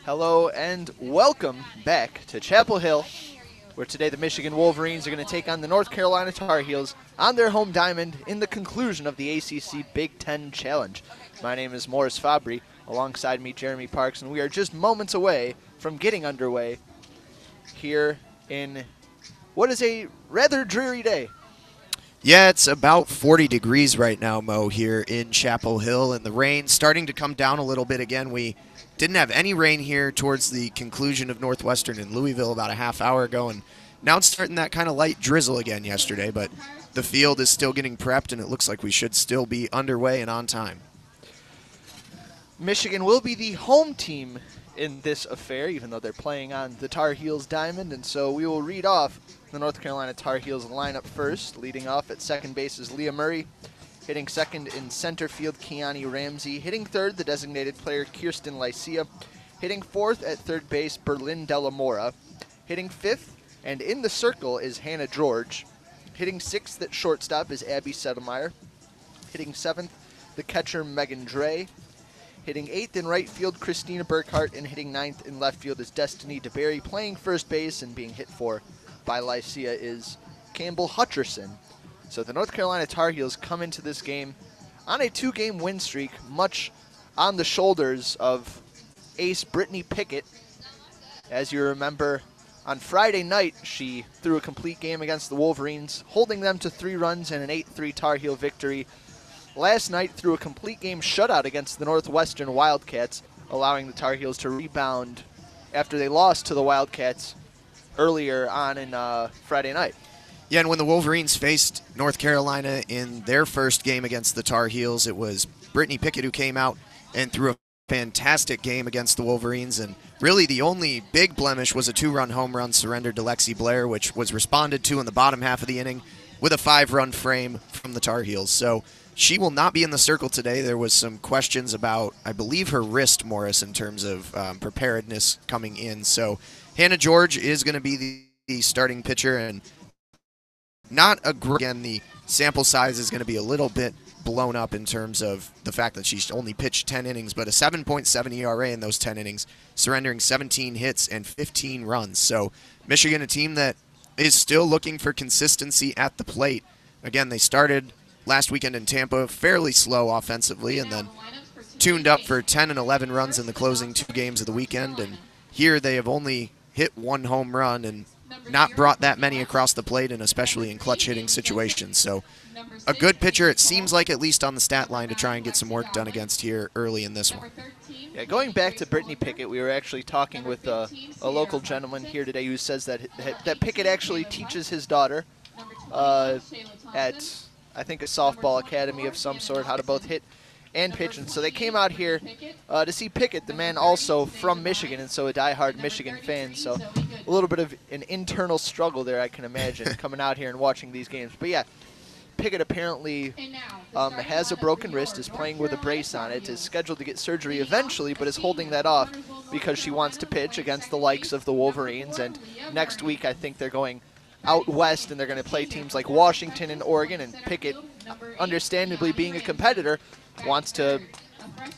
Hello and welcome back to Chapel Hill, where today the Michigan Wolverines are going to take on the North Carolina Tar Heels on their home diamond in the conclusion of the ACC Big Ten Challenge. My name is Morris Fabry, alongside me Jeremy Parks, and we are just moments away from getting underway here in what is a rather dreary day. Yeah, it's about 40 degrees right now, Mo, here in Chapel Hill, and the rain's starting to come down a little bit again. We didn't have any rain here towards the conclusion of Northwestern in Louisville about a half hour ago, and now it's starting that kind of light drizzle again yesterday, but the field is still getting prepped, and it looks like we should still be underway and on time. Michigan will be the home team in this affair, even though they're playing on the Tar Heels diamond, and so we will read off the North Carolina Tar Heels lineup first. Leading off at second base is Leah Murray. Hitting second in center field, Keani Ramsey. Hitting third, the designated player, Kirsten Lycia. Hitting fourth at third base, Berlin Delamora. Hitting fifth, and in the circle, is Hannah George. Hitting sixth at shortstop is Abby Settlemeyer. Hitting seventh, the catcher, Megan Dre. Hitting eighth in right field, Christina Burkhart. And hitting ninth in left field is Destiny DeBerry. Playing first base and being hit for by Lycia is Campbell Hutcherson. So the North Carolina Tar Heels come into this game on a two-game win streak, much on the shoulders of ace Brittany Pickett. As you remember, on Friday night, she threw a complete game against the Wolverines, holding them to 3 runs and an 8-3 Tar Heel victory. Last night, threw a complete game shutout against the Northwestern Wildcats, allowing the Tar Heels to rebound after they lost to the Wildcats earlier on in Friday night. Yeah, and when the Wolverines faced North Carolina in their first game against the Tar Heels, it was Brittany Pickett who came out and threw a fantastic game against the Wolverines, and really the only big blemish was a 2-run home run surrendered to Lexi Blair, which was responded to in the bottom half of the inning with a 5-run frame from the Tar Heels. So she will not be in the circle today. There was some questions about, I believe, her wrist, Morris, in terms of preparedness coming in. So Hannah George is going to be the starting pitcher, and not a great. Again, the sample size is going to be a little bit blown up in terms of the fact that she's only pitched 10 innings, but a 7.7 ERA in those 10 innings, surrendering 17 hits and 15 runs. So Michigan, a team that is still looking for consistency at the plate. Again, they started last weekend in Tampa fairly slow offensively, and then tuned up for 10 and 11 runs in the closing 2 games of the weekend. And here they have only hit 1 home run and not brought that many across the plate, and especially in clutch hitting situations. So a good pitcher, it seems like, at least on the stat line, to try and get some work done against here early in this one. Yeah, going back to Brittany Pickett, we were actually talking with a local gentleman here today who says that Pickett actually teaches his daughter at, I think, a softball academy of some sort, how to both hit and pitch. And so they came out here to see Pickett, the man also from Michigan, and so a diehard Michigan fan. So a little bit of an internal struggle there, I can imagine, coming out here and watching these games. But yeah, Pickett apparently has a broken wrist, is playing with a brace on it, is scheduled to get surgery eventually, but is holding that off because she wants to pitch against the likes of the Wolverines. And next week, I think they're going out west, and they're going to play teams like Washington and Oregon, and Pickett, understandably being a competitor, wants to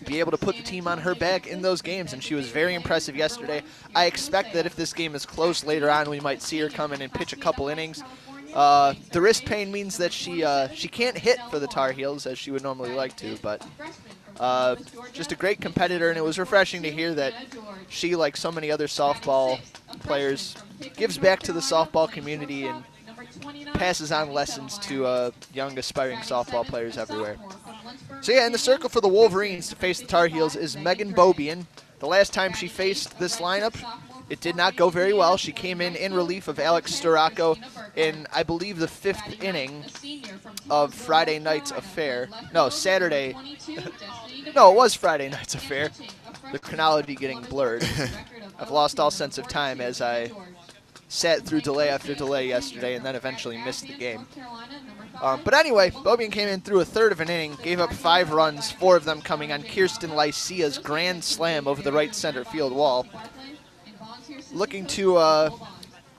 be able to put the team on her back in those games, and she was very impressive yesterday. I expect that if this game is close later on, we might see her come in and pitch a couple innings. The wrist pain means that she can't hit for the Tar Heels as she would normally like to, but just a great competitor, and it was refreshing to hear that she, like so many other softball players, gives back to the softball community and passes on lessons to young aspiring softball players everywhere. So yeah, in the circle for the Wolverines to face the Tar Heels is Megan Bobian. The last time she faced this lineup, it did not go very well. She came in relief of Alex Storako in, I believe, the 5th inning of Friday night's affair. No, Saturday. No, it was Friday night's affair. The chronology getting blurred. I've lost all sense of time as I sat through delay after delay yesterday and then eventually missed the game. But anyway, Bobian came in through a third of an inning, gave up 5 runs, 4 of them coming on Kirsten Lycia's grand slam over the right center field wall. Looking to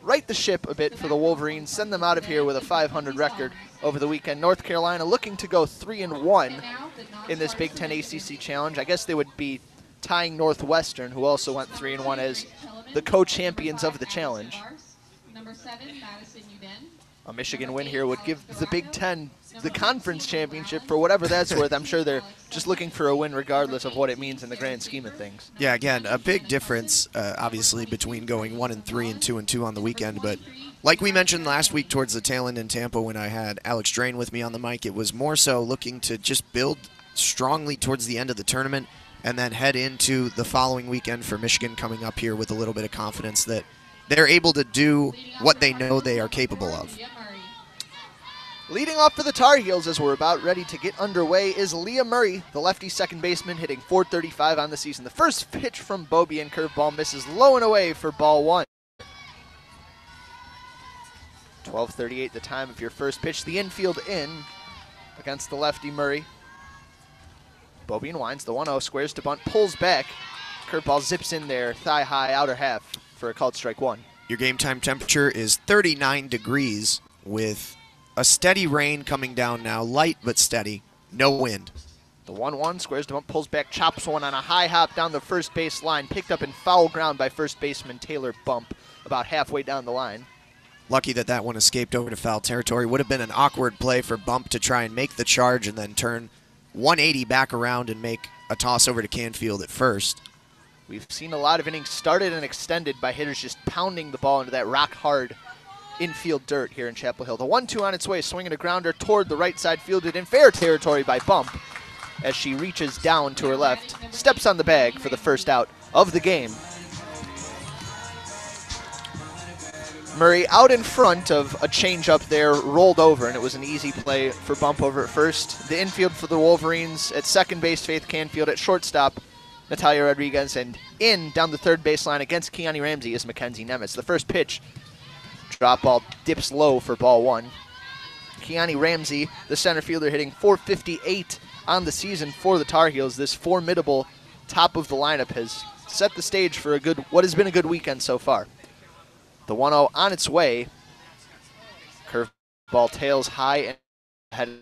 right the ship a bit for the Wolverines, send them out of here with a 500 record over the weekend. North Carolina looking to go 3-1 in this Big Ten ACC Challenge. I guess they would be tying Northwestern, who also went 3-1 as the co-champions of the challenge. A Michigan win here would give the Big Ten the conference championship for whatever that's worth. I'm sure they're just looking for a win regardless of what it means in the grand scheme of things. Yeah, again, a big difference, obviously, between going 1-3 and 2-2 on the weekend. But like we mentioned last week towards the tail end in Tampa when I had Alex Drain with me on the mic, it was more so looking to just build strongly towards the end of the tournament and then head into the following weekend for Michigan coming up here with a little bit of confidence that they're able to do what they know they are capable of. Leading off for the Tar Heels as we're about ready to get underway is Leah Murray, the lefty second baseman, hitting .435 on the season. The first pitch from Beaubien, curveball misses low and away for ball one. 12:38 the time of your first pitch. The infield in against the lefty Murray. Beaubien winds the 1-0, squares to bunt, pulls back. Curveball zips in there, thigh high, outer half for a called strike one. Your game time temperature is 39 degrees with a steady rain coming down now, light but steady, no wind. The 1-1, squares to bunt, pulls back, chops one on a high hop down the first base line, picked up in foul ground by first baseman Taylor Bump about halfway down the line. Lucky that that one escaped over to foul territory. Would have been an awkward play for Bump to try and make the charge and then turn 180 back around and make a toss over to Canfield at first. We've seen a lot of innings started and extended by hitters just pounding the ball into that rock-hard infield dirt here in Chapel Hill. The 1-2 on its way, swinging a grounder toward the right side, fielded in fair territory by Bump as she reaches down to her left, steps on the bag for the first out of the game. Murray out in front of a changeup there, rolled over, and it was an easy play for Bump over at first. The infield for the Wolverines at second base, Faith Canfield. At shortstop, Natalia Rodriguez. And in down the third baseline against Keani Ramsey is Mackenzie Nemitz. The first pitch, drop ball, dips low for ball one. Keani Ramsey, the center fielder, hitting .458 on the season for the Tar Heels. This formidable top of the lineup has set the stage for what has been a good weekend so far. The 1-0 on its way. Curveball tails high and ahead.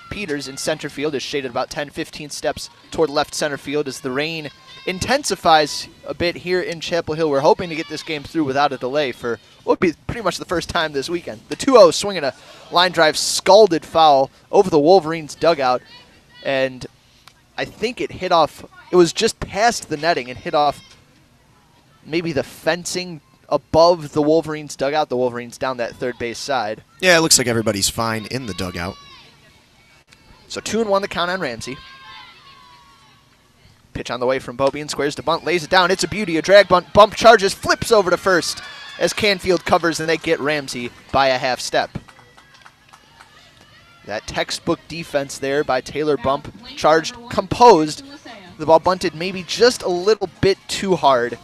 Peters in center field is shaded about 10-15 steps toward left center field as the rain intensifies a bit here in Chapel Hill. We're hoping to get this game through without a delay for what would be pretty much the first time this weekend. The 2-0 swinging a line drive, scalded foul over the Wolverines dugout, and I think it hit off, it was just past the netting and hit off maybe the fencing above the Wolverines dugout. The Wolverines down that third base side. Yeah, it looks like everybody's fine in the dugout. So 2-1 the count on Ramsey. Pitch on the way from Beaubien, squares to bunt, lays it down. It's a beauty, a drag bunt. Bump charges, flips over to first as Canfield covers, and they get Ramsey by a half step. That textbook defense there by Taylor Bump, charged, composed. The ball bunted maybe just a little bit too hard,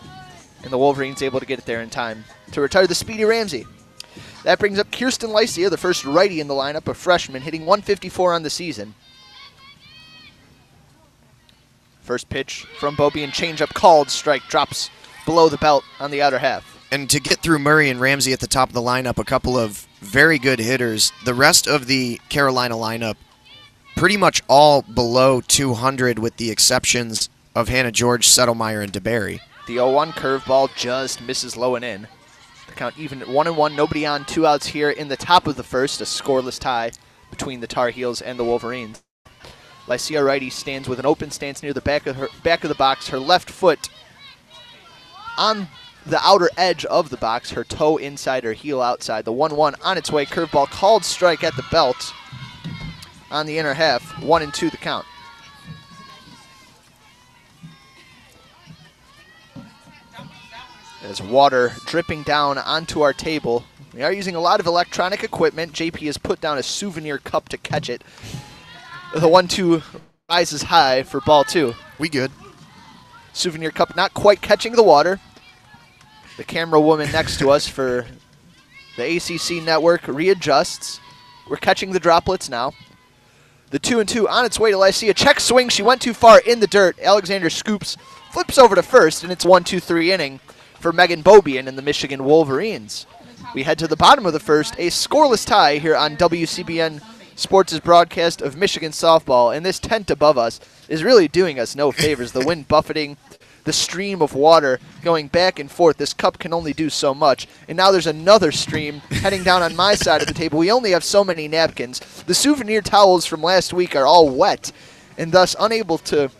and the Wolverines able to get it there in time to retire the speedy Ramsey. That brings up Kirsten Lycia, the first righty in the lineup, a freshman, hitting .154 on the season. First pitch from Beaubien, changeup called, strike, drops below the belt on the outer half. And to get through Murray and Ramsey at the top of the lineup, a couple of very good hitters. The rest of the Carolina lineup, pretty much all below 200 with the exceptions of Hannah George, Settlemeyer, and DeBerry. The 0-1 curveball just misses low and in. The count even at 1-1, nobody on, 2 outs here in the top of the first, a scoreless tie between the Tar Heels and the Wolverines. Lycia righty stands with an open stance near the back of the box, her left foot on the outer edge of the box, her toe inside, her heel outside. The 1-1 on its way, curveball called, strike at the belt on the inner half, 1-2 the count. There's water dripping down onto our table. We are using a lot of electronic equipment. JP has put down a souvenir cup to catch it. The 1-2 rises high for ball two. We good. Souvenir cup not quite catching the water. The camera woman next to us for the ACC network readjusts. We're catching the droplets now. The 2-2 on its way to Lycia. Check swing. She went too far in the dirt. Alexander scoops, flips over to first, and it's 1-2-3 inning for Megan Beaubien and the Michigan Wolverines. We head to the bottom of the first, a scoreless tie here on WCBN Sports' broadcast of Michigan softball, and this tent above us is really doing us no favors. The wind buffeting, the stream of water going back and forth. This cup can only do so much. And now there's another stream heading down on my side of the table. We only have so many napkins. The souvenir towels from last week are all wet and thus unable to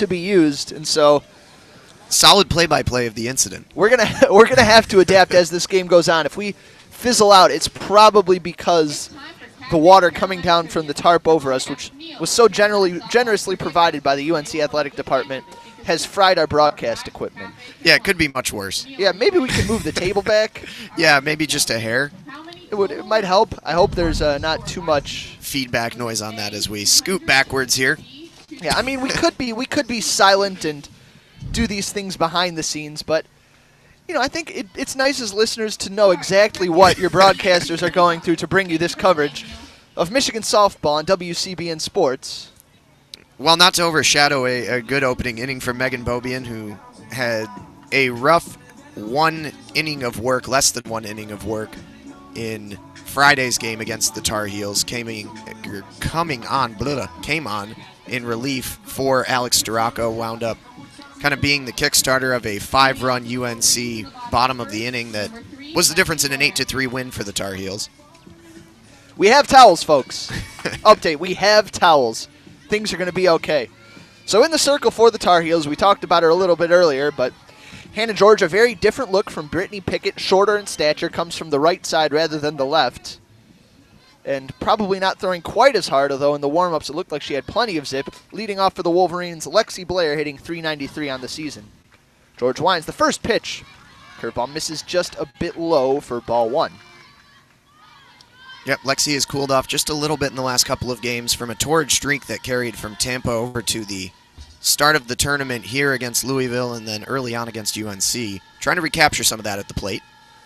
be used. And so solid play-by-play of the incident. we're gonna have to adapt as this game goes on. If we fizzle out, it's probably because the water coming down from the tarp over us, which was so generously provided by the UNC athletic department, has fried our broadcast equipment. Yeah, it could be much worse. Yeah, maybe we can move the table back. Yeah, maybe just a hair. It might help. I hope there's not too much feedback noise on that as we scoot backwards here. Yeah, I mean we could be silent and do these things behind the scenes, but I think it's nice as listeners to know exactly what your broadcasters are going through to bring you this coverage of Michigan softball on WCBN Sports. Well, not to overshadow a good opening inning for Megan Bobian, who had a rough less than one inning of work in Friday's game against the Tar Heels, came on in relief for Alex Storako, wound up kind of being the kickstarter of a 5-run UNC bottom of the inning that was the difference in an 8-3 win for the Tar Heels. We have towels, folks. Update, we have towels. Things are going to be okay. So in the circle for the Tar Heels, we talked about her a little bit earlier, but Hannah George, a very different look from Brittany Pickett, shorter in stature, comes from the right side rather than the left. And probably not throwing quite as hard, although in the warm-ups it looked like she had plenty of zip. Leading off for the Wolverines, Lexi Blair hitting .393 on the season. George winds the first pitch. Curveball misses just a bit low for ball one. Yep, Lexi has cooled off just a little bit in the last couple of games from a torrid streak that carried from Tampa over to the start of the tournament here against Louisville and then early on against UNC. Trying to recapture some of that at the plate.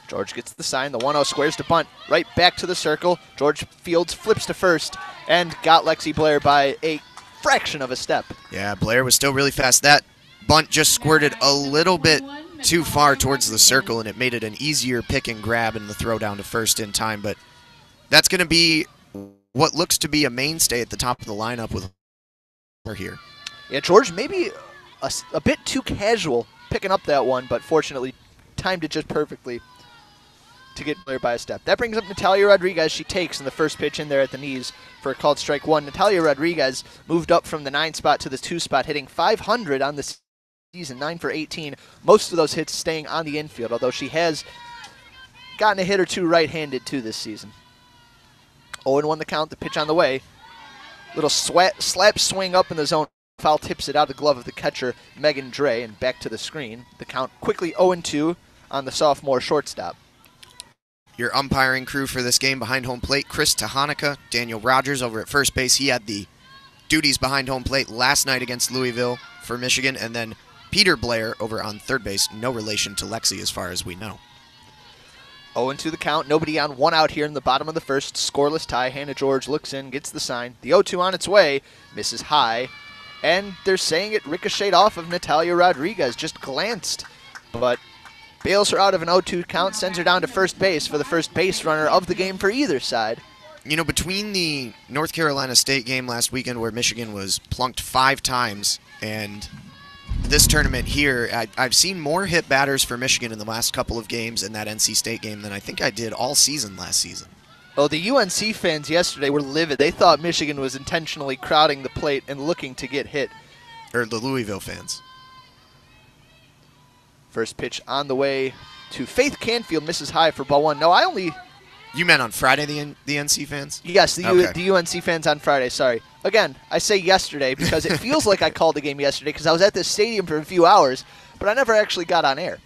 George gets the sign. The 1-0 squares to bunt. Right back to the circle. George Fields flips to first and got Lexi Blair by a fraction of a step. Yeah, Blair was still really fast. That bunt just squirted a little bit too far towards the circle, and it made it an easier pick and grab and the throw down to first in time. But that's going to be what looks to be a mainstay at the top of the lineup with her here. Yeah, George maybe a bit too casual picking up that one, but fortunately timed it just perfectly to get Blair by a step. That brings up Natalia Rodriguez. She takes in the first pitch in there at the knees for a called strike one. Natalia Rodriguez moved up from the 9 spot to the 2 spot, hitting .500 on the season, 9 for 18. Most of those hits staying on the infield, although she has gotten a hit or two right-handed too this season. 0-1 the count, the pitch on the way. Little slap swing up in the zone. Foul tips it out of the glove of the catcher, Megan Dre, and back to the screen. The count quickly 0-2 on the sophomore shortstop. Your umpiring crew for this game behind home plate, Chris Tahanika, Daniel Rogers over at first base. He had the duties behind home plate last night against Louisville for Michigan, and then Peter Blair over on third base, no relation to Lexi as far as we know. 0-2 the count, nobody on, 1 out here in the bottom of the first, scoreless tie. Hannah George looks in, gets the sign. The 0-2 on its way, misses high, and they're saying it ricocheted off of Natalia Rodriguez, just glanced, but bails her out of an 0-2 count, sends her down to first base for the first base runner of the game for either side. You know, between the North Carolina State game last weekend where Michigan was plunked 5 times and this tournament here, I've seen more hit batters for Michigan in the last couple of games in that NC State game than I think I did all season last season. Oh, the UNC fans yesterday were livid. They thought Michigan was intentionally crowding the plate and looking to get hit. Or the Louisville fans. First pitch on the way to Faith Canfield, misses high for ball one. No, I only... You meant on Friday, the NC fans? Yes, the UNC fans on Friday, sorry. Again, I say yesterday because it feels like I called the game yesterday because I was at this stadium for a few hours, but I never actually got on air.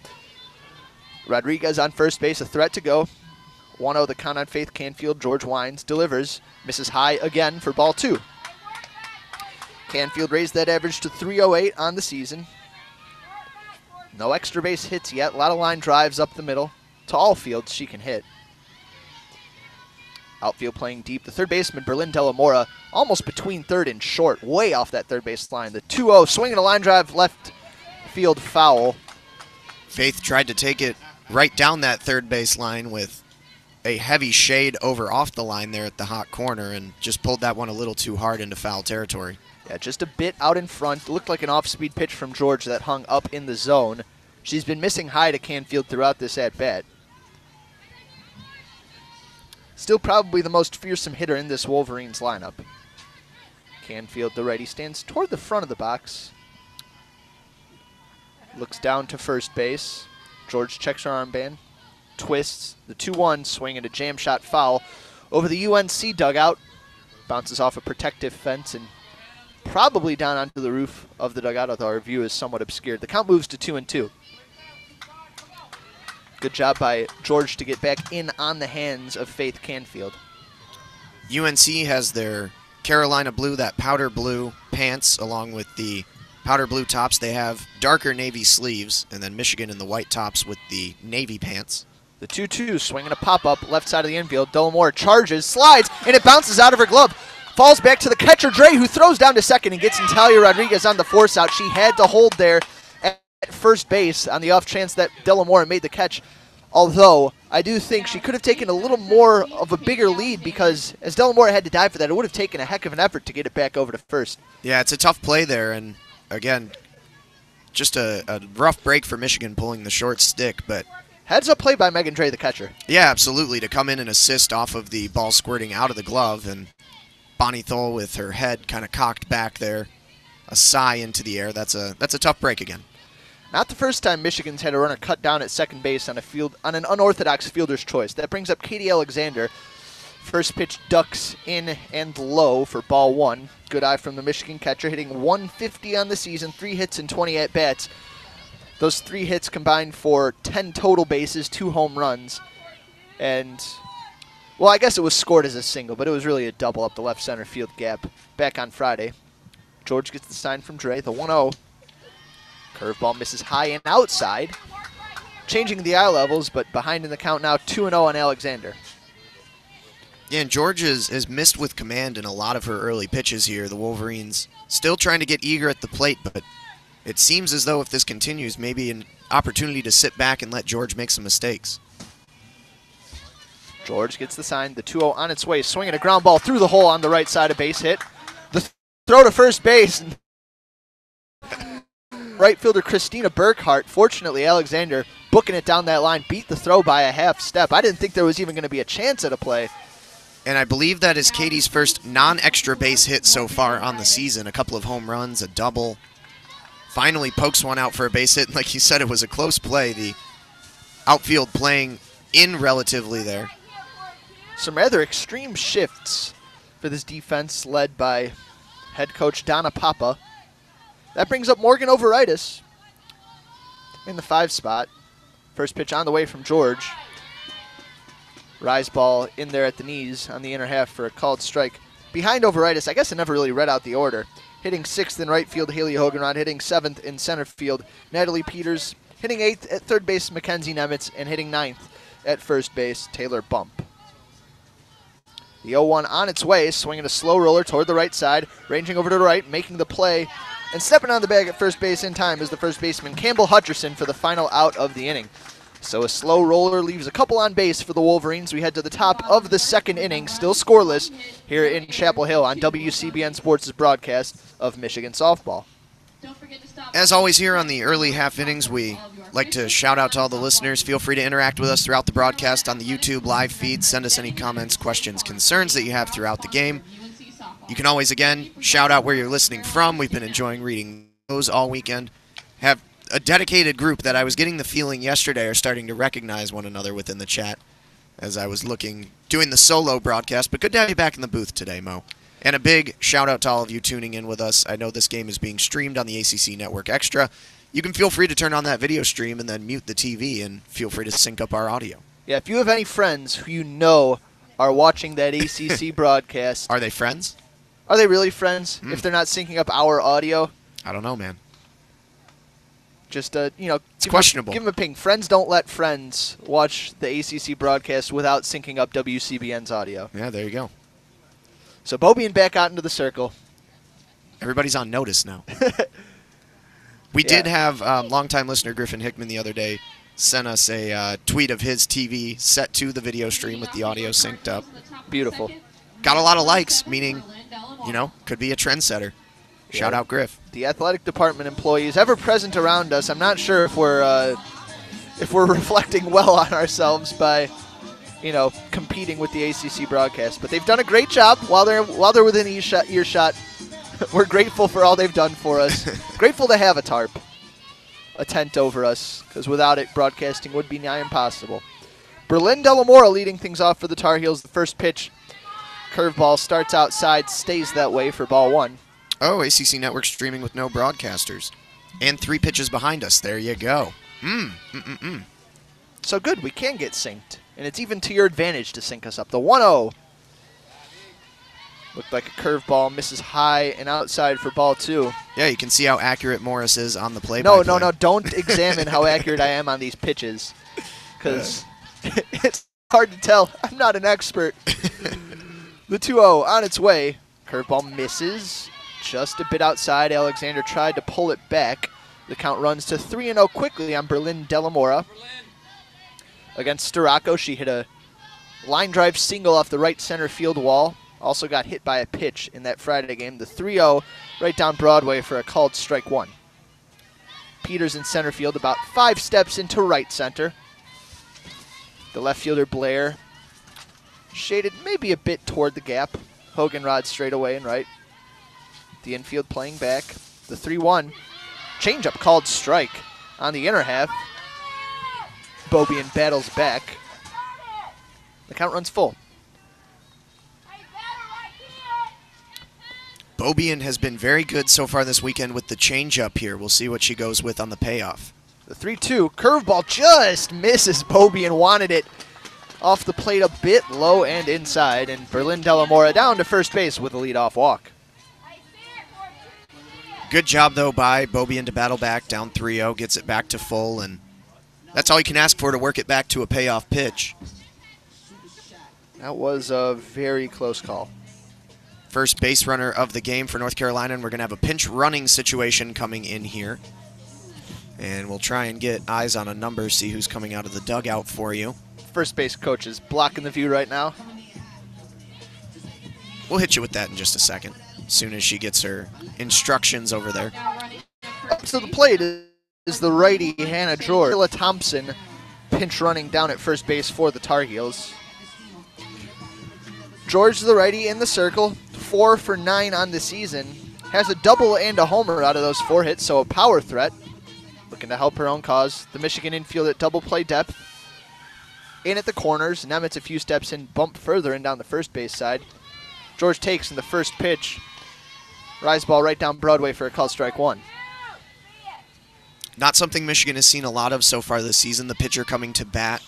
Rodriguez on first base, a threat to go. 1-0 the count on Faith Canfield. George Wines delivers, misses high again for ball two. Canfield raised that average to .308 on the season. No extra base hits yet. A lot of line drives up the middle. To all fields she can hit. Outfield playing deep. The third baseman, Berlin Delamora, almost between third and short, way off that third base line. The 2-0, swinging a line drive, left field foul. Faith tried to take it right down that third base line with a heavy shade over off the line there at the hot corner and just pulled that one a little too hard into foul territory. Yeah, just a bit out in front. It looked like an off-speed pitch from George that hung up in the zone. She's been missing high to Canfield throughout this at-bat. Still probably the most fearsome hitter in this Wolverines lineup. Canfield, the righty, stands toward the front of the box. Looks down to first base. George checks her armband, twists, the 2-1, swing and a jam shot foul over the UNC dugout. Bounces off a protective fence and probably down onto the roof of the dugout, although our view is somewhat obscured. The count moves to 2-2. Good job by George to get back in on the hands of Faith Canfield. UNC has their Carolina blue, that powder blue pants, along with the powder blue tops. They have darker navy sleeves, and then Michigan in the white tops with the navy pants. The 2-2, swinging a pop-up, left side of the infield. Delamore charges, slides, and it bounces out of her glove. Falls back to the catcher, Dre, who throws down to second and gets Natalia Rodriguez on the force out. She had to hold there at first base on the off chance that Delamore made the catch. Although, I do think she could have taken a little more of a bigger lead because as Delamore had to dive for that, it would have taken a heck of an effort to get it back over to first. Yeah, it's a tough play there, and again, just a rough break for Michigan pulling the short stick, but heads up play by Megan Dre, the catcher. Yeah, absolutely, to come in and assist off of the ball squirting out of the glove, and Bonnie Thole with her head kind of cocked back there, a sigh into the air. That's a tough break again. Not the first time Michigan's had a runner cut down at second base on an unorthodox fielder's choice. That brings up Katie Alexander. First pitch ducks in and low for ball one. Good eye from the Michigan catcher, hitting 150 on the season, 3 hits and 20 at-bats. Those 3 hits combined for 10 total bases, 2 home runs. And, well, I guess it was scored as a single, but it was really a double up the left center field gap back on Friday. George gets the sign from Dre, the 1-0. Curveball misses high and outside. Changing the eye levels, but behind in the count now, 2-0 on Alexander. Yeah, and George has missed with command in a lot of her early pitches here. The Wolverines still trying to get eager at the plate, but it seems as though if this continues, maybe an opportunity to sit back and let George make some mistakes. George gets the sign, the 2-0 on its way, swinging a ground ball through the hole on the right side, of base hit. The throw to first base. Right fielder Christina Burkhart, fortunately Alexander booking it down that line, beat the throw by a half step. I didn't think there was even going to be a chance at a play. And I believe that is Katie's first non-extra base hit so far on the season. A couple of home runs, a double. Finally pokes one out for a base hit. And like you said, it was a close play. The outfield playing in relatively there. Some rather extreme shifts for this defense led by head coach Donna Papa. That brings up Morgan Overitis in the 5 spot. First pitch on the way from George. Rise ball in there at the knees on the inner half for a called strike. Behind Overitis, I guess I never really read out the order. Hitting 6th in right field, Haley Hogenrod. Hitting 7th in center field, Natalie Peters. Hitting 8th at third base, Mackenzie Nemitz. And hitting 9th at first base, Taylor Bump. The 0-1 on its way, swinging a slow roller toward the right side, ranging over to the right, making the play. And stepping on the bag at first base in time is the first baseman, Campbell Hutcherson, for the final out of the inning. So a slow roller leaves a couple on base for the Wolverines. We head to the top of the second inning, still scoreless, here in Chapel Hill on WCBN Sports' broadcast of Michigan softball. As always here on the early half innings, we like to shout out to all the listeners. Feel free to interact with us throughout the broadcast on the YouTube live feed. Send us any comments, questions, concerns that you have throughout the game. You can always, again, shout out where you're listening from. We've been enjoying reading those all weekend. Have a dedicated group that I was getting the feeling yesterday are starting to recognize one another within the chat as I was doing the solo broadcast. But good to have you back in the booth today, Mo. And a big shout out to all of you tuning in with us. I know this game is being streamed on the ACC Network Extra. You can feel free to turn on that video stream and then mute the TV and feel free to sync up our audio. Yeah, if you have any friends who you know are watching that ACC broadcast. Are they friends? Are they really friends if they're not syncing up our audio? I don't know, man. Just, it's questionable. Give them a ping. Friends don't let friends watch the ACC broadcast without syncing up WCBN's audio. Yeah, there you go. So Bobian back out into the circle. Everybody's on notice now. We did have longtime listener Griffin Hickman the other day sent us a tweet of his TV set to the video stream with the audio synced up. Beautiful. Got a lot of likes, meaning, you know, could be a trendsetter. Shout out Griff. The athletic department employees ever present around us. I'm not sure if we're reflecting well on ourselves by, you know, competing with the ACC broadcast, but they've done a great job while they're within earshot. We're grateful for all they've done for us. Grateful to have a tent over us, because without it, broadcasting would be nigh impossible. Berlin de la Mora leading things off for the Tar Heels. The first pitch, curveball, starts outside, stays that way for ball one. Oh, ACC Network streaming with no broadcasters. And 3 pitches behind us. There you go. So good, we can get synced. And it's even to your advantage to sync us up. The 1-0. Looked like a curveball, misses high and outside for ball 2. Yeah, you can see how accurate Morris is on the play-by-play. No, don't examine how accurate I am on these pitches, because it's hard to tell. I'm not an expert. The 2-0 on its way. Curveball misses just a bit outside. Alexander tried to pull it back. The count runs to 3-0 quickly on Berlin de la Mora. Against Staracco, she hit a line drive single off the right center field wall. Also got hit by a pitch in that Friday game. The 3-0 right down Broadway for a called strike one. Peters in center field, about 5 steps into right center. The left fielder Blair shaded maybe a bit toward the gap. Hogan Rod straight away and right. The infield playing back. The 3-1 changeup called strike on the inner half. Bobian battles back. The count runs full. Bobian has been very good so far this weekend with the changeup here. We'll see what she goes with on the payoff. The 3-2 curveball just misses. Bobian wanted it off the plate a bit low and inside, and Berlin de la Mora down to first base with a leadoff walk. Good job, though, by Bobian to battle back, down 3-0, gets it back to full, and that's all you can ask for to work it back to a payoff pitch. That was a very close call. First base runner of the game for North Carolina, and we're going to have a pinch running situation coming in here. And we'll try and get eyes on a number, see who's coming out of the dugout for you. First base coach is blocking the view right now. We'll hit you with that in just a second, as soon as she gets her instructions over there. Up to the plate is the righty Hannah George. Hilla Thompson pinch running down at first base for the Tar Heels. George, the righty, in the circle, 4 for 9 on the season. Has a double and a homer out of those 4 hits, so a power threat. Looking to help her own cause. The Michigan infield at double play depth. In at the corners. Nemitz a few steps in, bump further in down the first base side. George takes in the first pitch. Rise ball right down Broadway for a called strike one. Not something Michigan has seen a lot of so far this season. The pitcher coming to bat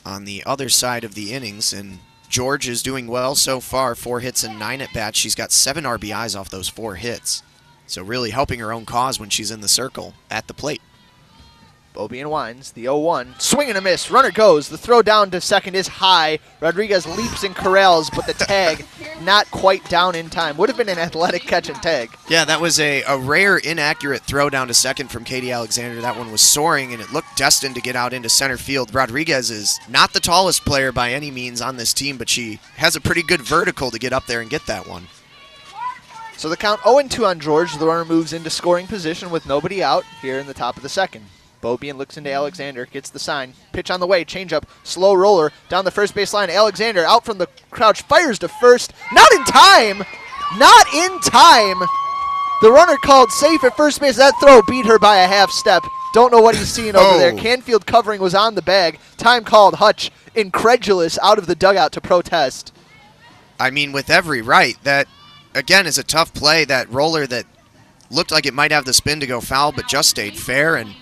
on the other side of the innings, and George is doing well so far. 4 hits and 9 at bats. She's got 7 RBIs off those 4 hits. So really helping her own cause when she's in the circle at the plate. Bobian winds, the 0-1. Swing and a miss. Runner goes. The throw down to second is high. Rodriguez leaps and corrals, but the tag not quite down in time. Would have been an athletic catch and tag. Yeah, that was a rare inaccurate throw down to second from Katie Alexander. That one was soaring, and it looked destined to get out into center field. Rodriguez is not the tallest player by any means on this team, but she has a pretty good vertical to get up there and get that one. So the count 0-2 on George. The runner moves into scoring position with nobody out here in the top of the second. Bobian looks into Alexander, gets the sign. Pitch on the way, changeup, slow roller down the first base line. Alexander out from the crouch, fires to first. Not in time! Not in time! The runner called safe at first base. That throw beat her by a half step. Don't know what he's seeing over there. Canfield covering was on the bag. Time called. Hutch, incredulous, out of the dugout to protest. I mean, with every right. That, again, is a tough play. That roller that looked like it might have the spin to go foul, but just stayed fair, and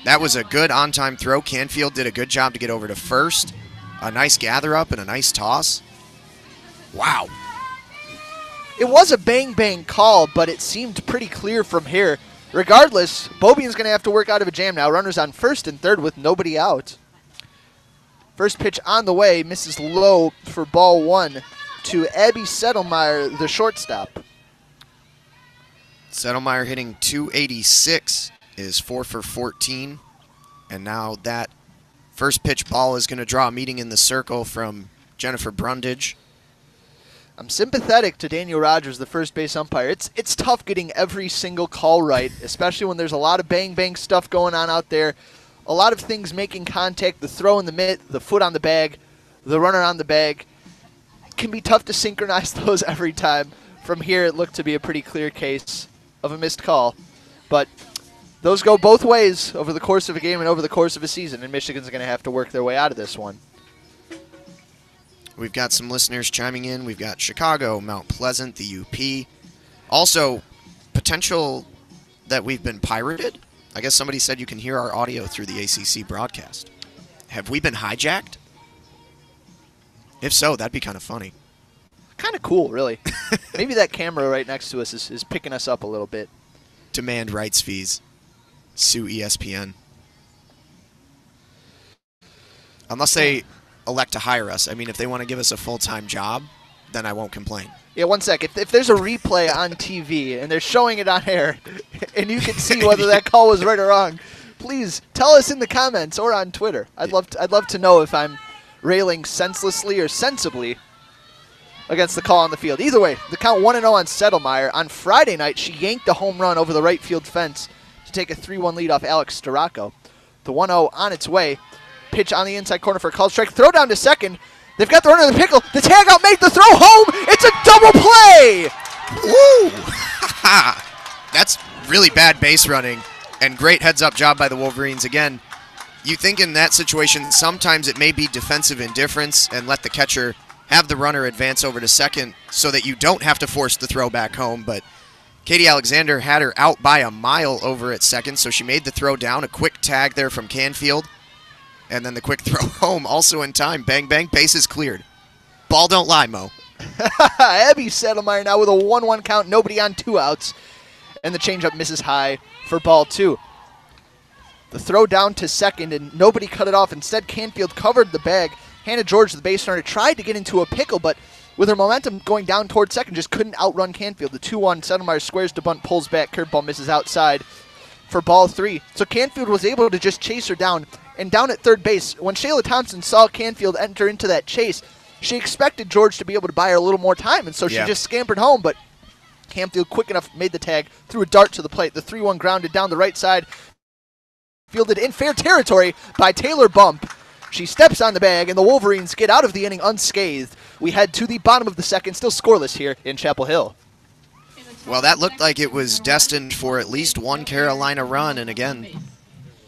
that was a good on-time throw. Canfield did a good job to get over to first. A nice gather up and a nice toss. Wow. It was a bang-bang call, but it seemed pretty clear from here. Regardless, Bobian's going to have to work out of a jam now. Runners on first and third with nobody out. First pitch on the way, misses low for ball one to Abby Settlemeyer, the shortstop. Settlemeyer hitting .286. Is 4 for 14 And now that first pitch ball is going to draw a meeting in the circle from Jennifer Brundage. I'm sympathetic to Daniel Rogers, the first base umpire. It's tough getting every single call right, especially when there's a lot of bang-bang stuff going on out there. A lot of things making contact, the throw in the mitt, the foot on the bag, the runner on the bag. It can be tough to synchronize those every time. From here, it looked to be a pretty clear case of a missed call. But those go both ways over the course of a game and over the course of a season, and Michigan's going to have to work their way out of this one. We've got some listeners chiming in. We've got Chicago, Mount Pleasant, the UP. Also, potential that we've been pirated. I guess somebody said you can hear our audio through the ACC broadcast. Have we been hijacked? If so, that'd be kind of funny. Kind of cool, really. Maybe that camera right next to us is picking us up a little bit. Demand rights fees. Sue ESPN. Unless they elect to hire us. I mean, if they want to give us a full-time job, then I won't complain. Yeah, one sec. If there's a replay on TV and they're showing it on air and you can see whether that call was right or wrong, please tell us in the comments or on Twitter. I'd love to know if I'm railing senselessly or sensibly against the call on the field. Either way, the count 1-0 on Settlemeyer. On Friday night, she yanked a home run over the right field fence to take a 3-1 lead off Alex Storako. The 1-0 on its way. Pitch on the inside corner for a called strike. Throw down to second. They've got the runner in the pickle. The tag out made the throw home. It's a double play. Woo! That's really bad base running and great heads-up job by the Wolverines. Again, you think in that situation sometimes it may be defensive indifference and let the catcher have the runner advance over to second so that you don't have to force the throw back home. But Katie Alexander had her out by a mile over at second, so she made the throw down. A quick tag there from Canfield. And then the quick throw home, also in time. Bang, bang, bases cleared. Ball don't lie, Mo. Abby Settlemeyer now with a 1-1 count, nobody on 2 outs. And the changeup misses high for ball 2. The throw down to second, and nobody cut it off. Instead, Canfield covered the bag. Hannah George, the base runner, tried to get into a pickle, but with her momentum going down towards second, just couldn't outrun Canfield. The 2-1, Settlemeyer squares to bunt, pulls back, curveball misses outside for ball 3. So Canfield was able to just chase her down. And down at third base, when Shayla Thompson saw Canfield enter into that chase, she expected George to be able to buy her a little more time, and so she just scampered home. But Canfield, quick enough, made the tag, threw a dart to the plate. The 3-1 grounded down the right side, fielded in fair territory by Taylor Bump. She steps on the bag, and the Wolverines get out of the inning unscathed. We head to the bottom of the second, still scoreless here in Chapel Hill. Well, that looked like it was destined for at least one Carolina run, and again,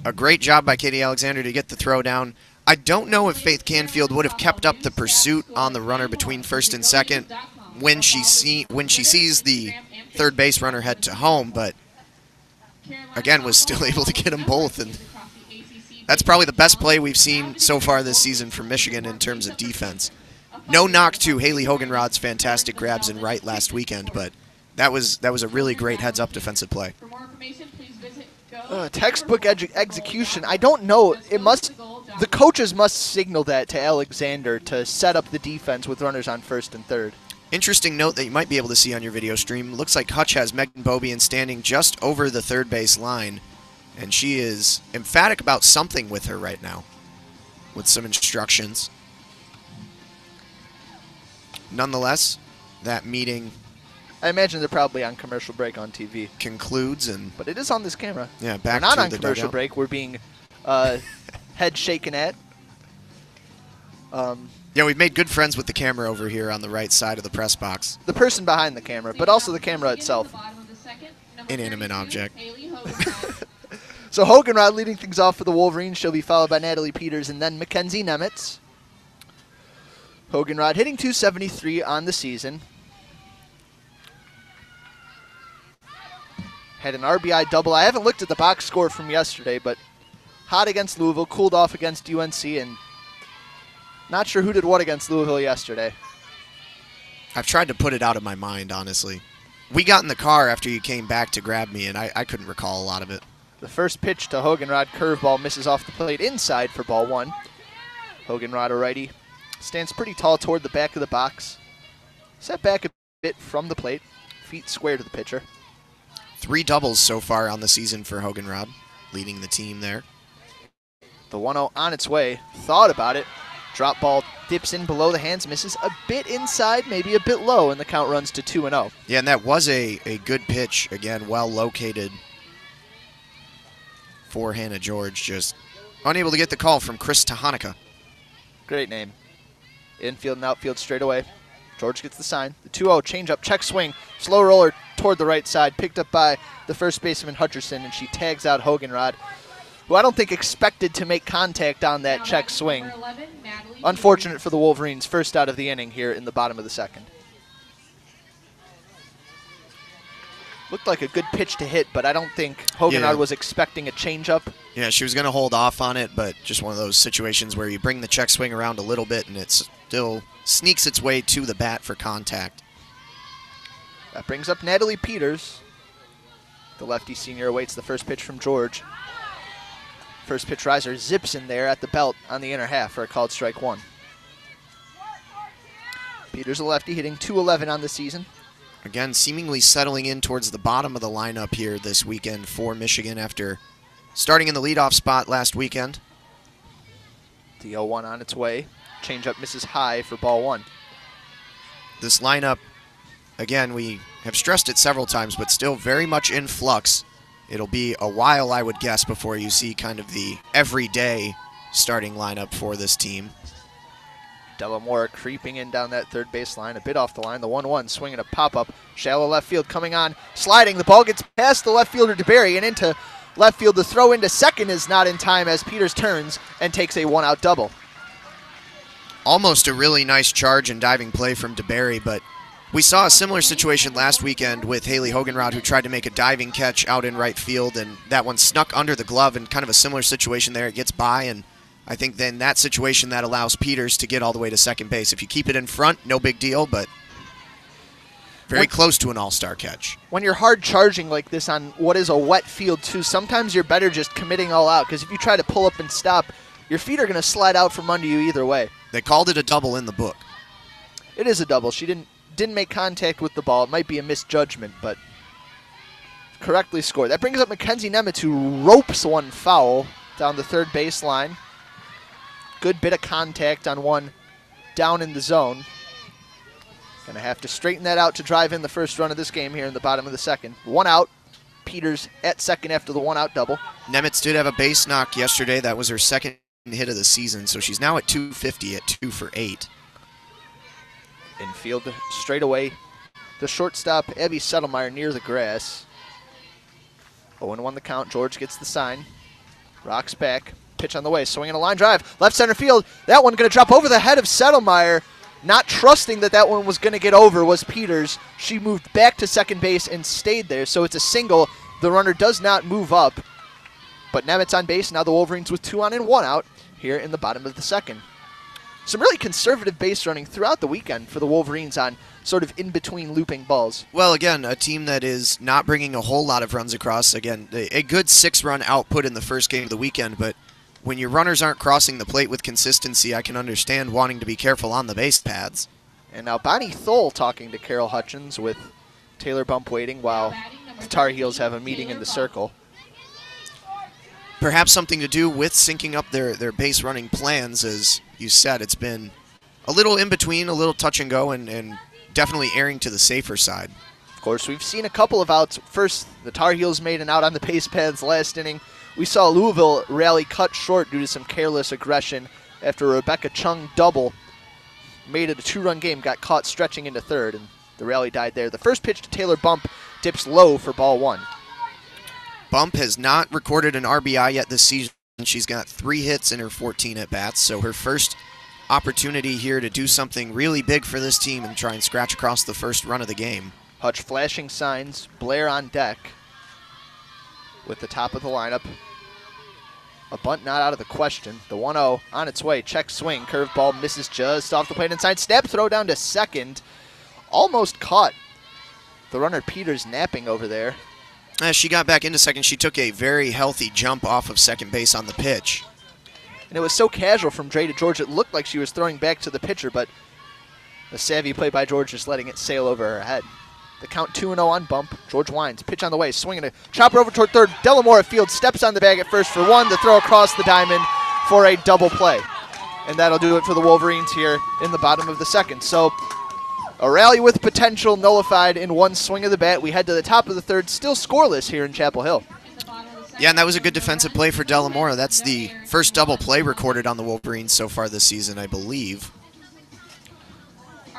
a great job by Katie Alexander to get the throw down. I don't know if Faith Canfield would have kept up the pursuit on the runner between first and second when she sees the third base runner head to home, but again was still able to get them both. And that's probably the best play we've seen so far this season from Michigan in terms of defense. No knock to Haley Hoganrod's fantastic grabs in right last weekend, but that was a really great heads-up defensive play. Textbook execution. I don't know. The coaches must signal that to Alexander to set up the defense with runners on first and third. Interesting note that you might be able to see on your video stream. Looks like Hutch has Megan Bobian standing just over the third base line, and she is emphatic about something with her right now, with some instructions. Nonetheless, that meeting, I imagine they're probably on commercial break on TV. Concludes, but it is on this camera. Yeah, back we're not to on the commercial dugout. break. We're being head shaken at. Yeah, we've made good friends with the camera over here on the right side of the press box. The person behind the camera, but also the camera itself. Inanimate object. So Hoganrod leading things off for the Wolverines. She'll be followed by Natalie Peters and then Mackenzie Nemitz. Hoganrod hitting .273 on the season. Had an RBI double. I haven't looked at the box score from yesterday, but hot against Louisville, cooled off against UNC, and not sure who did what against Louisville yesterday. I've tried to put it out of my mind, honestly. We got in the car after you came back to grab me, and I couldn't recall a lot of it. The first pitch to Hoganrod, curveball, misses off the plate inside for ball 1. Hoganrod, a righty, stands pretty tall toward the back of the box. Set back a bit from the plate, feet square to the pitcher. 3 doubles so far on the season for Hoganrod, leading the team there. The 1-0 on its way. Thought about it. Drop ball dips in below the hands, misses a bit inside, maybe a bit low, and the count runs to 2-0. Yeah, and that was a good pitch. Again, well located for Hannah George. Just unable to get the call from Chris Tahanika. Great name. Infield and outfield straight away. George gets the sign. The 2-0 changeup, check swing, slow roller toward the right side, picked up by the first baseman Hutcherson, and she tags out Hoganrod, who I don't think expected to make contact on that check swing. Unfortunate for the Wolverines, first out of the inning here in the bottom of the second. Looked like a good pitch to hit, but I don't think Hoganrod was expecting a changeup. Yeah, she was going to hold off on it, but just one of those situations where you bring the check swing around a little bit and it still sneaks its way to the bat for contact. That brings up Natalie Peters. The lefty senior awaits the first pitch from George. First pitch riser zips in there at the belt on the inner half for a called strike one. Peters, a lefty, hitting .211 on the season. Again, seemingly settling in towards the bottom of the lineup here this weekend for Michigan after starting in the leadoff spot last weekend. The 0-1 on its way. Changeup misses high for ball one. This lineup, again, we have stressed it several times, but still very much in flux. It'll be a while, I would guess, before you see kind of the everyday starting lineup for this team. Delamore creeping in down that third base line, a bit off the line. The 1-1 swinging a pop-up. Shallow left field coming on, sliding. The ball gets past the left fielder DeBerry and into left field. The throw into second is not in time as Peters turns and takes a one-out double. Almost a really nice charge and diving play from DeBerry, but we saw a similar situation last weekend with Haley Hoganrod, who tried to make a diving catch out in right field, and that one snuck under the glove, and kind of a similar situation there. It gets by, and I think then that situation that allows Peters to get all the way to second base. If you keep it in front, no big deal, but very close to an all-star catch. When you're hard charging like this on what is a wet field too, sometimes you're better just committing all out, because if you try to pull up and stop, your feet are going to slide out from under you either way. They called it a double in the book. It is a double. She didn't make contact with the ball. It might be a misjudgment, but correctly scored. That brings up Mackenzie Nemitz, who ropes one foul down the third base line. Good bit of contact on one down in the zone. Gonna have to straighten that out to drive in the first run of this game here in the bottom of the second. One out. Peters at second after the one-out double. Nemitz did have a base knock yesterday. That was her second hit of the season, so she's now at 250 at 2 for 8. Infield straight away. The shortstop, Abby Settlemeyer, near the grass. 0-1 the count. George gets the sign. Rocks back. Pitch on the way. Swinging a line drive. Left center field. That one going to drop over the head of Settlemeyer. Not trusting that one was going to get over was Peters. She moved back to second base and stayed there, so it's a single. The runner does not move up. But Nemitz on base. Now the Wolverines with 2 on and 1 out here in the bottom of the second. Some really conservative base running throughout the weekend for the Wolverines on sort of in-between looping balls. Well, again, a team that is not bringing a whole lot of runs across. Again, a good 6-run output in the first game of the weekend, but when your runners aren't crossing the plate with consistency, I can understand wanting to be careful on the base paths. And now Bonnie Thole talking to Carol Hutchins with Taylor Bump waiting while the Tar Heels have a meeting in the circle. Perhaps something to do with syncing up their base running plans. As you said, it's been a little in between, a little touch and go, and definitely erring to the safer side. Of course, we've seen a couple of outs. First, the Tar Heels made an out on the base paths last inning. We saw Louisville rally cut short due to some careless aggression after Rebecca Chung double made it a 2-run game, got caught stretching into third, and the rally died there. The first pitch to Taylor Bump dips low for ball one. Bump has not recorded an RBI yet this season. She's got 3 hits in her 14 at-bats, so her first opportunity here to do something really big for this team and try and scratch across the first run of the game. Hutch flashing signs, Blair on deck with the top of the lineup. A bunt not out of the question. The 1-0 on its way. Check swing. Curveball misses just off the plate inside. Snap throw down to second. Almost caught the runner Peters napping over there. As she got back into second, she took a very healthy jump off of second base on the pitch. And it was so casual from Dre to George, it looked like she was throwing back to the pitcher, but a savvy play by George just letting it sail over her head. The count 2-0 on Bump. George winds. Pitch on the way. Swinging a chopper over toward third. Delamore at field steps on the bag at first for one. The throw across the diamond for a double play. And that'll do it for the Wolverines here in the bottom of the second. So a rally with potential nullified in one swing of the bat. We head to the top of the third, still scoreless here in Chapel Hill. Yeah, and that was a good defensive play for Delamora. That's the first double play recorded on the Wolverines so far this season, I believe.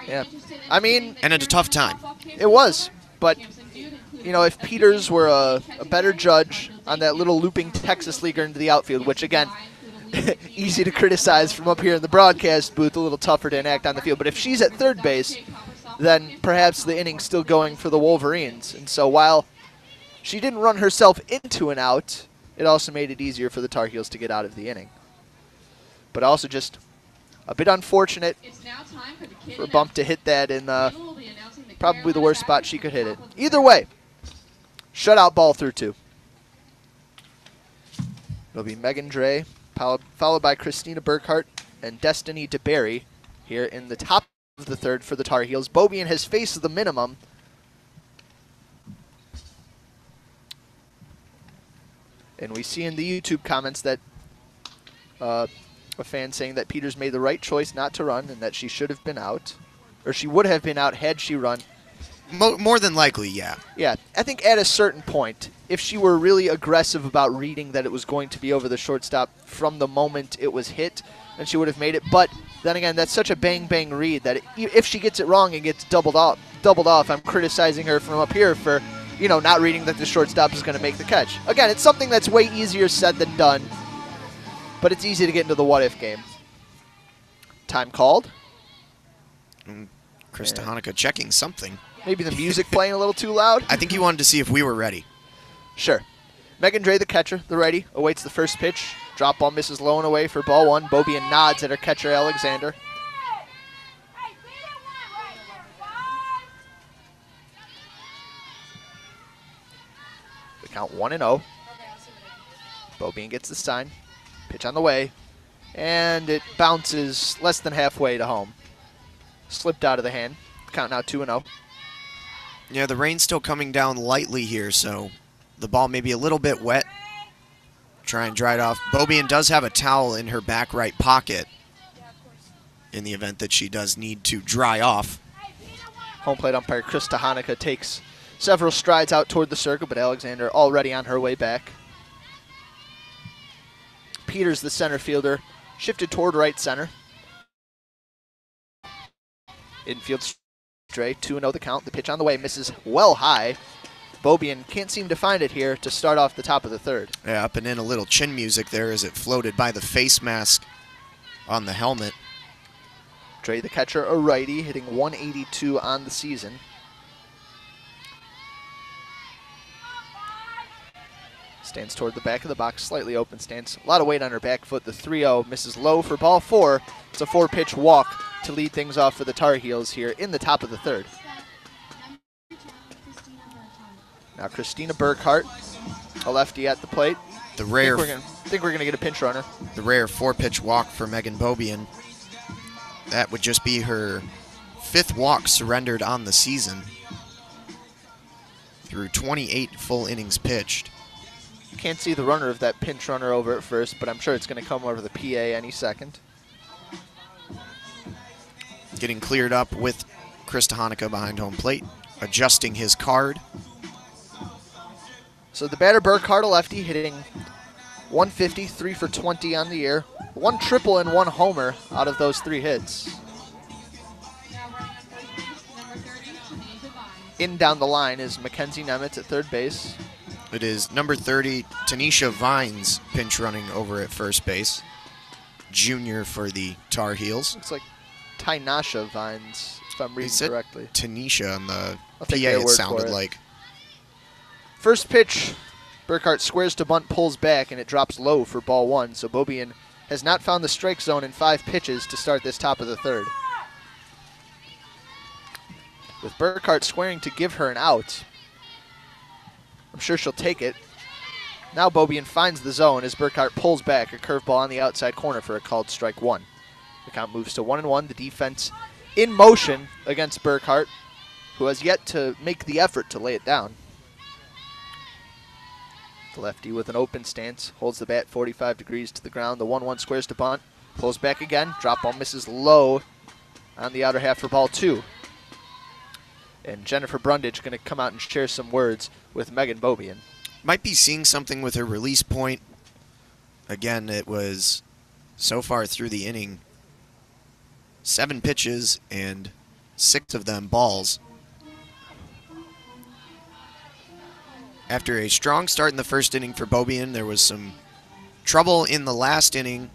Yeah, I mean... And at a tough time. It was, but, you know, if Peters were a better judge on that little looping Texas leaguer into the outfield, which, again, easy to criticize from up here in the broadcast booth, a little tougher to enact on the field. But if she's at third base, then perhaps the inning's still going for the Wolverines. And so while she didn't run herself into an out, it also made it easier for the Tar Heels to get out of the inning. But also just a bit unfortunate for Bump to hit that in probably the worst spot she could hit it. Either way, shutout ball through 2. It'll be Megan Dre, followed by Christina Burkhart and Destiny DeBerry here in the top of the third for the Tar Heels. Beaubien has faced the minimum. And we see in the YouTube comments that a fan saying that Peters made the right choice not to run and that she should have been out. Or she would have been out had she run. More than likely, yeah. Yeah, I think at a certain point, if she were really aggressive about reading that it was going to be over the shortstop from the moment it was hit, then she would have made it. But then again, that's such a bang-bang read that if she gets it wrong and gets doubled off, I'm criticizing her from up here for, you know, not reading that the shortstop is going to make the catch. Again, it's something that's way easier said than done, but it's easy to get into the what-if game. Time called. Krista Hanukkah checking something. Maybe the music playing a little too loud. I think he wanted to see if we were ready. Sure. Megan Dre, the catcher, the righty, awaits the first pitch. Drop ball misses low and away for ball 1. Beaubien nods at her catcher, Alexander. The count 1-0. Beaubien gets the sign. Pitch on the way. And it bounces less than halfway to home. Slipped out of the hand. Count now 2-0. Yeah, the rain's still coming down lightly here, so the ball may be a little bit wet. Try and dry it off. Beaubien does have a towel in her back right pocket in the event that she does need to dry off. Home plate umpire Krista Hanukkah takes several strides out toward the circle, but Alexander already on her way back. Peters, the center fielder, shifted toward right center. Infield Dre, 2-0 the count. The pitch on the way misses well high. Beaubien can't seem to find it here to start off the top of the third. Yeah, up and in a little chin music there as it floated by the face mask on the helmet. Dre, the catcher, a righty, hitting 182 on the season. Stands toward the back of the box, slightly open stance. A lot of weight on her back foot. The 3-0 misses low for ball 4. It's a 4-pitch walk to lead things off for the Tar Heels here in the top of the third. Now Christina Burkhart, a lefty at the plate. The rare, I think we're gonna get a pinch runner. The rare 4-pitch walk for Megan Beaubien. That would just be her 5th walk surrendered on the season through 28 full innings pitched. Can't see the runner of that pinch runner over at first, but I'm sure it's going to come over the PA any second. Getting cleared up with Krista Hanukkah behind home plate, adjusting his card. So the batter Burkhart, a lefty, hitting 150, 3 for 20 on the year. 1 triple and 1 homer out of those 3 hits. In down the line is Mackenzie Nemitz at third base. It is number 30, Tanisha Vines, pinch running over at first base. Junior for the Tar Heels. It's like Tynasha Vines, if I'm reading correctly. Tanisha on the PA, it sounded like. First pitch, Burkhart squares to bunt, pulls back, and it drops low for ball 1. So Beaubien has not found the strike zone in 5 pitches to start this top of the third. With Burkhart squaring to give her an out, I'm sure she'll take it. Now Beaubien finds the zone as Burkhart pulls back, a curveball on the outside corner for a called strike 1. The count moves to 1-1. The defense in motion against Burkhart, who has yet to make the effort to lay it down. The lefty with an open stance, holds the bat 45 degrees to the ground. The 1-1 squares to bunt, pulls back again. Drop ball misses low on the outer half for ball 2. And Jennifer Brundage going to come out and share some words with Megan Bobian. Might be seeing something with her release point. Again, it was so far through the inning 7 pitches and 6 of them balls. After a strong start in the first inning for Bobian, there was some trouble in the last inning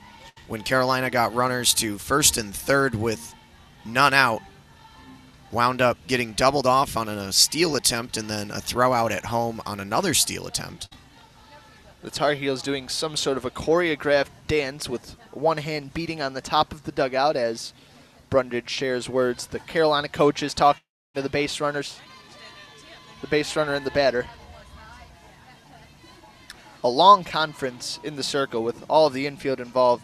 when Carolina got runners to first and third with none out. Wound up getting doubled off on a steal attempt and then a throw out at home on another steal attempt. The Tar Heels doing some sort of a choreographed dance with one hand beating on the top of the dugout as Brundage shares words. The Carolina coach is talking to the base runners, the base runner and the batter. A long conference in the circle with all of the infield involved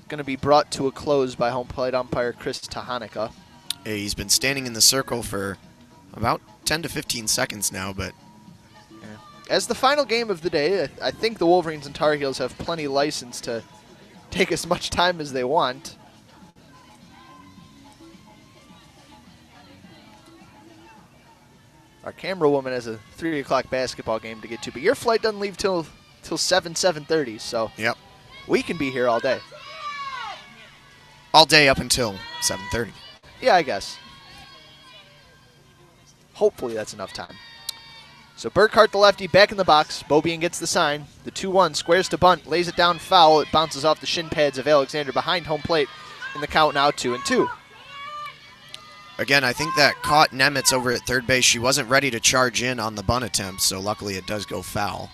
going to be brought to a close by home plate umpire Chris Tahanika. He's been standing in the circle for about 10 to 15 seconds now, but as the final game of the day, I think the Wolverines and Tar Heels have plenty license to take as much time as they want. Our camera woman has a 3 o'clock basketball game to get to, but your flight doesn't leave till 7:30, so yep, we can be here all day. All day up until 7:30. Yeah, I guess. Hopefully that's enough time. So Burkhart, the lefty, back in the box. Bobian gets the sign. The 2-1 squares to bunt, lays it down foul. It bounces off the shin pads of Alexander behind home plate in the count now 2-2. Again, I think that caught Nemitz over at third base. She wasn't ready to charge in on the bunt attempt, so luckily it does go foul.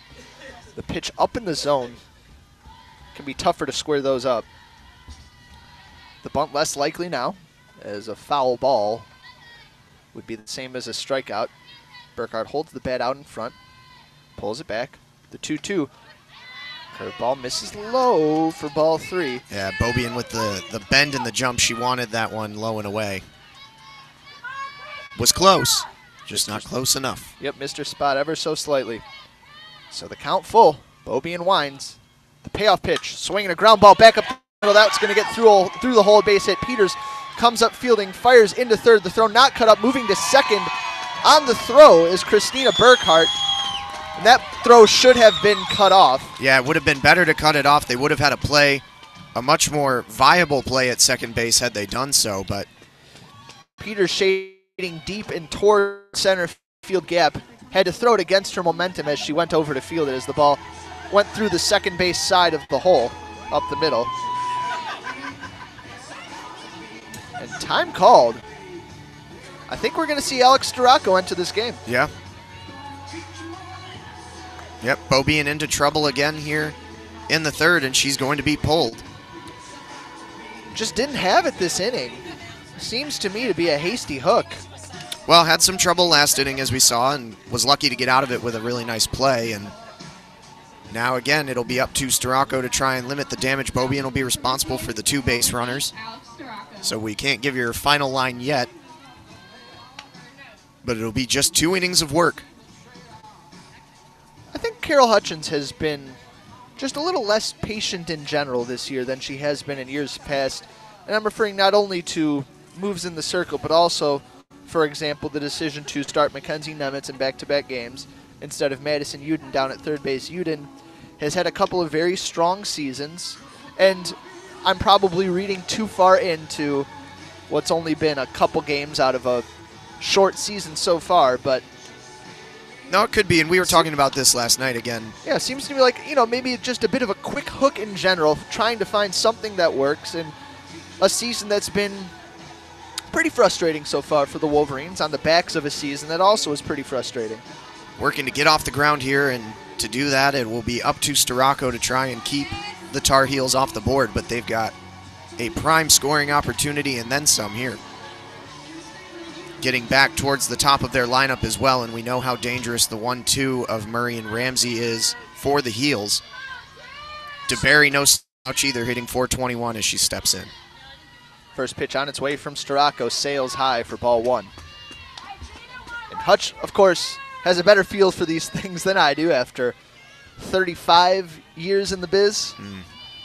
The pitch up in the zone can be tougher to square those up. The bunt less likely now, as a foul ball would be the same as a strikeout. Burkhart holds the bat out in front, pulls it back. The 2-2. Curveball misses low for ball 3. Yeah, Bobian with the bend and the jump. She wanted that one low and away. Was close, just not close enough. Yep, Mr. Spot ever so slightly. So the count full. Bobian winds. The payoff pitch, swinging a ground ball back up the middle. That's going to get through the hole. Base hit. Peters comes up fielding, fires into third. The throw not cut up, moving to second. On the throw is Christina Burkhart. And that throw should have been cut off. Yeah, it would have been better to cut it off. They would have had a play, a much more viable play at second base had they done so, but Peters shading deep and toward center field gap. Had to throw it against her momentum as she went over to field it as the ball went through the second base side of the hole, up the middle. And time called. I think we're going to see Alex Storako enter this game. Yeah. Yep, Bobian into trouble again here in the third, and she's going to be pulled. Just didn't have it this inning. Seems to me to be a hasty hook. Well, had some trouble last inning as we saw, and was lucky to get out of it with a really nice play. And now again, it'll be up to Storako to try and limit the damage. Bobian will be responsible for the 2 base runners. So we can't give your final line yet, but it'll be just 2 innings of work. I think Carol Hutchins has been just a little less patient in general this year than she has been in years past. And I'm referring not only to moves in the circle, but also, for example, the decision to start Mackenzie Nemitz in back-to-back games instead of Madison Uden down at third base. Uden has had a couple of very strong seasons, and I'm probably reading too far into what's only been a couple games out of a short season so far, but no, it could be, and we were talking about this last night again. Yeah, it seems to me like, maybe just a bit of a quick hook in general, trying to find something that works, and a season that's been pretty frustrating so far for the Wolverines on the backs of a season that also is pretty frustrating. Working to get off the ground here, and to do that, it will be up to Storako to try and keep the Tar Heels off the board, but they've got a prime scoring opportunity and then some here. Getting back towards the top of their lineup as well, and we know how dangerous the 1-2 of Murray and Ramsey is for the Heels. DeBerry no slouch either, hitting .421 as she steps in. First pitch on its way from Storako, sails high for ball 1. And Hutch, of course, has a better feel for these things than I do after 35 years in the biz.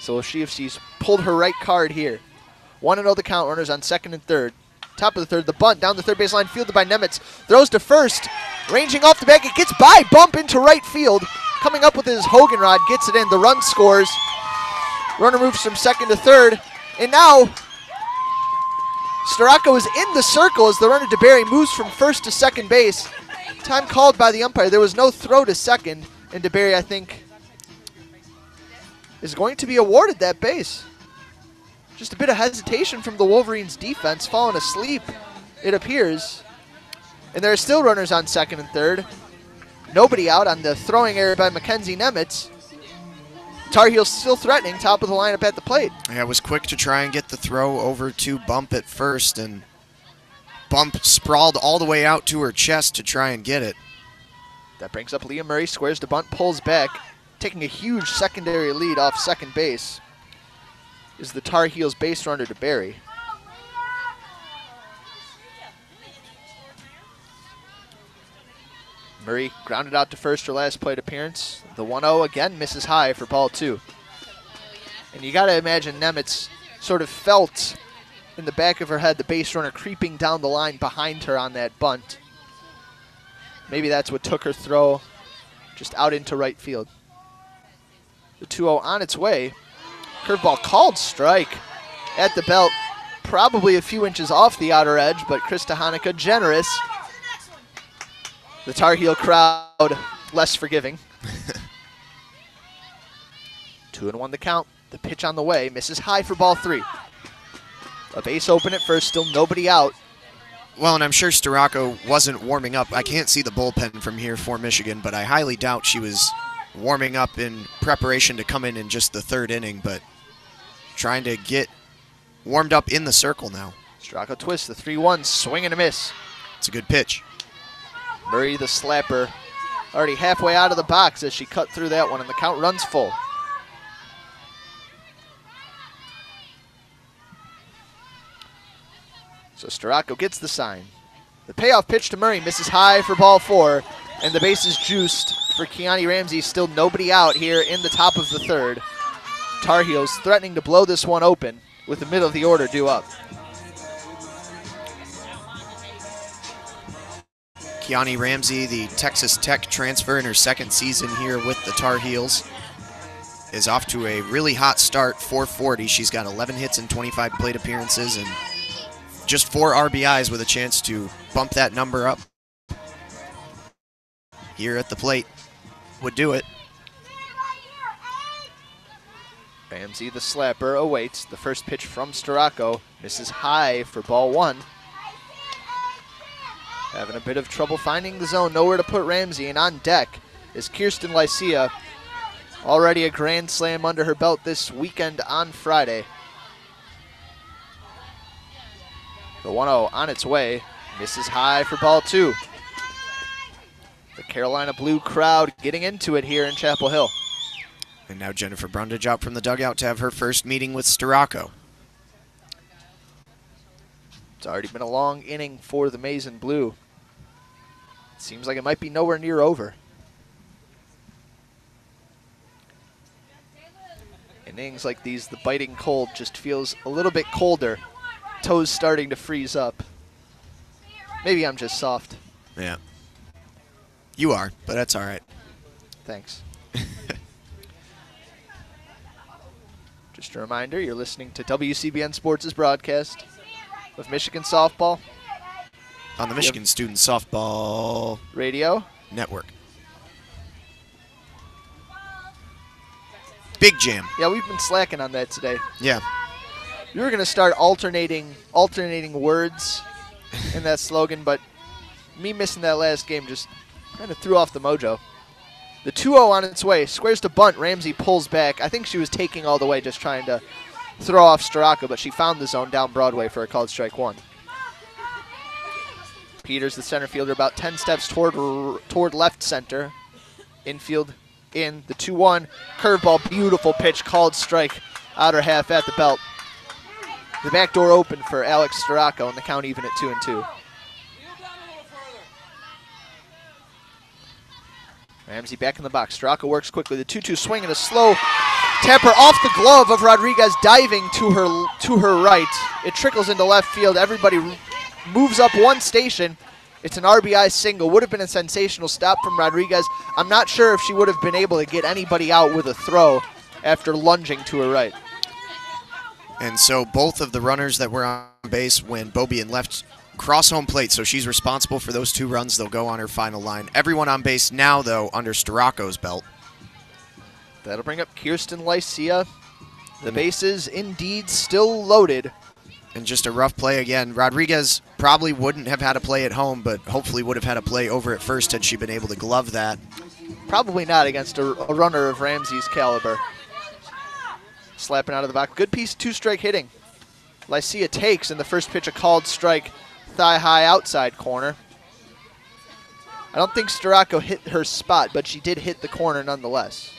So we'll see if she's pulled her right card here. 1-0 the count, runners on second and third. Top of the third, the bunt down the third baseline, fielded by Nemitz. Throws to first, ranging off the bag. It gets by, bump into right field. Coming up with his Hogan rod, gets it in. The run scores. Runner moves from second to third. And now, Starocco is in the circle as the runner DeBerry moves from first to second base. Time called by the umpire. There was no throw to second. And DeBerry, I think, is going to be awarded that base. Just a bit of hesitation from the Wolverines defense, falling asleep, it appears. And there are still runners on second and third. Nobody out on the throwing error by Mackenzie Nemitz. Tar Heels still threatening, top of the lineup at the plate. Yeah, was quick to try and get the throw over to Bump at first, and Bump sprawled all the way out to her chest to try and get it. That brings up Leah Murray, squares to bunt, pulls back, taking a huge secondary lead off second base is the Tar Heels base runner DeBerry. Murray grounded out to first, her last plate appearance. The 1-0 again misses high for ball 2. And you got to imagine Nemitz sort of felt in the back of her head the base runner creeping down the line behind her on that bunt. Maybe that's what took her throw just out into right field. The 2-0 on its way. Curveball called strike at the belt. Probably a few inches off the outer edge, but Krista Hanukkah generous. The Tar Heel crowd less forgiving. 2-1 the count. The pitch on the way. Misses high for ball 3. A base open at first. Still nobody out. Well, and I'm sure Starocco wasn't warming up. I can't see the bullpen from here for Michigan, but I highly doubt she was warming up in preparation to come in just the third inning, but trying to get warmed up in the circle now. Starocco twists the 3-1, swing and a miss. It's a good pitch. Murray, the slapper, already halfway out of the box as she cut through that one, and the count runs full. So Starocco gets the sign. The payoff pitch to Murray misses high for ball 4, and the base is juiced for Kiani Ramsey. Still nobody out here in the top of the third. Tar Heels threatening to blow this one open with the middle of the order due up. Kiani Ramsey, the Texas Tech transfer in her second season here with the Tar Heels, is off to a really hot start, 440. She's got 11 hits and 25 plate appearances and just 4 RBIs with a chance to bump that number up. Here at the plate would do it. Ramsey, the slapper, awaits. The first pitch from Starocco misses high for ball 1. Having a bit of trouble finding the zone, nowhere to put Ramsey, and on deck is Kirsten Lycia. Already a grand slam under her belt this weekend on Friday. The 1-0 on its way, misses high for ball 2. The Carolina Blue crowd getting into it here in Chapel Hill. And now Jennifer Brundage out from the dugout to have her first meeting with Starocco. It's already been a long inning for the Maize and Blue. It seems like it might be nowhere near over. Innings like these, the biting cold just feels a little bit colder. Toes starting to freeze up. Maybe I'm just soft. Yeah. You are, but that's all right. Thanks. Just a reminder, you're listening to WCBN Sports' broadcast of Michigan softball on the Michigan Student Softball Radio Network. Big jam. Yeah, we've been slacking on that today. Yeah. We were going to start alternating words in that slogan, but me missing that last game just kind of threw off the mojo. The 2-0 on its way. Squares to bunt. Ramsey pulls back. I think she was taking all the way, just trying to throw off Starocco, but she found the zone down Broadway for a called strike 1. Peters, the center fielder, about 10 steps toward left center. Infield in. The 2-1. Curveball. Beautiful pitch. Called strike. Outer half at the belt. The back door open for Alex Starocco, and the count even at 2-2. Ramsey back in the box. Straka works quickly. The 2-2 swing and a slow tapper off the glove of Rodriguez, diving to her right. It trickles into left field. Everybody moves up one station. It's an RBI single. Would have been a sensational stop from Rodriguez. I'm not sure if she would have been able to get anybody out with a throw after lunging to her right. And so both of the runners that were on base when Beaubien left cross home plate, so she's responsible for those 2 runs. They'll go on her final line. Everyone on base now, though, under Storaco's belt. That'll bring up Kirsten Lycia. The bases indeed still loaded. And just a rough play again. Rodriguez probably wouldn't have had a play at home, but hopefully would have had a play over at first had she been able to glove that. Probably not against a runner of Ramsey's caliber. Slapping out of the box. Good piece, 2-strike hitting. Lycia takes, and the first pitch a called strike, thigh-high outside corner. I don't think Storaco hit her spot, but she did hit the corner nonetheless.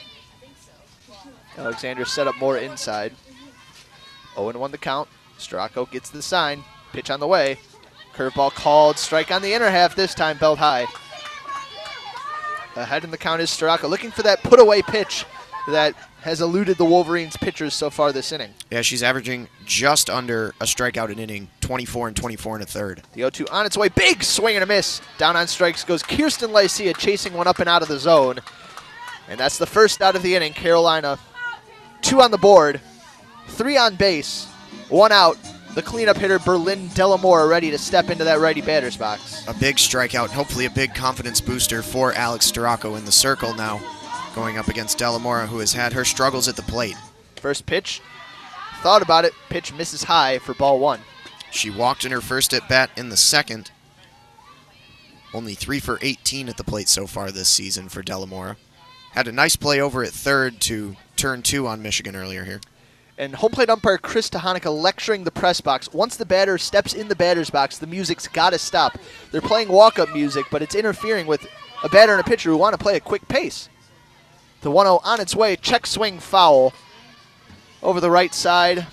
Alexander set up more inside. 0-1 the count. Storaco gets the sign. Pitch on the way. Curveball called. Strike on the inner half this time, belt high. Ahead in the count is Storaco, looking for that put-away pitch that has eluded the Wolverines pitchers so far this inning. Yeah, she's averaging just under a strikeout an inning, 24 and 24 and a third. The 0-2 on its way. Big swing and a miss. Down on strikes goes Kirsten Lycia, chasing one up and out of the zone. And that's the first out of the inning. Carolina, 2 on the board, 3 on base, 1 out. The cleanup hitter, Berlin Delamore, ready to step into that righty batter's box. A big strikeout, hopefully a big confidence booster for Alex Storaco in the circle now, going up against Delamora, who has had her struggles at the plate. First pitch, thought about it, pitch misses high for ball 1. She walked in her first at-bat in the second. Only 3 for 18 at the plate so far this season for Delamora. Had a nice play over at third to turn 2 on Michigan earlier here. And home plate umpire Chris Tahanika lecturing the press box. Once the batter steps in the batter's box, the music's got to stop. They're playing walk-up music, but it's interfering with a batter and a pitcher who want to play a quick pace. The 1-0 on its way, check swing foul over the right side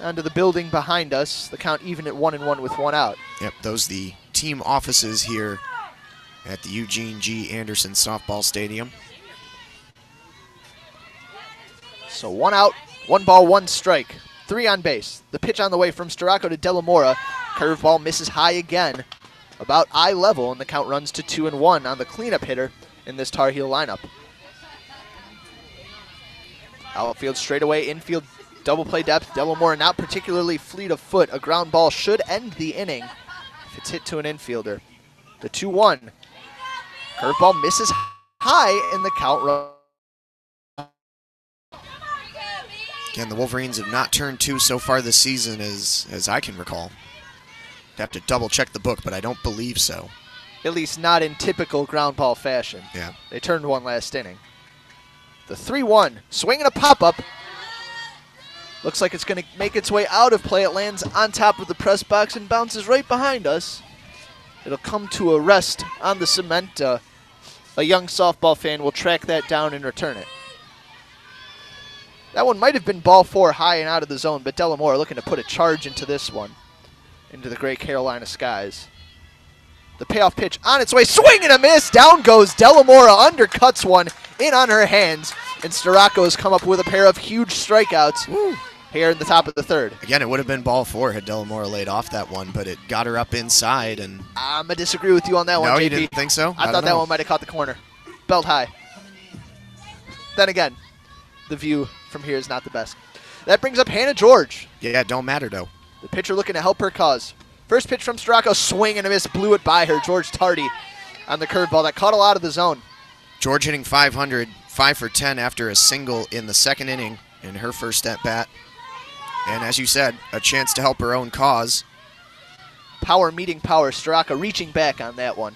onto the building behind us. The count even at 1-1 with 1 out. Yep, those the team offices here at the Eugene G. Anderson Softball Stadium. So 1 out, 1 ball, 1 strike, 3 on base. The pitch on the way from Storaco to Delamora. Curveball misses high again, about eye level, and the count runs to 2-1 on the cleanup hitter in this Tar Heel lineup. Outfield straightaway, infield double play depth. Delamora not particularly fleet of foot. A ground ball should end the inning if it's hit to an infielder. The 2-1. Curveball misses high, and the count runs. Again, the Wolverines have not turned 2 so far this season as I can recall. I'd have to double check the book, but I don't believe so. At least not in typical ground ball fashion. Yeah. They turned 1 last inning. The 3-1, swing and a pop-up. Looks like it's going to make its way out of play. It lands on top of the press box and bounces right behind us. It'll come to a rest on the cement. A young softball fan will track that down and return it. That one might have been ball 4 high and out of the zone, but Delamora looking to put a charge into this one, into the great Carolina skies. The payoff pitch on its way, swing and a miss, down goes Delamora, undercuts one in on her hands, and Storaco has come up with a pair of huge strikeouts here in the top of the third. Again, it would have been ball 4 had Delamora laid off that one, but it got her up inside. And I'm going to disagree with you on that one, No, JP. you didn't think so? I thought that one might have caught the corner. Belt high. Then again, the view from here is not the best. That brings up Hannah George. Yeah, don't matter, though. The pitcher looking to help her cause. First pitch from Storaco, swing and a miss, blew it by her. George Tardy on the curveball that caught a lot of the zone. George hitting 500, 5 for 10 after a single in the second inning in her first at-bat. And as you said, a chance to help her own cause. Power meeting power. Storaco reaching back on that one.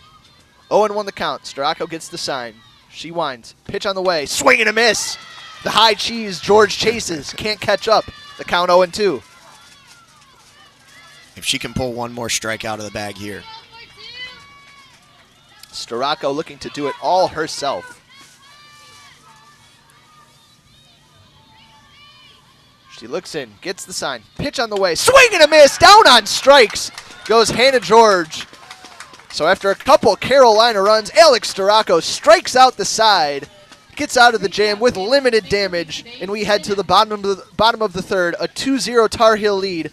0-1 the count. Storaco gets the sign. She winds. Pitch on the way. Swing and a miss. The high cheese. George chases. Can't catch up. The count 0-2. If she can pull one more strike out of the bag here. Storaco looking to do it all herself. She looks in, gets the sign. Pitch on the way. Swing and a miss. Down on strikes goes Hannah George. So after a couple Carolina runs, Alex Storako strikes out the side, gets out of the jam with limited damage, and we head to the bottom of the third, a 2-0 Tar Heel lead,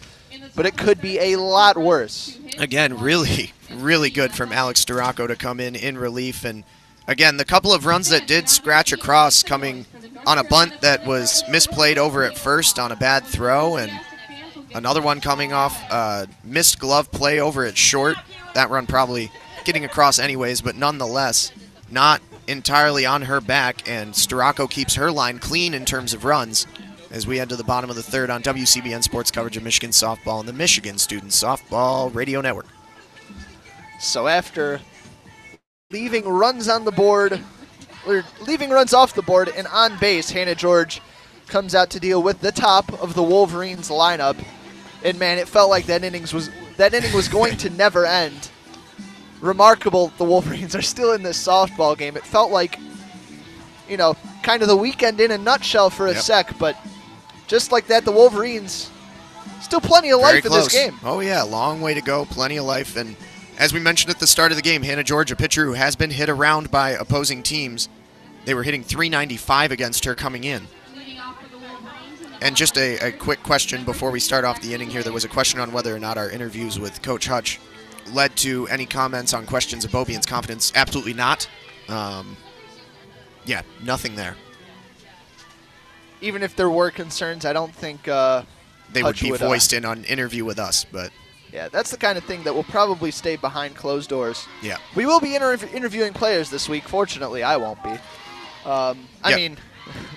but it could be a lot worse. Again, really, really good from Alex Storako to come in relief. And again, the couple of runs that did scratch across coming on a bunt that was misplayed over at first on a bad throw, and another one coming off missed glove play over at short. That run probably getting across anyways, but nonetheless, not entirely on her back, and Storako keeps her line clean in terms of runs as we head to the bottom of the third on WCBN Sports coverage of Michigan softball and the Michigan Student Softball Radio Network. So after leaving runs on the board, or leaving runs off the board and on base, Hannah George comes out to deal with the top of the Wolverines lineup. And man, it felt like that inning was going to never end. Remarkable, the Wolverines are still in this softball game. It felt like, you know, kind of the weekend in a nutshell for a sec, but just like that, the Wolverines, still plenty of life in this game. Oh yeah, long way to go, plenty of life. And as we mentioned at the start of the game, Hannah George, a pitcher who has been hit around by opposing teams. They were hitting .395 against her coming in. And just a quick question before we start off the inning here. There was a question on whether or not our interviews with Coach Hutch led to any comments on questions of Bobian's confidence. Absolutely not. Yeah, nothing there. Even if there were concerns, I don't think they would Hutch be voiced in an interview with us. But yeah, that's the kind of thing that will probably stay behind closed doors. Yeah, we will be interviewing players this week. Fortunately, I won't be. I mean,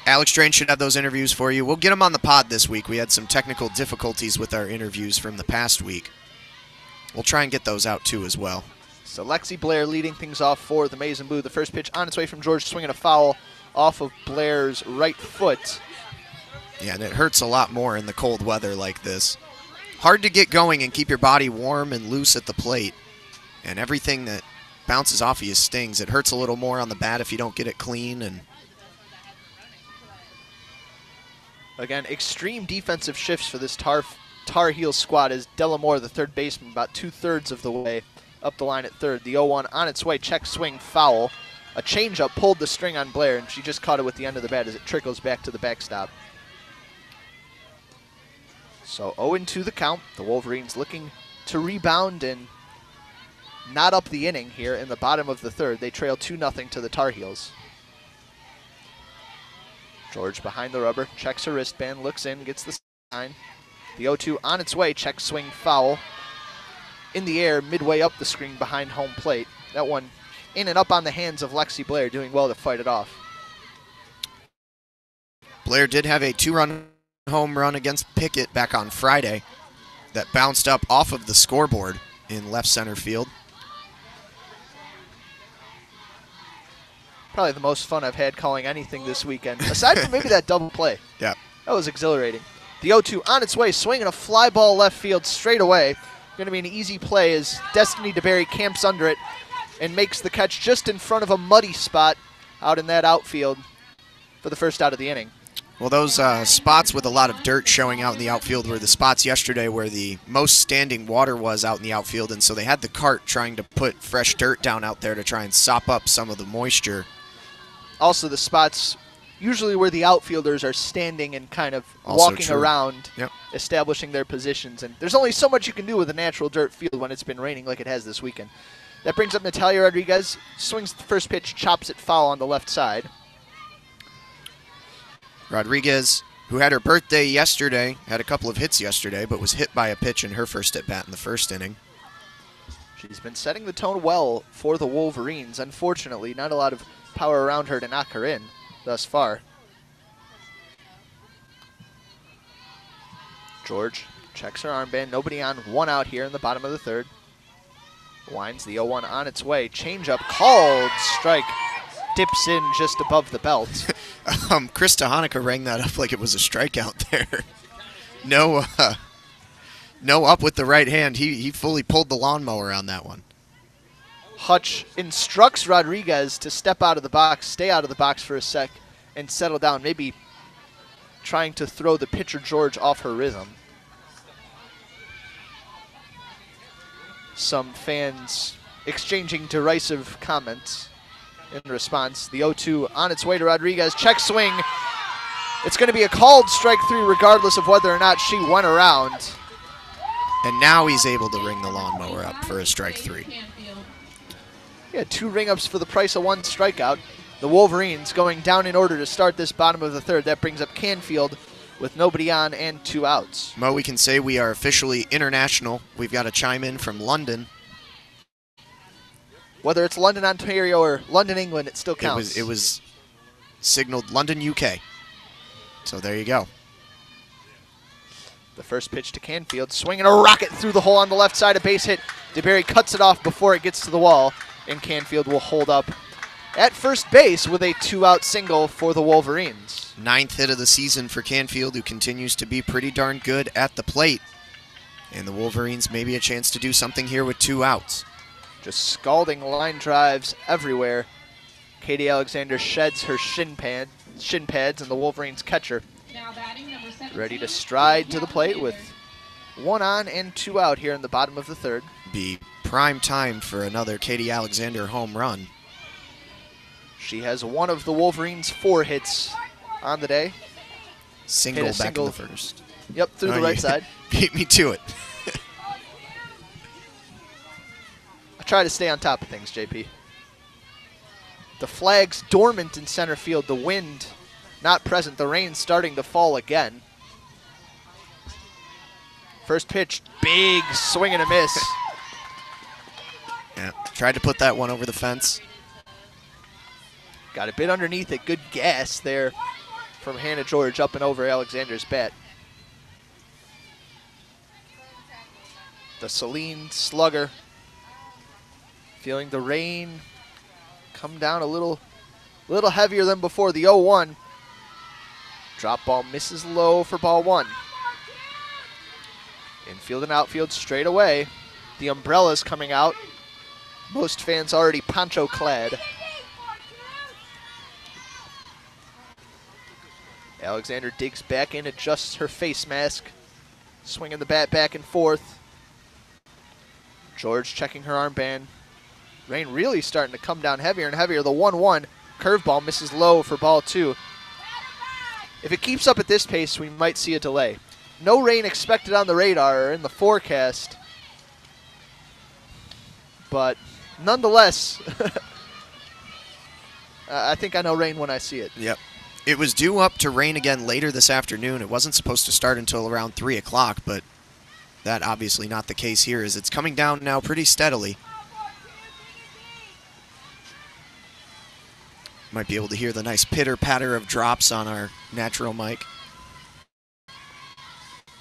Alex Drain should have those interviews for you. We'll get them on the pod this week. We had some technical difficulties with our interviews from the past week. We'll try and get those out too as well. So Lexi Blair leading things off for the Maize and Blue. The first pitch on its way from George, swinging a foul off of Blair's right foot. Yeah, and it hurts a lot more in the cold weather like this. Hard to get going and keep your body warm and loose at the plate. And everything that bounces off of you stings. It hurts a little more on the bat if you don't get it clean. And again, extreme defensive shifts for this Tar Heel squad as Delamore, the third baseman, about 2/3 of the way up the line at third. The 0-1 on its way, check swing, foul. A changeup pulled the string on Blair, and she just caught it with the end of the bat as it trickles back to the backstop. So 0-2 the count. The Wolverines looking to rebound and not up the inning here in the bottom of the third. They trail 2-0 to the Tar Heels. George behind the rubber, checks her wristband, looks in, gets the sign. The 0-2 on its way, check swing, foul. In the air, midway up the screen behind home plate. That one in and up on the hands of Lexi Blair, doing well to fight it off. Blair did have a 2-run home run against Pickett back on Friday that bounced up off of the scoreboard in left center field. Probably the most fun I've had calling anything this weekend, aside from maybe that double play. Yeah. That was exhilarating. The 0-2 on its way, swinging a fly ball left field straight away. Going to be an easy play as Destiny DeBerry camps under it and makes the catch just in front of a muddy spot out in that outfield for the first out of the inning. Well, those spots with a lot of dirt showing out in the outfield were the spots yesterday where the most standing water was out in the outfield, and so they had the cart trying to put fresh dirt down out there to try and sop up some of the moisture. Also, the spots usually where the outfielders are standing and kind of Also walking true. around, Yep. establishing their positions. And there's only so much you can do with a natural dirt field when it's been raining like it has this weekend. That brings up Natalia Rodriguez. Swings the first pitch, chops it foul on the left side. Rodriguez, who had her birthday yesterday, had a couple of hits yesterday, but was hit by a pitch in her first at-bat in the first inning. She's been setting the tone well for the Wolverines. Unfortunately, not a lot of power around her to knock her in thus far. George checks her armband. Nobody on, one out here in the bottom of the third. Winds the 0-1 on its way. Changeup called. Strike. Dips in just above the belt. Krista Hanukkah rang that up like it was a strikeout there. No up with the right hand. He fully pulled the lawnmower on that one. Hutch instructs Rodriguez to step out of the box, stay out of the box for a sec, and settle down, maybe trying to throw the pitcher George off her rhythm. Some fans exchanging derisive comments in response. The 0-2 on its way to Rodriguez. Check swing. It's going to be a called strike 3 regardless of whether or not she went around. And now he's able to ring the lawnmower up for a strike 3. Yeah, 2 ring-ups for the price of 1 strikeout. The Wolverines going down in order to start this bottom of the 3rd. That brings up Canfield with nobody on and 2 outs. Mo, we can say we are officially international. We've got a chime in from London. Whether it's London, Ontario, or London, England, it still counts. It was signaled London, UK. So there you go. The first pitch to Canfield, swinging a rocket through the hole on the left side, a base hit. DeBerry cuts it off before it gets to the wall, and Canfield will hold up at first base with a 2-out single for the Wolverines. 9th hit of the season for Canfield, who continues to be pretty darn good at the plate. And the Wolverines maybe a chance to do something here with 2 outs. Just scalding line drives everywhere. Katie Alexander sheds her shin pads, and the Wolverines catcher ready to stride to the plate with 1 on and 2 out here in the bottom of the 3rd. Be prime time for another Katie Alexander home run. She has one of the Wolverines' 4 hits on the day. Single back in the first. Yep, through the right side. Beat me to it. I try to stay on top of things, JP. The flag's dormant in center field. The wind not present. The rain starting to fall again. First pitch, big swing and a miss. Yeah, tried to put that one over the fence. Got a bit underneath it. Good gas there from Hannah George up and over Alexander's bat. The Celine slugger feeling the rain come down a little heavier than before. The 0-1. Drop ball misses low for ball 1. Infield and outfield straight away. The umbrellas coming out. Most fans already poncho clad. Alexander digs back in, adjusts her face mask. Swinging the bat back and forth. George checking her armband. Rain really starting to come down heavier and heavier. The 1-1 curveball misses low for ball 2. If it keeps up at this pace, we might see a delay. No rain expected on the radar or in the forecast. But nonetheless, I think I know rain when I see it. Yep. It was due up to rain again later this afternoon. It wasn't supposed to start until around 3 o'clock, but that obviously not the case here, as it's coming down now pretty steadily. Might be able to hear the nice pitter-patter of drops on our natural mic.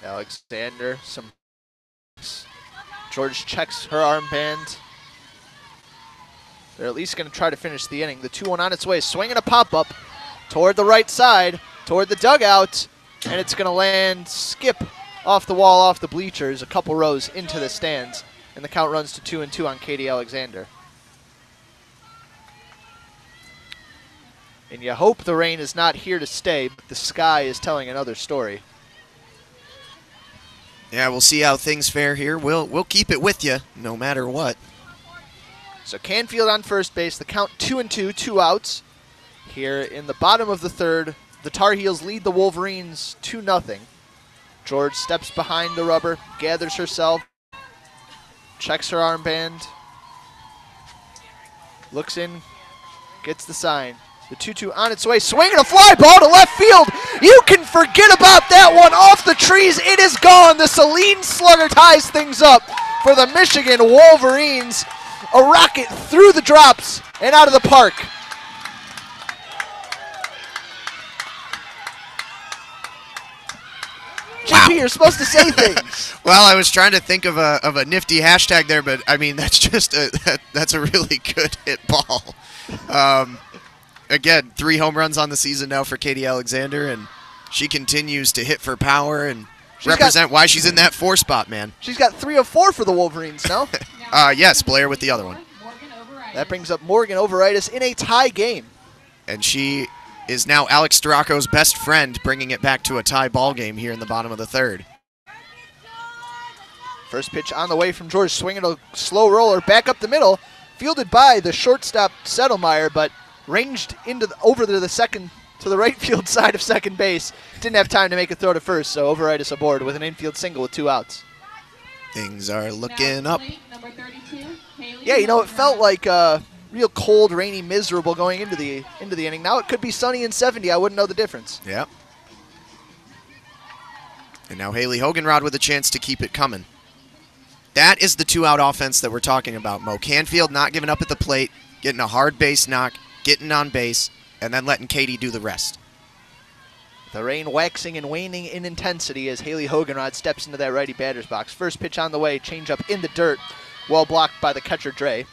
Alexander, George checks her armband. They're at least going to try to finish the inning. The 2-1 on its way, swinging a pop-up toward the right side, toward the dugout, and it's going to land, skip off the wall, off the bleachers, a couple rows into the stands, and the count runs to 2-2 on Katie Alexander. And you hope the rain is not here to stay, but the sky is telling another story. Yeah, we'll see how things fare here. We'll keep it with you, no matter what. So Canfield on first base, the count 2-2, 2 outs. Here in the bottom of the 3rd, the Tar Heels lead the Wolverines 2-0. George steps behind the rubber, gathers herself, checks her armband, looks in, gets the sign. The 2-2 on its way, swinging a fly ball to left field. You can forget about that one. Off the trees, it is gone. The Celine slugger ties things up for the Michigan Wolverines. A rocket through the drops and out of the park. Wow. JP, you're supposed to say things. Well, I was trying to think of a nifty hashtag there, but I mean that's just that's a really good hit ball. Again, 3 home runs on the season now for Katie Alexander, and she continues to hit for power and represent why she's in that 4 spot, man. She's got 3 of 4 for the Wolverines now. Yes, Blair with the other one. That brings up Morgan Overitis in a tie game. And she is now Alex Storacco's best friend, bringing it back to a tie ball game here in the bottom of the 3rd. First pitch on the way from George, swinging a slow roller back up the middle, fielded by the shortstop Settlemeyer, but ranged over to the second, to the right field side of second base. Didn't have time to make a throw to first, so Wolverines aboard with an infield single with 2 outs. Things are looking up. Yeah, you know, it felt like real cold, rainy, miserable going into the inning. Now it could be sunny and 70. I wouldn't know the difference. Yeah. And now Haley Hoganrod with a chance to keep it coming. That is the 2-out offense that we're talking about, Mo. Canfield not giving up at the plate, getting a hard base knock, getting on base, and then letting Katie do the rest. The rain waxing and waning in intensity as Haley Hoganrod steps into that righty batter's box. First pitch on the way, changeup in the dirt, well blocked by the catcher Dre.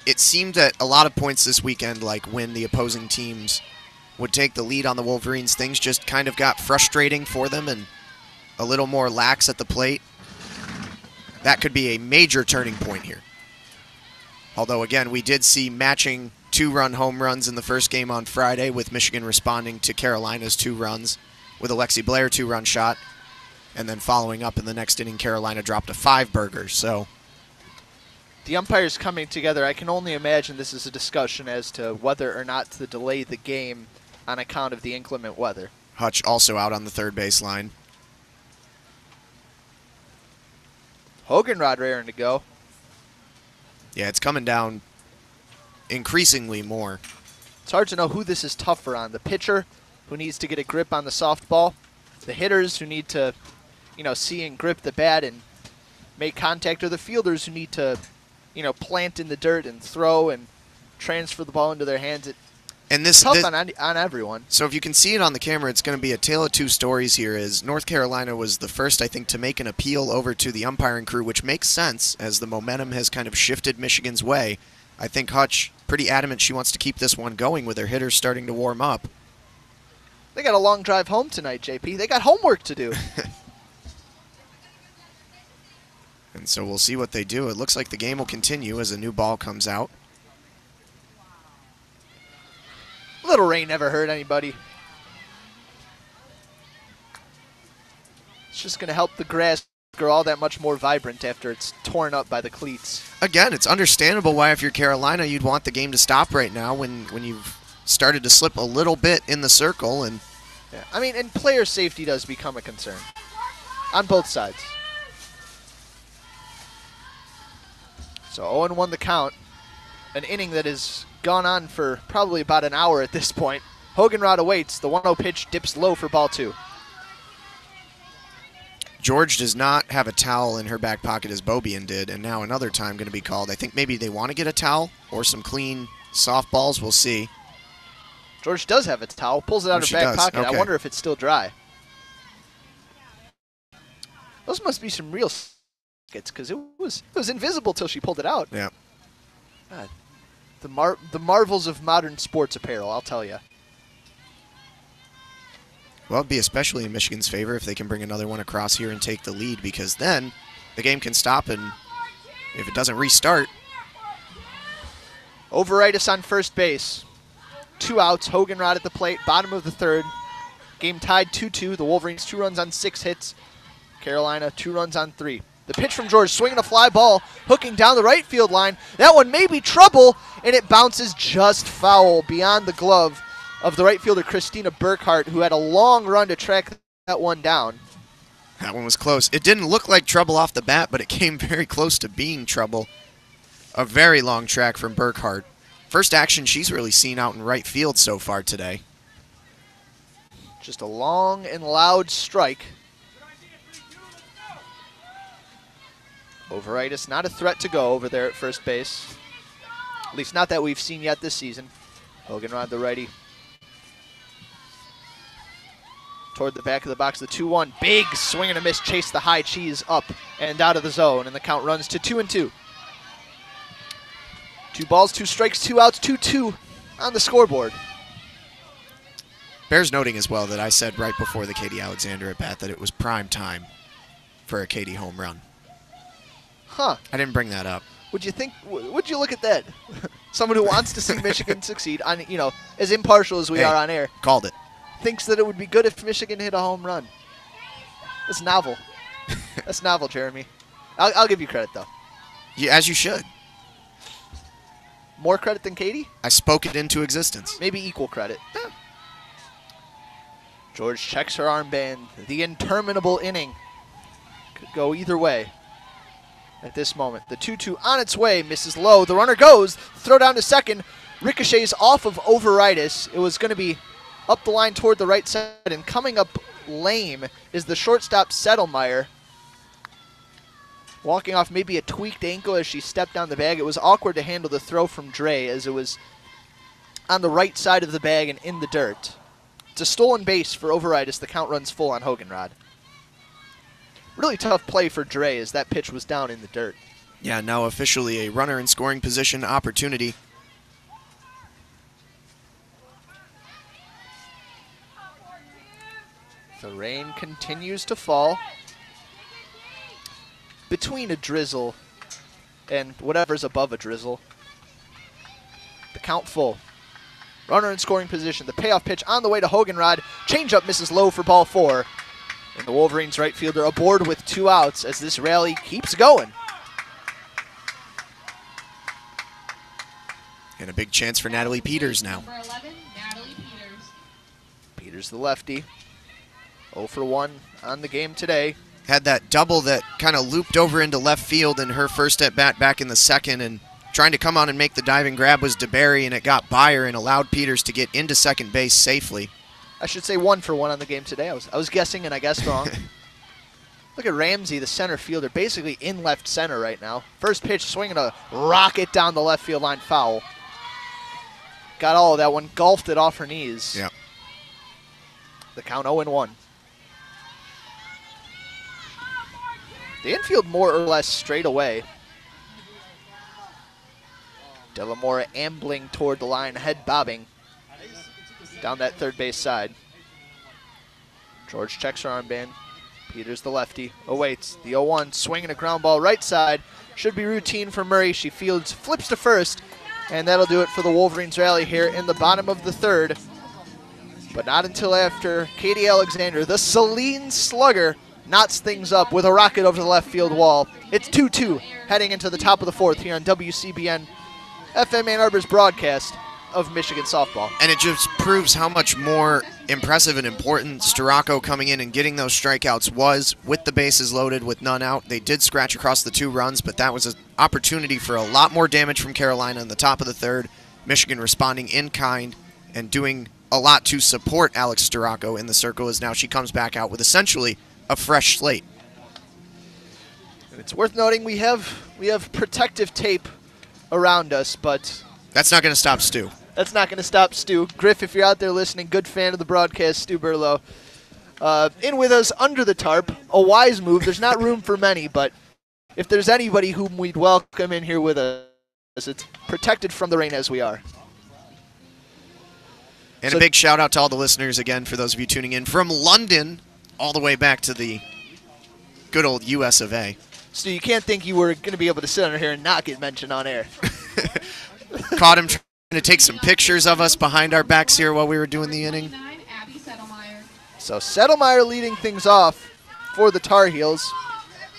It seemed at a lot of points this weekend, like when the opposing teams would take the lead on the Wolverines, things just kind of got frustrating for them and a little more lax at the plate. That could be a major turning point here. Although, again, we did see matching 2-run home runs in the first game on Friday, with Michigan responding to Carolina's 2 runs with a Lexi Blair 2-run shot. And then following up in the next inning, Carolina dropped a 5-burger. So the umpires coming together, I can only imagine this is a discussion as to whether or not to delay the game on account of the inclement weather. Hutch also out on the third base line. Hoganrod raring to go. Yeah, it's coming down increasingly more. It's hard to know who this is tougher on. The pitcher, who needs to get a grip on the softball. The hitters, who need to, see and grip the bat and make contact. Or the fielders, who need to, plant in the dirt and throw and transfer the ball into their hands. It's tough on everyone. So if you can see it on the camera, it's going to be a tale of 2 stories here, as North Carolina was the first, I think, to make an appeal over to the umpiring crew, which makes sense as the momentum has kind of shifted Michigan's way. I think Hutch, pretty adamant she wants to keep this one going with her hitters starting to warm up. They got a long drive home tonight, JP. They got homework to do. And so we'll see what they do. It looks like the game will continue as a new ball comes out. Little rain never hurt anybody. It's just going to help the grass grow all that much more vibrant after it's torn up by the cleats. Again, it's understandable why if you're Carolina, you'd want the game to stop right now when you've started to slip a little bit in the circle. And yeah, I mean, and player safety does become a concern on both sides. So 0-1 the count. An inning that has gone on for probably about an hour at this point. Hoganrod awaits. The 1-0 pitch dips low for ball 2. George does not have a towel in her back pocket as Bobian did, and now another time going to be called. I think maybe they want to get a towel or some clean softballs. We'll see. George does have a towel. Pulls it out of her back pocket. Okay. I wonder if it's still dry. Those must be some real skits because it was invisible till she pulled it out. Yeah. God. The marvels of modern sports apparel, I'll tell you. Well, it'd be especially in Michigan's favor if they can bring another one across here and take the lead, because then the game can stop, and if it doesn't restart. Wolverines on first base. 2 outs, Hoganrod at the plate, bottom of the 3rd. Game tied 2-2. The Wolverines 2 runs on 6 hits. Carolina 2 runs on 3. The pitch from George, swinging a fly ball, hooking down the right field line. That one may be trouble, and it bounces just foul beyond the glove of the right fielder Christina Burkhart, who had a long run to track that one down. That one was close. It didn't look like trouble off the bat, but it came very close to being trouble. A very long track from Burkhart. First action she's really seen out in right field so far today. Just a long and loud strike. Wolverines not a threat to go over there at first base. At least not that we've seen yet this season. Hoganrod, the righty. Toward the back of the box, the 2-1. Big swing and a miss. Chase the high cheese up and out of the zone, and the count runs to 2-2. 2 balls, 2 strikes, 2 outs, 2-2 on the scoreboard. Bears noting as well that I said right before the Katie Alexander at bat that it was prime time for a Katie home run. Huh. I didn't bring that up. Would you look at that? Someone who wants to see Michigan succeed, on as impartial as we are on air. Called it. Thinks that it would be good if Michigan hit a home run. It's novel. That's novel, Jeremy. I'll give you credit, though. Yeah, as you should. More credit than Katie? I spoke it into existence. Maybe equal credit. George checks her armband. The interminable inning could go either way at this moment. The 2-2 on its way, misses low. The runner goes, throw down to second, ricochets off of Overitis. It was going to be up the line toward the right side, and coming up lame is the shortstop Settlemeyer. Walking off maybe a tweaked ankle as she stepped down the bag. It was awkward to handle the throw from Dre as it was on the right side of the bag and in the dirt. It's a stolen base for Overitis. The count runs full on Hoganrod. Really tough play for Dre as that pitch was down in the dirt. Yeah, now officially a runner in scoring position opportunity. The rain continues to fall. Between a drizzle and whatever's above a drizzle. The count full. Runner in scoring position. The payoff pitch on the way to Hoganrod. Changeup misses low for ball 4. And the Wolverines right fielder aboard with 2 outs as this rally keeps going. And a big chance for Natalie Peters now. Number 11, Natalie Peters. Peters the lefty. 0 for 1 on the game today. Had that double that kind of looped over into left field in her first at-bat back in the second, and trying to come on and make the diving grab was DeBerry, and it got by her and allowed Peters to get into second base safely. I should say 1 for 1 on the game today. I was guessing, and I guessed wrong. Look at Ramsey, the center fielder, basically in left center right now. First pitch, swinging a rocket down the left field line, foul. Got all of that one, golfed it off her knees. Yep. The count 0-1. The infield more or less straight away. Delamora ambling toward the line, head bobbing down that third base side. George checks her armband. Peters the lefty awaits. The 0-1 swinging a ground ball right side. Should be routine for Murray. She fields, flips to first, and that'll do it for the Wolverines rally here in the bottom of the third. But not until after Katie Alexander, the Celine Slugger, knots things up with a rocket over the left field wall. It's 2-2 heading into the top of the fourth here on WCBN FM Ann Arbor's broadcast of Michigan softball. And it just proves how much more impressive and important Storako coming in and getting those strikeouts was with the bases loaded with none out. They did scratch across the 2 runs, but that was an opportunity for a lot more damage from Carolina in the top of the third. Michigan responding in kind and doing a lot to support Alex Storako in the circle as now she comes back out with essentially a fresh slate. It's worth noting we have protective tape around us, but that's not going to stop Stu. That's not going to stop Stu. Griff, if you're out there listening, good fan of the broadcast, Stu Berlow. In with us under the tarp, a wise move. There's not room for many, but if there's anybody whom we'd welcome in here with us, it's protected from the rain as we are. And so, a big shout out to all the listeners again for those of you tuning in from London all the way back to the good old US of A. So you can't think you were going to be able to sit under here and not get mentioned on air. Caught him trying to take some pictures of us behind our backs here while we were doing the inning. So Settlemeyer leading things off for the Tar Heels.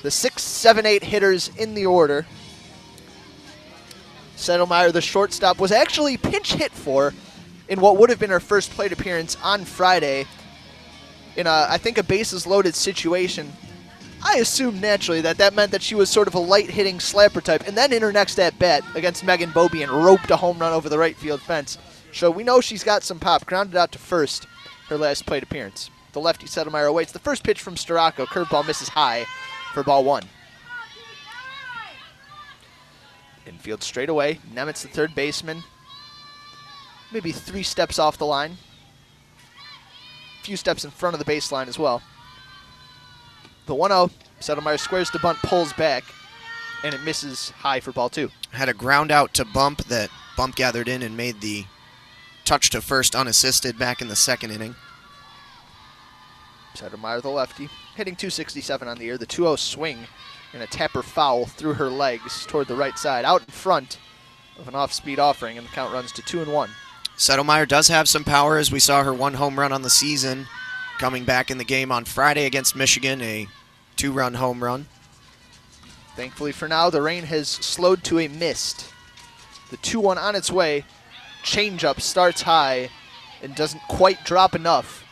The 6, 7, 8 hitters in the order. Settlemeyer, the shortstop, was actually pinch hit for in what would have been her first plate appearance on Friday in I think a bases loaded situation. I assumed naturally that meant that she was sort of a light-hitting slapper type, and then in her next at-bat against Megan Bobie and roped a home run over the right field fence. So we know she's got some pop. Grounded out to first, her last plate appearance. The lefty Settlemeyer awaits. The first pitch from Storako. Curveball misses high for ball 1. Infield straight away. Nemitz, the third baseman. Maybe 3 steps off the line. A few steps in front of the baseline as well. The 1-0, Settlemeyer squares to bunt, pulls back, and it misses high for ball 2. Had a ground out to Bump that Bump gathered in and made the touch to first unassisted back in the second inning. Settlemeyer, the lefty, hitting .267 on the year. The 2-0 swing and a tapper foul through her legs toward the right side, out in front of an off-speed offering, and the count runs to 2-1. Settlemeyer does have some power, as we saw her 1 home run on the season coming back in the game on Friday against Michigan, a 2-run home run. Thankfully for now, the rain has slowed to a mist. The 2-1 on its way. Changeup starts high and doesn't quite drop enough.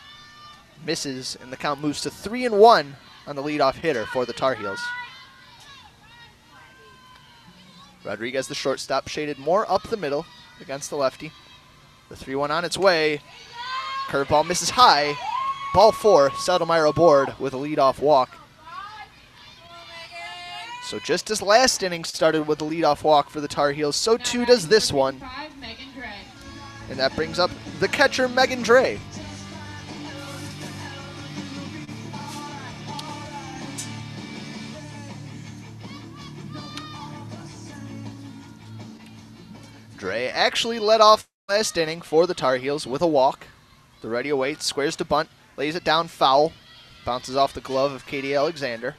Misses, and the count moves to 3-1 on the leadoff hitter for the Tar Heels. Rodriguez, the shortstop, shaded more up the middle against the lefty. The 3-1 on its way. Curveball misses high. Ball 4, Settlemyre aboard with a leadoff walk. So just as last inning started with a leadoff walk for the Tar Heels, so too does this one. And that brings up the catcher, Megan Dre. Dre actually led off last inning for the Tar Heels with a walk. The ready awaits, squares to bunt, lays it down foul, bounces off the glove of Katie Alexander.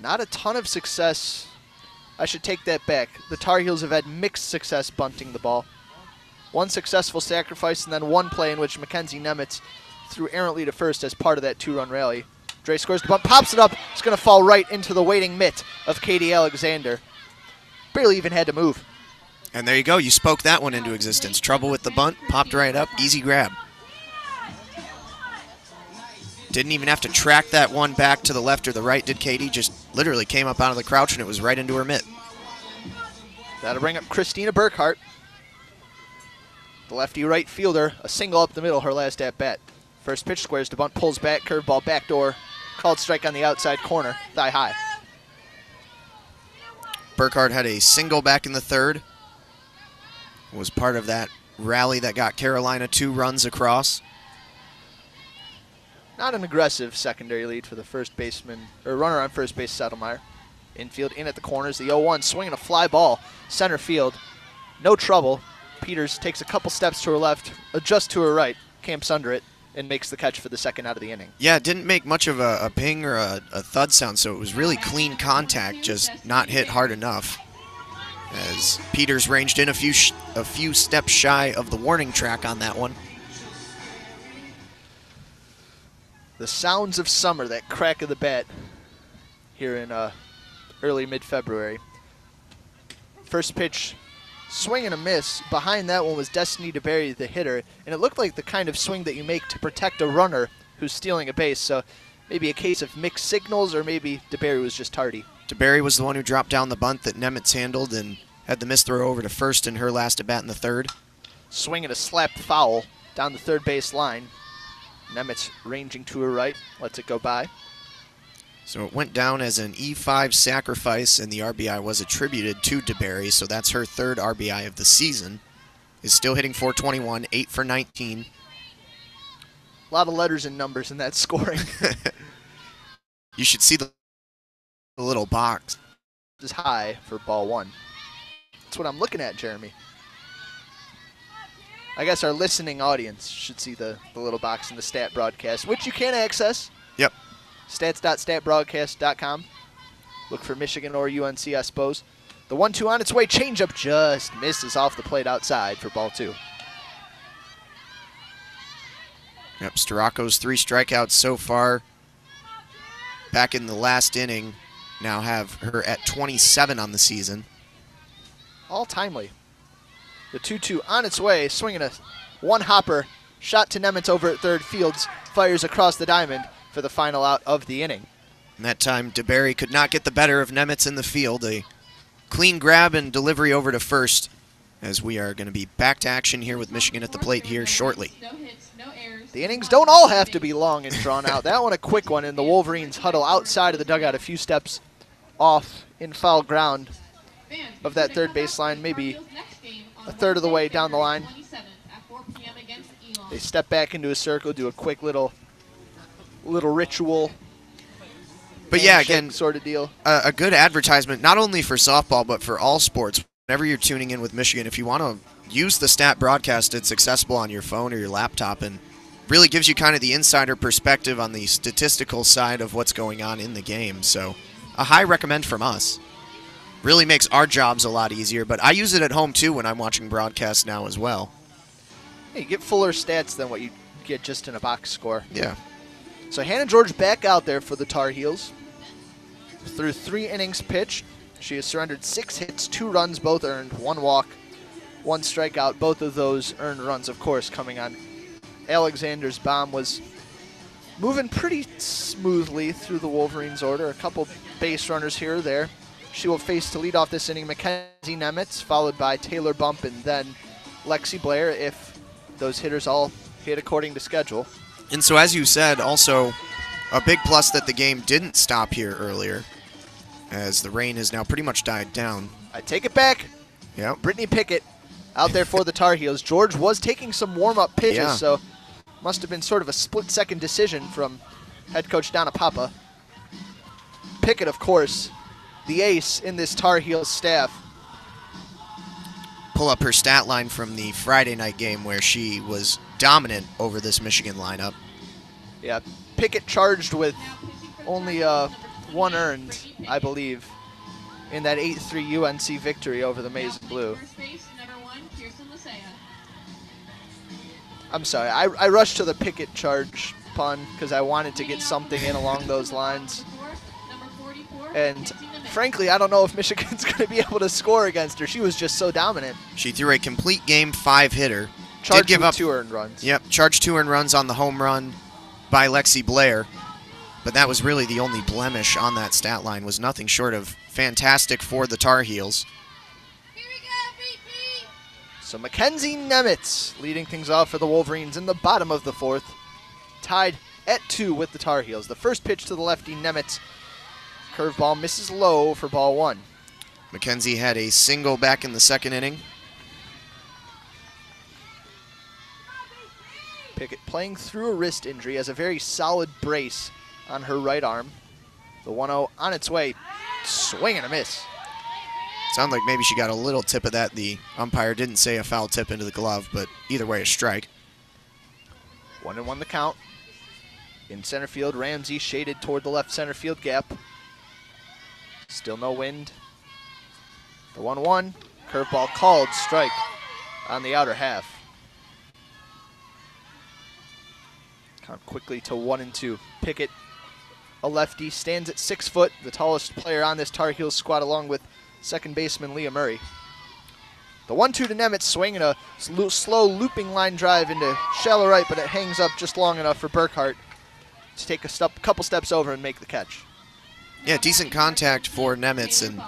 Not a ton of success. I should take that back. The Tar Heels have had mixed success bunting the ball. One successful sacrifice and then one play in which Mackenzie Nemitz threw errantly to first as part of that 2-run rally. Dre scores the bunt, pops it up. It's going to fall right into the waiting mitt of Katie Alexander. Barely even had to move. And there you go. You spoke that one into existence. Trouble with the bunt, popped right up, easy grab. Didn't even have to track that one back to the left or the right, did Katie? Just literally came up out of the crouch and it was right into her mitt. That'll bring up Christina Burkhart. The lefty right fielder, a single up the middle, her last at bat. First pitch squares to bunt, pulls back, curveball backdoor. Called strike on the outside corner, thigh high. Burkhart had a single back in the third. Was part of that rally that got Carolina 2 runs across. Not an aggressive secondary lead for the first baseman, or runner on first base, Settlemyre. Infield in at the corners, the 0-1, swinging a fly ball, center field. No trouble. Peters takes a couple steps to her left, adjusts to her right, camps under it, and makes the catch for the second out of the inning. Yeah, it didn't make much of a ping or a thud sound, so it was really clean contact, just not hit hard enough. As Peters ranged in a few steps shy of the warning track on that one. The sounds of summer, that crack of the bat here in early mid-February. First pitch, swing and a miss. Behind that one was Destiny DeBerry, the hitter, and it looked like the kind of swing that you make to protect a runner who's stealing a base. So maybe a case of mixed signals, or maybe DeBerry was just tardy. DeBerry was the one who dropped down the bunt that Nemitz handled and had the miss throw over to first in her last at bat in the third. Swing and a slapped foul down the third base line. Nemitz ranging to her right, lets it go by. So it went down as an E5 sacrifice, and the RBI was attributed to DeBerry, so that's her 3rd RBI of the season. Is still hitting .421, 8 for 19. A lot of letters and numbers in that scoring. You should see the little box. Is high for ball 1. That's what I'm looking at, Jeremy. I guess our listening audience should see the little box in the stat broadcast, which you can access. Yep. Stats.statbroadcast.com. Look for Michigan or UNC, I suppose. The 1-2 on its way. Changeup just misses off the plate outside for ball 2. Yep, Staraco's 3 strikeouts so far. Back in the last inning. Now have her at 27 on the season. All timely. The 2-2 on its way, swinging a one-hopper. Shot to Nemitz over at third. Fields fires across the diamond for the final out of the inning. And that time, DeBerry could not get the better of Nemitz in the field. A clean grab and delivery over to first, as we are going to be back to action here with Michigan at the plate here shortly. The innings don't all have to be long and drawn out. That one a quick one, and the Wolverines huddle outside of the dugout a few steps off in foul ground of that third baseline, maybe a third of the way down the line. They step back into a circle, do a quick little ritual. But yeah, again, sort of deal. A good advertisement, not only for softball, but for all sports. Whenever you're tuning in with Michigan, if you want to use the stat broadcast, it's accessible on your phone or your laptop, and really gives you kind of the insider perspective on the statistical side of what's going on in the game. So a high recommend from us. Really makes our jobs a lot easier, but I use it at home too when I'm watching broadcasts now as well. Hey, you get fuller stats than what you get just in a box score. Yeah. So Hannah George back out there for the Tar Heels. Through 3 innings pitched, she has surrendered 6 hits, 2 runs, both earned, 1 walk, 1 strikeout. Both of those earned runs, of course, coming on. Alexander's bomb was moving pretty smoothly through the Wolverines' order. A couple base runners here or there. She will face to lead off this inning Mackenzie Nemitz, followed by Taylor Bump and then Lexi Blair if those hitters all hit according to schedule. And so as you said, also a big plus that the game didn't stop here earlier, as the rain has now pretty much died down. I take it back. Yep. Brittany Pickett out there for the Tar Heels. George was taking some warm-up pitches, so must have been sort of a split-second decision from head coach Donna Papa. Pickett, of course, the ace in this Tar Heels staff. Pull up her stat line from the Friday night game where she was dominant over this Michigan lineup. Yeah, Pickett charged with only 1 earned, I believe, in that 8-3 UNC victory over the Maize and Blue. I'm sorry, I rushed to the Pickett charge pun because I wanted to get something in along those lines. And frankly, I don't know if Michigan's going to be able to score against her. She was just so dominant. She threw a complete game 5 hitter. Charged did give with up 2 earned runs. Yep, charged 2 earned runs on the home run by Lexi Blair. But that was really the only blemish on that stat line, was nothing short of fantastic for the Tar Heels. So Mackenzie Nemitz leading things off for the Wolverines in the bottom of the 4th. Tied at 2 with the Tar Heels. The first pitch to the lefty, Nemitz. Curveball misses low for ball 1. Mackenzie had a single back in the 2nd inning. Pickett playing through a wrist injury, has a very solid brace on her right arm. The 1-0 on its way. Swing and a miss. Sounded like maybe she got a little tip of that. The umpire didn't say a foul tip into the glove, but either way, a strike. 1-1 the count. In center field, Ramsey shaded toward the left center field gap. Still no wind. The 1-1, curveball called, strike on the outer half. Count quickly to 1-2. Pickett, a lefty, stands at 6 foot, the tallest player on this Tar Heels squad, along with second baseman Leah Murray. The 1-2 to Nemitz, swinging a slow looping line drive into shallow right, but it hangs up just long enough for Burkhart to take a couple steps over and make the catch. Yeah, decent contact for Nemitz, and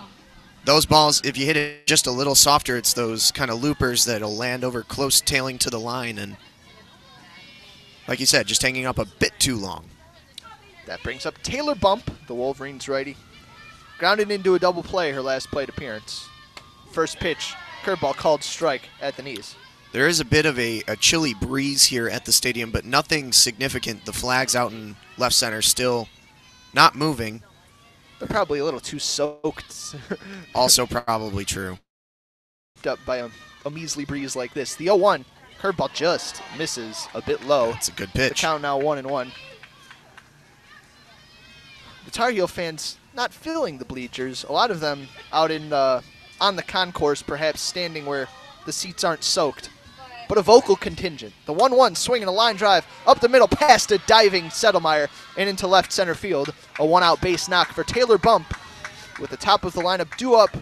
those balls, if you hit it just a little softer, it's those kind of loopers that'll land over close tailing to the line, and like you said, just hanging up a bit too long. That brings up Taylor Bump, the Wolverines righty. Grounded into a double play her last plate appearance. First pitch, curveball called, strike at the knees. There is a bit of a chilly breeze here at the stadium, but nothing significant. The flags out in left center still not moving. They're probably a little too soaked. Also probably true. Up by a measly breeze like this. The 0-1, curveball just misses a bit low. That's a good The pitch. count now 1-1. The Tar Heel fans not filling the bleachers. A lot of them out in on the concourse, perhaps standing where the seats aren't soaked. But a vocal contingent. The 1-1 swinging a line drive up the middle past a diving Settlemeyer and into left center field. A 1-out base knock for Taylor Bump with the top of the lineup due up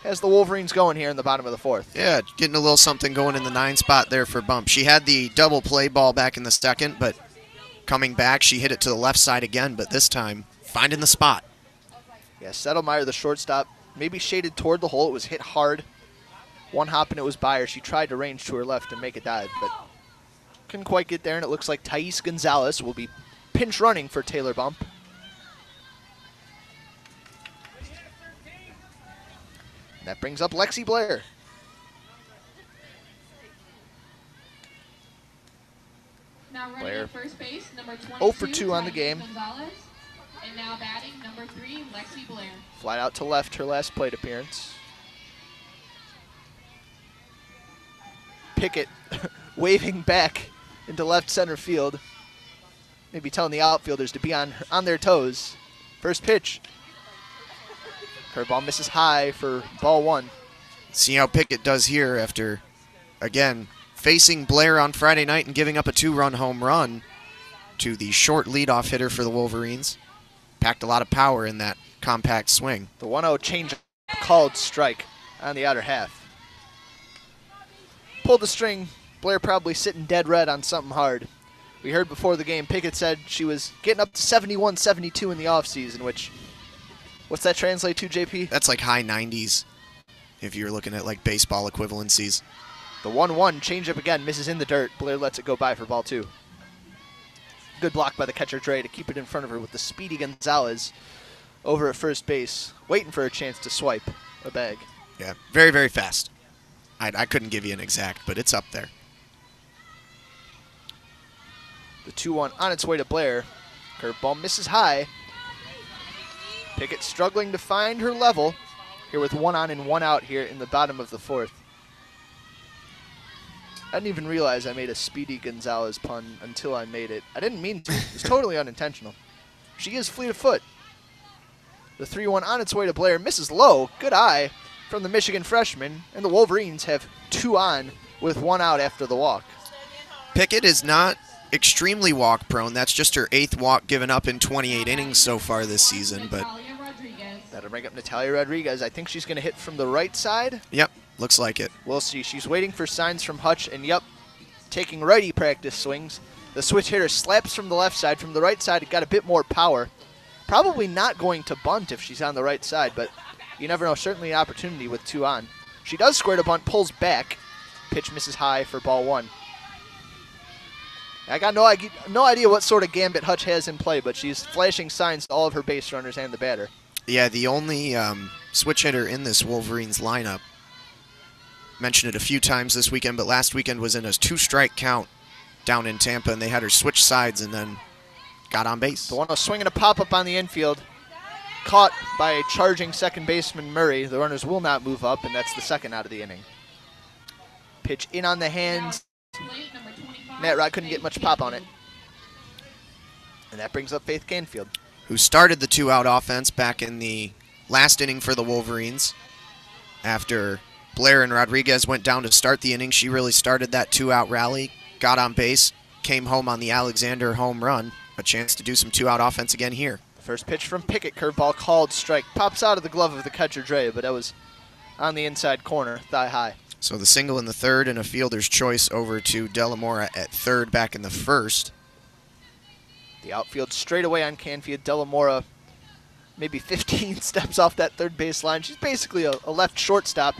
as the Wolverines going here in the bottom of the 4th. Yeah, getting a little something going in the 9 spot there for Bump. She had the double play ball back in the 2nd, but coming back, she hit it to the left side again, but this time finding the spot. Yeah, Settlemeyer, the shortstop, maybe shaded toward the hole. It was hit hard. One hop and it was by her. She tried to range to her left and make a dive, but couldn't quite get there, and it looks like Thais Gonzalez will be pinch running for Taylor Bump. And that brings up Lexi Blair. Now running Blair. at first base, number 22, 0 for 2 on the Thais game. Gonzalez. And now batting, number 3, Lexi Blair. Flat out to left, her last plate appearance. Pickett waving back into left center field. Maybe telling the outfielders to be on their toes. First pitch. Curveball misses high for ball 1. See how Pickett does here after, again, facing Blair on Friday night and giving up a 2-run home run to the short leadoff hitter for the Wolverines. Packed a lot of power in that compact swing. The 1-0 change called strike on the outer half. Pulled the string. Blair probably sitting dead red on something hard. We heard before the game, Pickett said she was getting up to 71, 72 in the offseason, which, what's that translate to, JP? That's like high 90s if you're looking at like baseball equivalencies. The 1-1 changeup again, misses in the dirt. Blair lets it go by for ball 2. Good block by the catcher Dre to keep it in front of her with the speedy Gonzalez over at first base, waiting for a chance to swipe a bag. Yeah, very, very fast. I couldn't give you an exact, but it's up there. The 2-1 on its way to Blair. Curveball misses high. Pickett struggling to find her level here with 1 on and 1 out here in the bottom of the 4th. I didn't even realize I made a Speedy Gonzalez pun until I made it. I didn't mean to. It was totally unintentional. She is fleet of foot. The 3-1 on its way to Blair misses low. Good eye from the Michigan freshman. And the Wolverines have 2 on with 1 out after the walk. Pickett is not extremely walk prone. That's just her 8th walk given up in 28 innings so far this season. But that'll bring up Natalia Rodriguez. I think she's going to hit from the right side. Yep, looks like it. We'll see. She's waiting for signs from Hutch, and yep, taking righty practice swings. The switch hitter slaps from the left side. From the right side, it got a bit more power. Probably not going to bunt if she's on the right side, but you never know. Certainly an opportunity with 2 on. She does square to bunt, pulls back. Pitch misses high for ball 1. I got no idea what sort of gambit Hutch has in play, but she's flashing signs to all of her base runners and the batter. Yeah, the only switch hitter in this Wolverines lineup, mentioned it a few times this weekend, but last weekend was in a 2-strike count down in Tampa, and they had her switch sides and then got on base. The 1-0 swinging a pop-up on the infield, caught by a charging second baseman Murray. The runners will not move up, and that's the 2nd out of the inning. Pitch in on the hands. Nat Rod couldn't get much pop on it. And that brings up Faith Canfield, who started the 2-out offense back in the last inning for the Wolverines. After Blair and Rodriguez went down to start the inning, she really started that 2-out rally, got on base, came home on the Alexander home run. A chance to do some 2-out offense again here. The first pitch from Pickett, curveball called strike. Pops out of the glove of the catcher Dre, but that was on the inside corner, thigh high. So the single in the 3rd and a fielder's choice over to Delamora at 3rd back in the 1st. The outfield straight away on Canfield. Delamora maybe 15 steps off that 3rd base line. She's basically a left shortstop.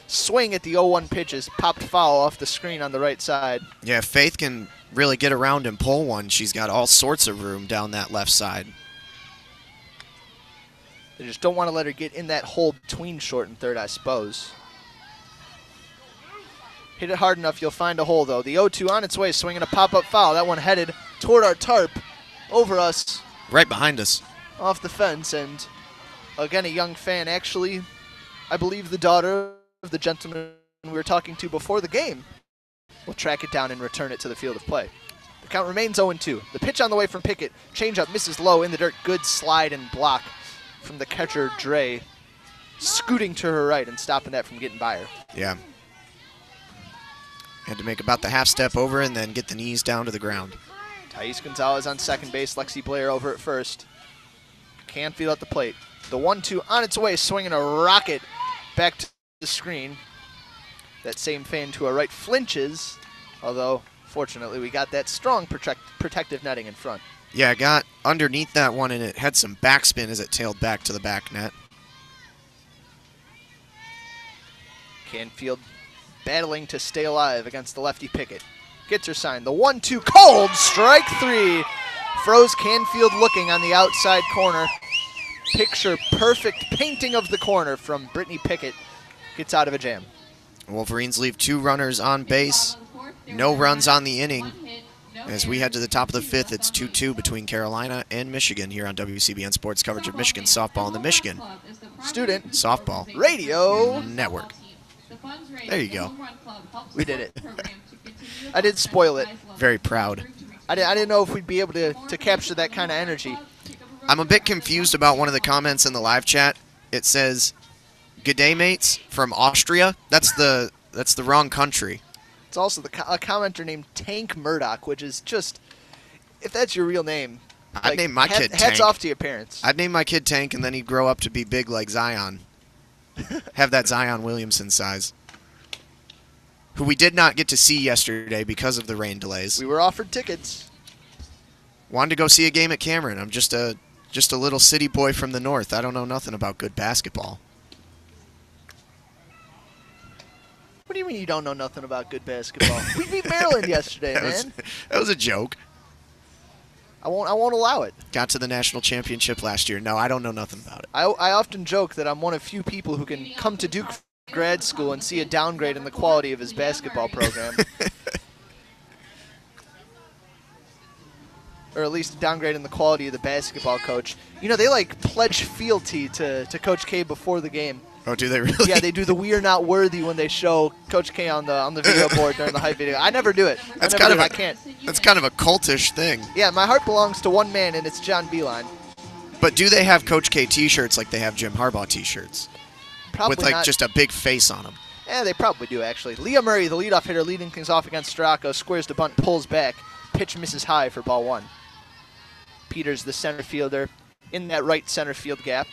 Swing at the 0-1 pitches. Popped foul off the screen on the right side. Yeah, Faith can really get around and pull one. She's got all sorts of room down that left side. They just don't want to let her get in that hole between short and 3rd, I suppose. Hit it hard enough, you'll find a hole, though. The 0-2 on its way, swinging a pop-up foul. That one headed toward our tarp, over us. Right behind us. Off the fence, and again, a young fan, actually, I believe the daughter of the gentleman we were talking to before the game, will track it down and return it to the field of play. The count remains 0-2. The pitch on the way from Pickett. Changeup misses low in the dirt. Good slide and block from the catcher, Dre, scooting to her right and stopping that from getting by her. Yeah. Had to make about the half step over and then get the knees down to the ground. Thais Gonzalez on second base. Lexi Blair over at first. Canfield at the plate. The 1-2 on its way, swinging a rocket back to the screen. That same fan to our right flinches, although fortunately we got that strong protective netting in front. Yeah, I got underneath that one and it had some backspin as it tailed back to the back net. Canfield battling to stay alive against the lefty Pickett. Gets her sign. The 1-2 cold, strike 3. Froze Canfield looking on the outside corner. Picture perfect painting of the corner from Brittany Pickett. Gets out of a jam. Wolverines leave 2 runners on base. No runs on the inning. As we head to the top of the 5th, it's 2-2 between Carolina and Michigan here on WCBN Sports coverage of Michigan softball and the Michigan Student Softball Radio Network. There you go. We did it. I did spoil it. Very proud. I didn't know if we'd be able to capture that kind of energy. I'm a bit confused about one of the comments in the live chat. It says, "Good day, mates," from Austria. That's the wrong country. It's also a commenter named Tank Murdoch, which is just, if that's your real name, I'd name my kid Tank. Hats off to your parents. I'd name my kid Tank, and then he'd grow up to be big like Zion. Have that Zion Williamson size. Who we did not get to see yesterday because of the rain delays. We were offered tickets. Wanted to go see a game at Cameron. I'm just a little city boy from the north. I don't know nothing about good basketball. What do you mean you don't know nothing about good basketball? We beat Maryland yesterday, man. That was a joke. I won't allow it. Got to the national championship last year. No, I don't know nothing about it. I often joke that I'm one of few people who can come to Duke grad school and see a downgrade in the quality of his basketball program. Or at least a downgrade in the quality of the basketball coach. You know, they like pledge fealty to Coach K before the game. Oh, do they really? Yeah, they do the "We are not worthy" when they show Coach K on the video board during the hype video. I never do it. I can't. That's kind of a cultish thing. Yeah, my heart belongs to one man, and it's John Beeline. But do they have Coach K T-shirts like they have Jim Harbaugh T-shirts? Probably with like not. just a big face on them. Yeah, they probably do actually. Leah Murray, the leadoff hitter, leading things off against Storako, squares to bunt, pulls back, pitch misses high for ball one. Peters, the center fielder, in that right center field gap,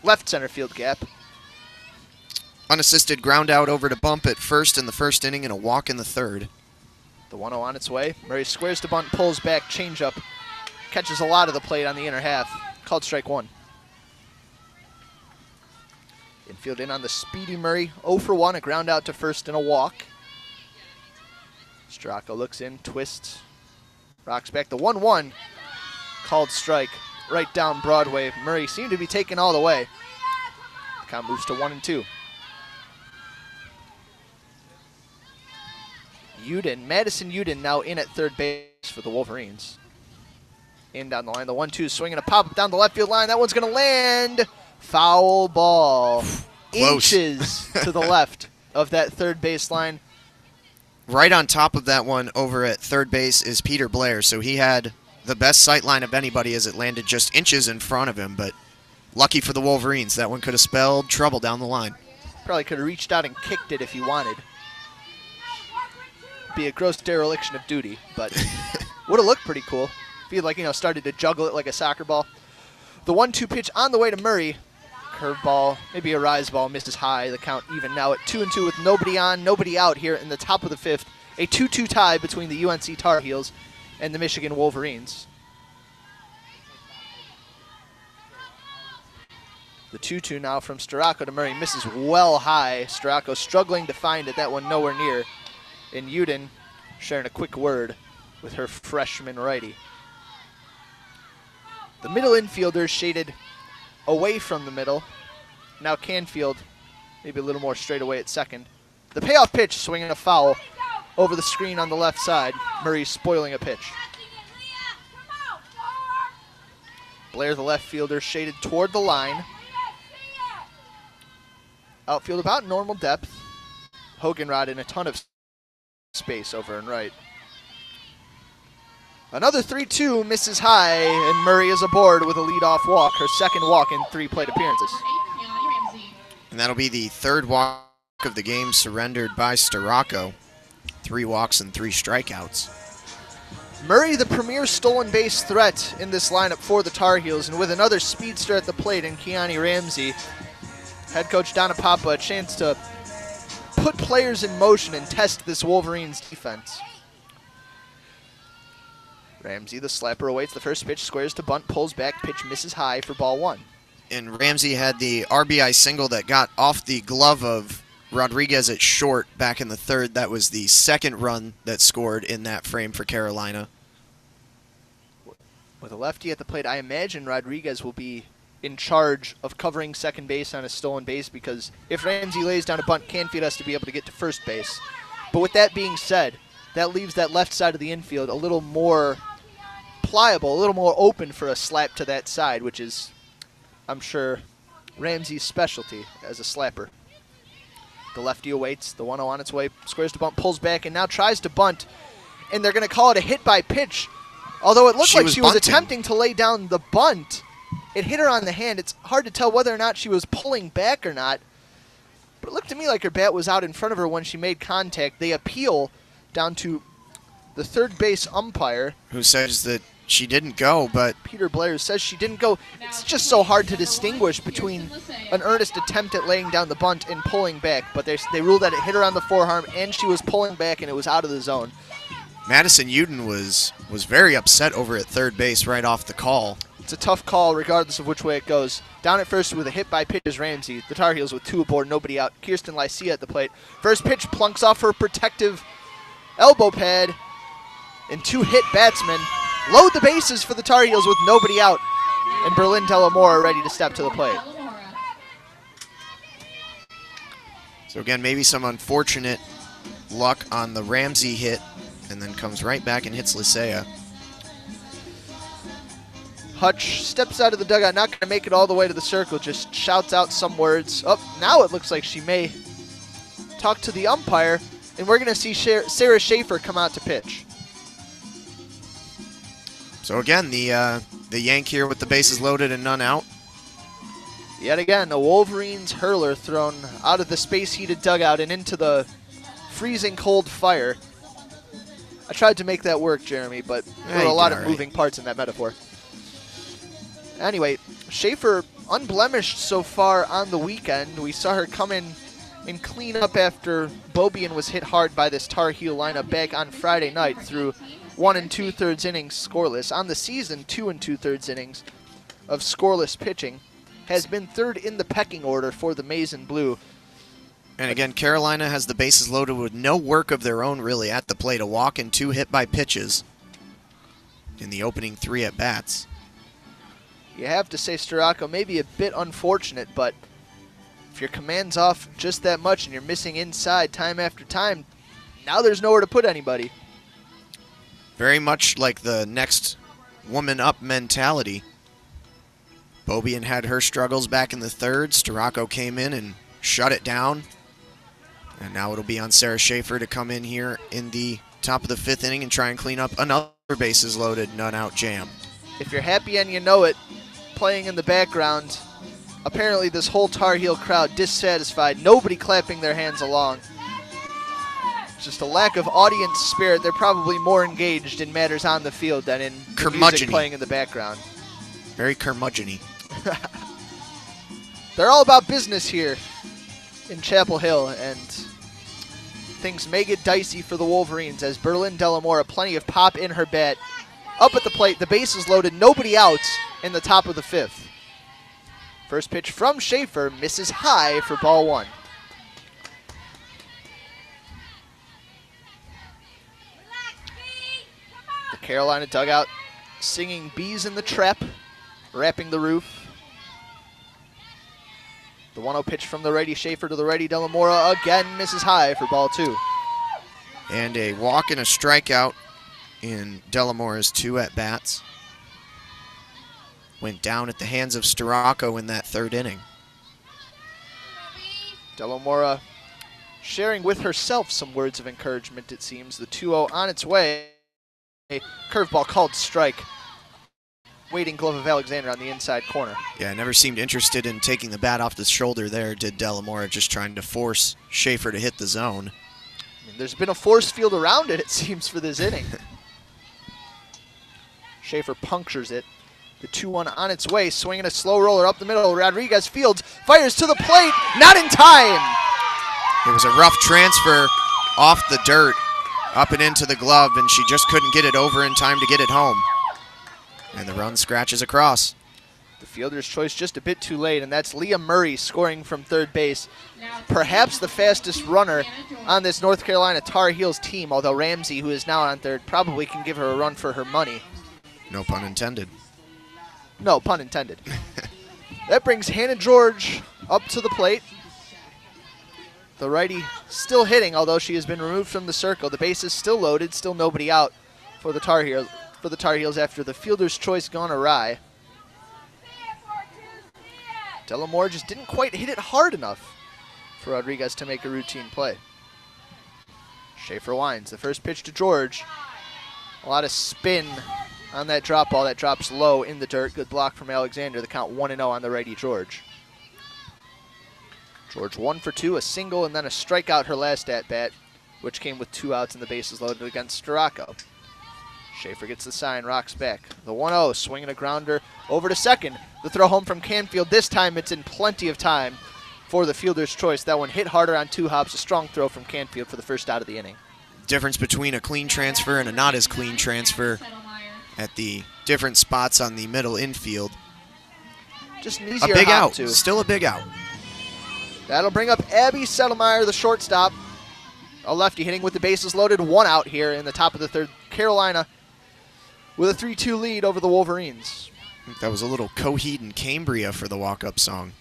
left center field gap. Unassisted ground out over to bump at first in the first inning and a walk in the third. The 1-0 on its way. Murray squares to bunt, pulls back, changeup. Catches a lot of the plate on the inner half. Called strike one. Infield in on the speedy Murray. 0 for 1, a ground out to first and a walk. Storako looks in, twists, rocks back. The 1-1. Called strike right down Broadway. Murray seemed to be taken all the way. The count moves to 1-2. Madison Uden now in at third base for the Wolverines. In down the line, the 1-2 swinging a pop-up down the left field line. That one's going to land. Foul ball. Close. Inches to the left of that third base line. Right on top of that one over at third base is Peter Blair, so he had the best sight line of anybody as it landed just inches in front of him, but lucky for the Wolverines. That one could have spelled trouble down the line. Probably could have reached out and kicked it if he wanted. Be a gross dereliction of duty, but would have looked pretty cool. If he had, like, started to juggle it like a soccer ball. The 1-2 pitch on the way to Murray. Curveball, maybe a rise ball, misses high. The count even now at 2-2 with nobody on, nobody out here in the top of the fifth. A 2-2 tie between the UNC Tar Heels and the Michigan Wolverines. The 2-2 now from Storako to Murray. Misses well high. Storako struggling to find it. That one nowhere near. And Uden sharing a quick word with her freshman righty. The middle infielder shaded away from the middle. Now Canfield maybe a little more straight away at second. The payoff pitch, swinging a foul over the screen on the left side. Murray spoiling a pitch. Blair, the left fielder, shaded toward the line. Outfield about normal depth. Hoganrod in a ton of space over and right. Another 3-2 misses high, and Murray is aboard with a leadoff walk, her second walk in 3 plate appearances. And that'll be the third walk of the game surrendered by Storako. 3 walks and 3 strikeouts. Murray, the premier stolen base threat in this lineup for the Tar Heels, and with another speedster at the plate in Keani Ramsey, head coach Donna Papa a chance to put players in motion and test this Wolverines defense. Ramsey, the slapper, awaits the first pitch, squares to bunt, pulls back, pitch misses high for ball one. And Ramsey had the RBI single that got off the glove of Rodriguez at short back in the third. That was the second run that scored in that frame for Carolina. With a lefty at the plate, I imagine Rodriguez will be in charge of covering second base on a stolen base, because if Ramsey lays down a bunt, Canfield has to be able to get to first base. But with that being said, that leaves that left side of the infield a little more pliable, a little more open for a slap to that side, which is, I'm sure, Ramsey's specialty as a slapper. The lefty awaits, the 1-0 on its way, squares to bunt, pulls back, and now tries to bunt, and they're going to call it a hit by pitch. Although it looked like she was attempting to lay down the bunt, it hit her on the hand. It's hard to tell whether or not she was pulling back or not, but it looked to me like her bat was out in front of her when she made contact. They appeal down to the third base umpire, who says that she didn't go, but Peter Blair, says she didn't go. It's just so hard to distinguish between an earnest attempt at laying down the bunt and pulling back, but they ruled that it hit her on the forearm and she was pulling back and it was out of the zone. Madison Uden was very upset over at third base right off the call. It's a tough call regardless of which way it goes. Down at first with a hit by pitch is Ramsey. The Tar Heels with 2 aboard, nobody out. Kirsten Lycia at the plate. First pitch plunks off her protective elbow pad, and 2 hit batsmen load the bases for the Tar Heels with nobody out, and Berlin Delamora ready to step to the plate. So again, maybe some unfortunate luck on the Ramsey hit, and then comes right back and hits Lycia. Hutch steps out of the dugout, not going to make it all the way to the circle, just shouts out some words. Oh, now it looks like she may talk to the umpire, and we're going to see Sarah Schaefer come out to pitch. So again, the yank here with the bases loaded and none out. Yet again, a Wolverines hurler thrown out of the space-heated dugout and into the freezing cold fire. I tried to make that work, Jeremy, but there were a lot of moving parts in that metaphor. Anyway, Schaefer unblemished so far on the weekend. We saw her come in and clean up after Beaubien was hit hard by this Tar Heel lineup back on Friday night through 1 2/3 innings scoreless. On the season, 2 2/3 innings of scoreless pitching. Has been third in the pecking order for the Maize and Blue. And again, Carolina has the bases loaded with no work of their own really at the plate. A walk and 2 hit by pitches in the opening 3 at-bats. You have to say Storako may be a bit unfortunate, but if your command's off just that much and you're missing inside time after time, now there's nowhere to put anybody. Very much like the next woman up mentality. Beaubien had her struggles back in the 3rd. Storako came in and shut it down. And now it'll be on Sarah Schaefer to come in here in the top of the 5th inning and try and clean up another bases loaded, none out jam. If you're happy and you know it, playing in the background, apparently this whole Tar Heel crowd dissatisfied, nobody clapping their hands along. Just a lack of audience spirit. They're probably more engaged in matters on the field than in the music playing in the background. Very curmudgeon-y. They're all about business here in Chapel Hill, and things may get dicey for the Wolverines as Berlin Delamora, plenty of pop in her bat. Up at the plate, the bases loaded, nobody out in the top of the 5th. First pitch from Schaefer misses high for ball 1. The Carolina dugout singing Bees in the Trap, wrapping the roof. The 1-0 pitch from the righty Schaefer to the righty Delamora again misses high for ball 2. And a walk and a strikeout in Delamora's 2 at-bats. Went down at the hands of Storako in that 3rd inning. Delamora sharing with herself some words of encouragement, it seems. The 2-0 on its way. A curveball called strike. Waiting glove of Alexander on the inside corner. Yeah, never seemed interested in taking the bat off the shoulder there, did Delamora, just trying to force Schaefer to hit the zone. I mean, there's been a force field around it seems, for this inning. Schaefer punctures it. The 2-1 on its way, swinging a slow roller up the middle. Rodriguez fields, fires to the plate, not in time! It was a rough transfer off the dirt, up and into the glove, and she just couldn't get it over in time to get it home. And the run scratches across. The fielder's choice just a bit too late, and that's Leah Murray scoring from 3rd base. Perhaps the fastest runner on this North Carolina Tar Heels team, although Ramsey, who is now on 3rd, probably can give her a run for her money. No pun intended. No pun intended. That brings Hannah George up to the plate. The righty still hitting, although she has been removed from the circle. The base is still loaded, still nobody out for the Tar Heels after the fielder's choice gone awry. Delamora just didn't quite hit it hard enough for Rodriguez to make a routine play. Schaefer winds. The first pitch to George. A lot of spin on that drop ball that drops low in the dirt. Good block from Alexander. The count 1-0 on the righty George. George 1 for 2, a single and then a strikeout her last at bat. which came with 2 outs and the bases loaded against Storako. Schaefer gets the sign, rocks back. The 1-0, swinging a grounder over to second. The throw home from Canfield. This time it's in plenty of time for the fielder's choice. That one hit harder on 2 hops. A strong throw from Canfield for the first out of the inning. Difference between a clean transfer and a not as clean transfer at the different spots on the middle infield. Just an easier a big hop out. too. Still a big out. That'll bring up Abby Settlemeyer, the shortstop. A lefty hitting with the bases loaded. 1 out here in the top of the third. Carolina with a 3-2 lead over the Wolverines. I think that was a little Coheed and Cambria for the walk-up song.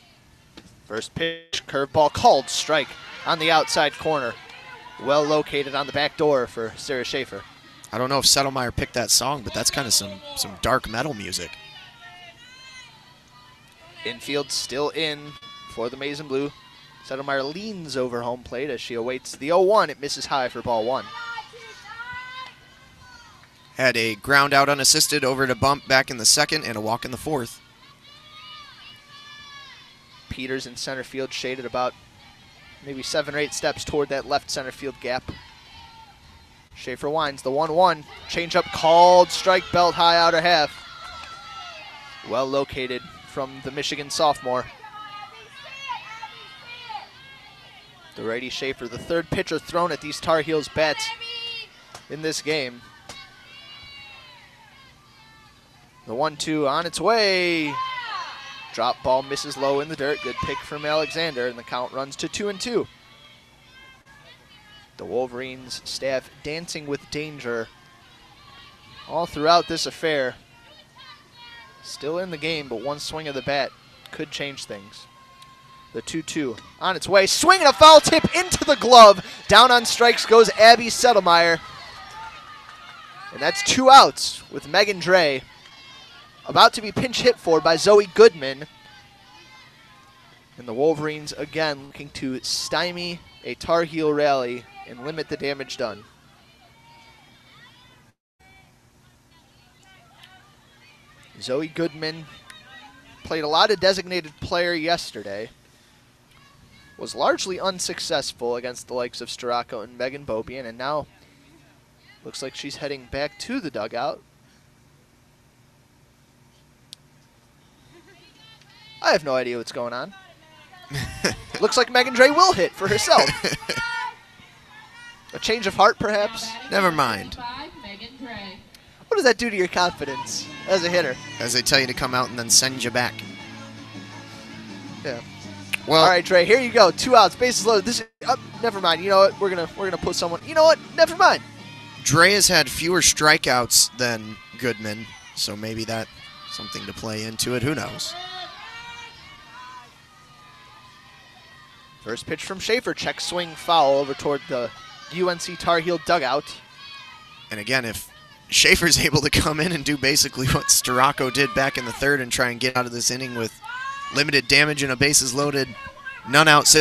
First pitch, curveball called, strike on the outside corner. Well located on the back door for Sarah Schaefer. I don't know if Settlemeyer picked that song, but that's kind of some dark metal music. Infield still in for the Maize and Blue. Settlemeyer leans over home plate as she awaits the 0-1. It misses high for ball 1. Had a ground out unassisted over to bump back in the second and a walk in the fourth. Peters in center field, shaded about maybe 7 or 8 steps toward that left center field gap. Schaefer winds the 1-1. Changeup called, strike, belt high, outer half. Well located from the Michigan sophomore. The righty Schaefer, the third pitcher thrown at these Tar Heels bats in this game. The 1-2 on its way. Drop ball misses low in the dirt. Good pick from Alexander, and the count runs to 2-2. The Wolverines staff dancing with danger all throughout this affair. Still in the game, but one swing of the bat could change things. The 2-2 on its way. Swinging a foul tip into the glove. Down on strikes goes Abby Settlemeyer. And that's 2 outs with Megan Dre about to be pinch hit for by Zoe Goodman. And the Wolverines again looking to stymie a Tar Heel rally and limit the damage done. Zoe Goodman played a lot of designated player yesterday. Was largely unsuccessful against the likes of Storako and Megan Bobian, and now looks like she's heading back to the dugout. I have no idea what's going on. Looks like Megan Dre will hit for herself. A change of heart, perhaps? Never mind. What does that do to your confidence as a hitter? As they tell you to come out and then send you back. Yeah. Well, all right, Dre, here you go. 2 outs, bases loaded. This is, never mind. You know what? We're gonna put someone. You know what? Never mind. Dre has had fewer strikeouts than Goodman, so maybe that's something to play into it. Who knows? First pitch from Schaefer. Check swing foul over toward the UNC Tar Heel dugout. And again, if Schaefer's able to come in and do basically what Storako did back in the third and try and get out of this inning with limited damage and a bases loaded, none out.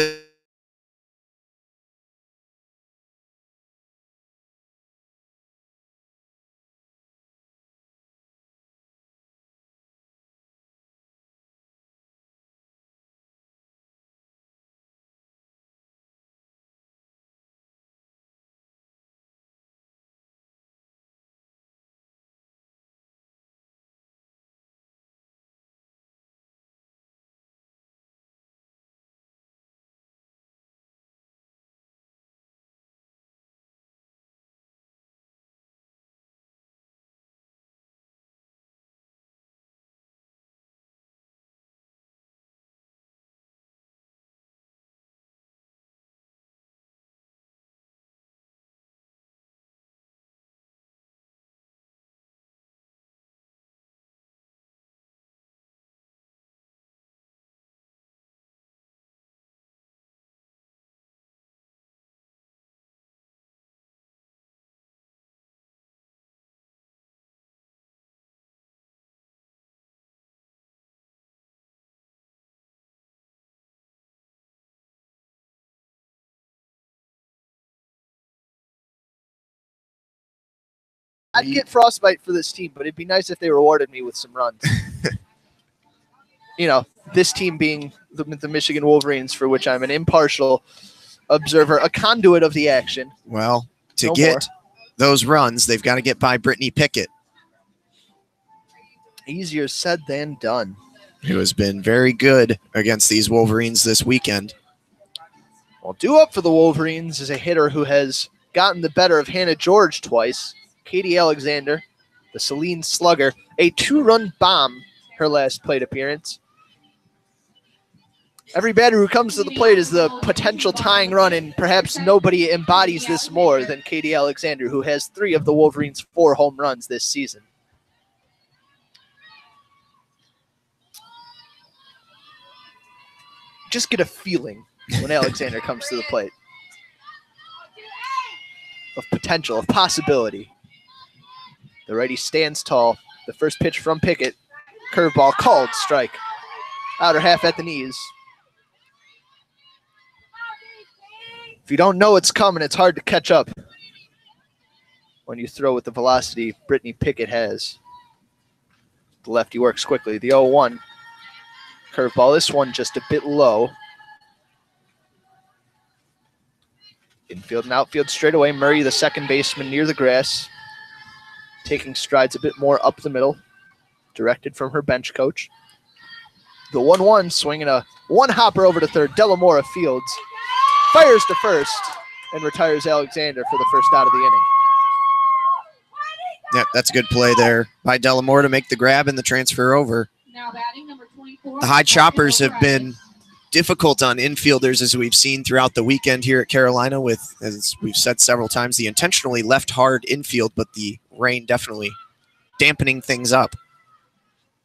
I'd get frostbite for this team, but it'd be nice if they rewarded me with some runs. You know, this team being the Michigan Wolverines, for which I'm an impartial observer, a conduit of the action. Well, to No get more. those runs, they've got to get by Brittany Pickett, Easier said than done. who has been very good against these Wolverines this weekend. Well, due up for the Wolverines is a hitter who has gotten the better of Hannah George twice. Katie Alexander, the Celine Slugger, a 2-run bomb her last plate appearance. Every batter who comes to the plate is the potential tying run, and perhaps nobody embodies this more than Katie Alexander, who has 3 of the Wolverines' 4 home runs this season. Just get a feeling when Alexander comes to the plate of potential, of possibility. The righty stands tall. The first pitch from Pickett. Curveball called, strike. Outer half at the knees. If you don't know it's coming, it's hard to catch up when you throw with the velocity Brittany Pickett has. The lefty works quickly. The 0-1. Curveball, this one just a bit low. Infield and outfield straight away. Murray, the second baseman, near the grass. Taking strides a bit more up the middle. Directed from her bench coach. The 1-1, swinging a one-hopper over to third. Delamora fields. Fires to first and retires Alexander for the first out of the inning. Yep, that's a good play there by Delamore to make the grab and the transfer over. Now batting number 24. The high choppers have been difficult on infielders, as we've seen throughout the weekend here at Carolina, with, as we've said several times, the intentionally left hard infield, but the rain definitely dampening things up.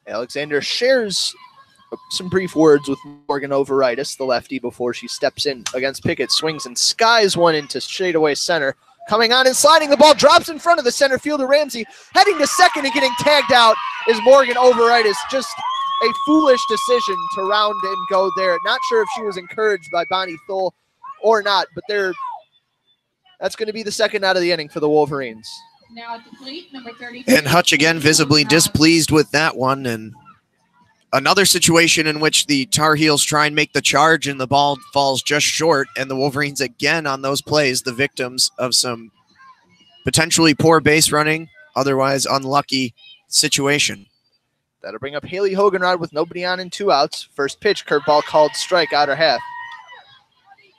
Alexander shares some brief words with Morgan Overitis, the lefty, before she steps in against Pickett. Swings and skies one into straightaway center. Coming on and sliding, the ball drops in front of the center fielder, Ramsey. Heading to second and getting tagged out is Morgan Overitis. Just a foolish decision to round and go there. Not sure if she was encouraged by Bonnie Thole or not, but that's going to be the second out of the inning for the Wolverines. Now at the plate, number 30. And Hutch again visibly displeased with that one, and another situation in which the Tar Heels try and make the charge and the ball falls just short, and the Wolverines again on those plays, the victims of some potentially poor base running, otherwise unlucky situation. That'll bring up Haley Hoganrod with nobody on and 2 outs. First pitch, curveball called, strike, outer half.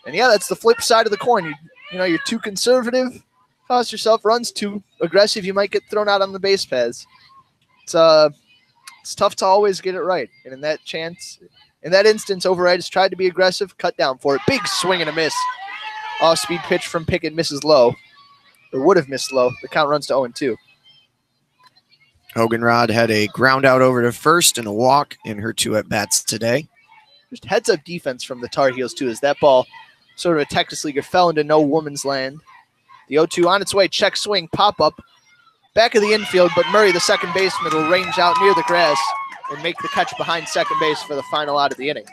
And yeah, that's the flip side of the coin. You're too conservative, cost yourself runs. Too aggressive, you might get thrown out on the base paths. It's tough to always get it right. And in that instance, Overitis tried to be aggressive, cut down for it. Big swing and a miss. Off-speed pitch from Pickett misses low. Or would have missed low. The count runs to 0-2. Hoganrod had a ground out over to first and a walk in her 2 at-bats today. Just heads-up defense from the Tar Heels, too, as that ball, sort of a Texas leaguer, fell into no woman's land. The 0-2 on its way, check swing, pop-up. Back of the infield, but Murray, the second baseman, will range out near the grass and make the catch behind second base for the final out of the inning.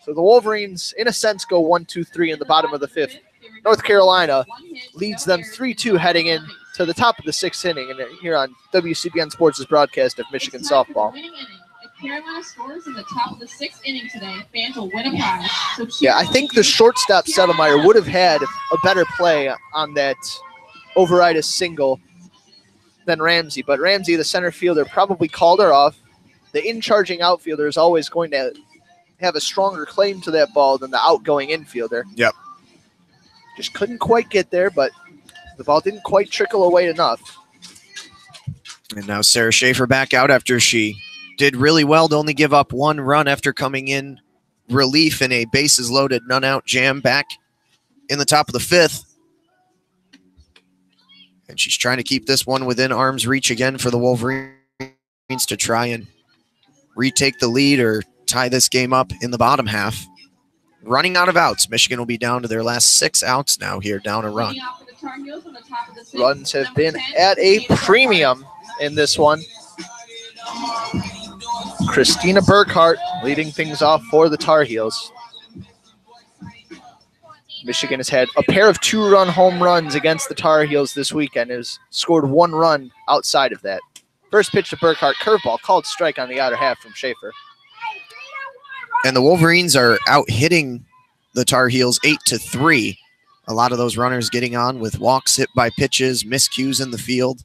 So the Wolverines, in a sense, go 1-2-3 in the bottom of the 5th. North Carolina leads them 3-2 heading in to the top of the 6th inning, and here on WCBN Sports' broadcast of Michigan softball. If Carolina scores in the top of the 6th inning today, fans will win a prize. Yeah, I think the shortstop Settlemyer would have had a better play on that Overitis single than Ramsey, but Ramsey, the center fielder, probably called her off. The in-charging outfielder is always going to have a stronger claim to that ball than the outgoing infielder. Yep. Just couldn't quite get there, but the ball didn't quite trickle away enough. And now Sarah Schaefer back out after she did really well to only give up 1 run after coming in relief in a bases-loaded, none-out jam back in the top of the 5th. And she's trying to keep this one within arm's reach again for the Wolverines to try and retake the lead or tie this game up in the bottom half. Running out of outs. Michigan will be down to their last 6 outs now here, down a run. Runs have been at a premium in this one. Christina Burkhart leading things off for the Tar Heels. Michigan has had a pair of 2-run home runs against the Tar Heels this weekend. It has scored 1 run outside of that. First pitch to Burkhart, curveball, called strike on the outer half from Schaefer. And the Wolverines are out hitting the Tar Heels 8-3. A lot of those runners getting on with walks, hit by pitches, miscues in the field.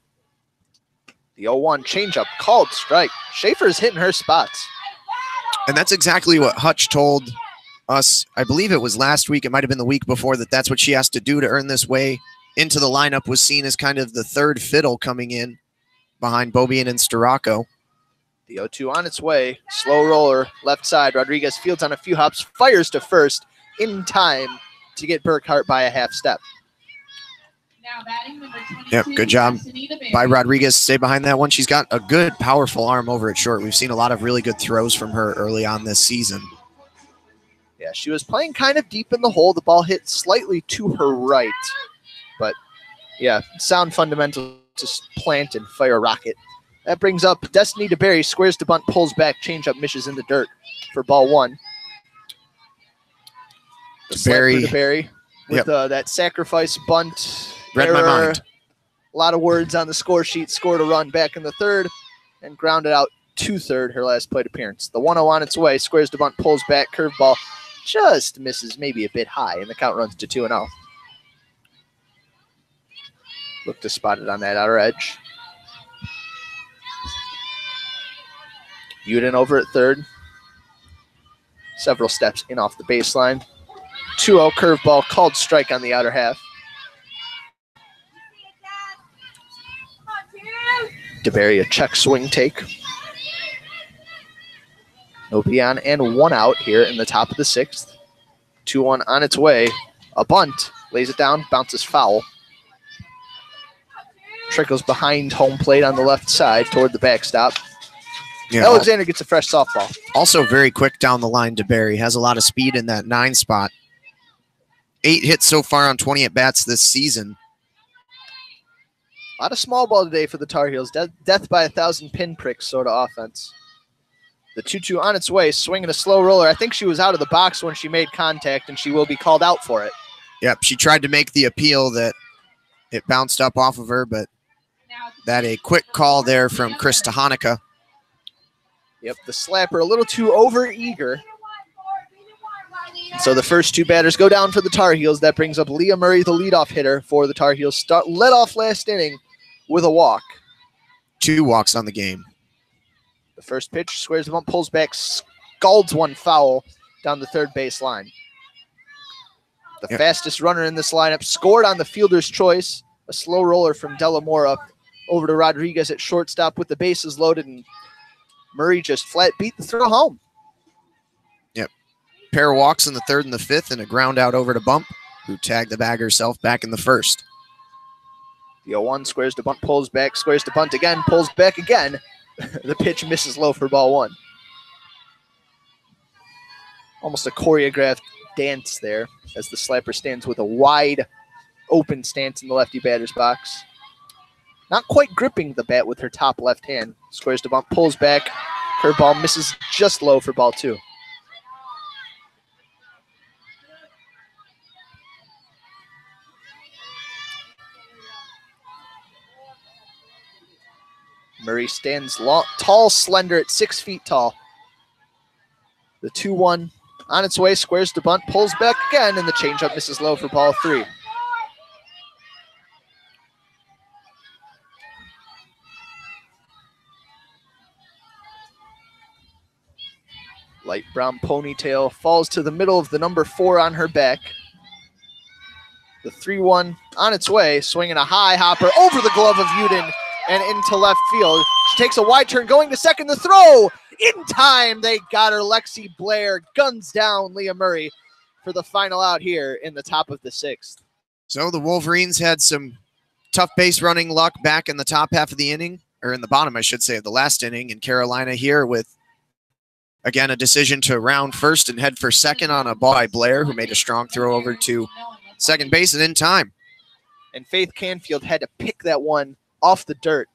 The 0-1 changeup called strike. Schaefer's hitting her spots. And that's exactly what Hutch told us. I believe it was last week. It might have been the week before that's what she has to do to earn this way into the lineup. Was seen as kind of the third fiddle coming in behind Bobian and Staracco. The 0-2 on its way. Slow roller, left side. Rodriguez fields on a few hops, fires to first in time to get Burkhart by a half step. Now batting number 22, Yep, good job by Rodriguez to stay behind that one. She's got a good, powerful arm over at short. We've seen a lot of really good throws from her early on this season. Yeah, she was playing kind of deep in the hole. The ball hit slightly to her right. But, yeah, sound fundamental, just plant and fire a rocket. That brings up Destiny DeBerry, squares to bunt, pulls back, changeup misses in the dirt for ball one. The DeBerry with that sacrifice bunt. Read my mind. A lot of words on the score sheet. Scored a run back in the third and grounded out to third, her last plate appearance. The 1-0 on its way. Squares to bunt, pulls back, curveball. Just misses maybe a bit high, and the count runs to 2-0. Look to spot it on that outer edge. Uden over at third. Several steps in off the baseline. 2-0 curveball, called strike on the outer half. DeBerry a check swing take. No beyond and one out here in the top of the sixth. 2-1 on its way. A bunt. Lays it down, bounces foul. Trickles behind home plate on the left side toward the backstop. Yeah, Alexander gets a fresh softball. Also very quick down the line, DeBerry. Has a lot of speed in that 9 spot. 8 hits so far on 20 at-bats this season. A lot of small ball today for the Tar Heels. Death by 1,000 pinpricks sort of offense. The 2-2 on its way, swinging a slow roller. I think she was out of the box when she made contact, and she will be called out for it. Yep, she tried to make the appeal that it bounced up off of her, but that a quick call there from Chris Tahanika. Yep, the slapper a little too over-eager. So the first 2 batters go down for the Tar Heels. That brings up Leah Murray, the leadoff hitter for the Tar Heels. Led off last inning with a walk. 2 walks on the game. The first pitch, squares the bunt, pulls back, scalds one foul down the third base line. The fastest runner in this lineup scored on the fielder's choice. A slow roller from Delamora over to Rodriguez at shortstop with the bases loaded, and Murray just flat beat the throw home. Yep. Pair of walks in the third and the fifth, and a ground out over to Bump, who tagged the bag herself back in the first. The 0-1 squares to bunt, pulls back, squares to bunt again, pulls back again. The pitch misses low for ball one. Almost a choreographed dance there as the slapper stands with a wide open stance in the lefty batter's box. Not quite gripping the bat with her top left hand. Squares to bunt, pulls back. Curveball misses just low for ball 2. Murray stands tall, slender at 6 feet tall. The 2-1 on its way, squares to bunt, pulls back again, and the changeup misses low for ball 3. Light brown ponytail falls to the middle of the number 4 on her back. The 3-1 on its way, swinging a high hopper over the glove of Uden and into left field. She takes a wide turn, going to second. The throw in time. They got her. Lexi Blair guns down Leah Murray for the final out here in the top of the 6th. So the Wolverines had some tough base running luck back in the top half of the inning, or in the bottom, I should say, of the last inning. And Carolina here with, again, a decision to round first and head for second on a ball by Blair, who made a strong throw over to second base and in time. And Faith Canfield had to pick that one off the dirt.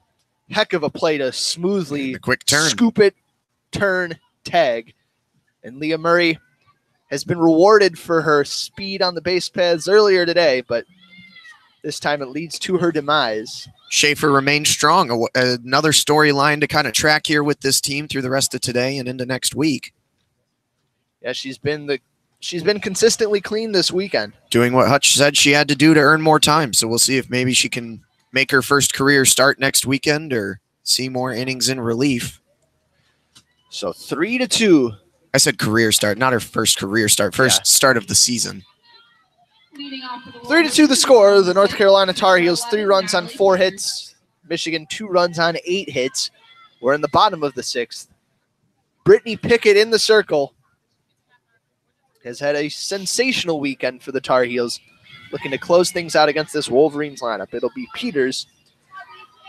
Heck of a play to smoothly a quick turn, scoop it, turn, tag. And Leah Murray has been rewarded for her speed on the base paths earlier today, but this time it leads to her demise. Schaefer remains strong. Another storyline to kind of track here with this team through the rest of today and into next week. Yeah, she's been the she's been consistently clean this weekend. Doing what Hutch said she had to do to earn more time. So we'll see if maybe she can make her first career start next weekend or see more innings in relief. So 3-2. I said career start, not her first career start. First start of the season. 3-2 the score. The North Carolina Tar Heels 3 runs on 4 hits. Michigan 2 runs on 8 hits. We're in the bottom of the 6th. Brittany Pickett in the circle has had a sensational weekend for the Tar Heels, looking to close things out against this Wolverines lineup. It'll be Peters,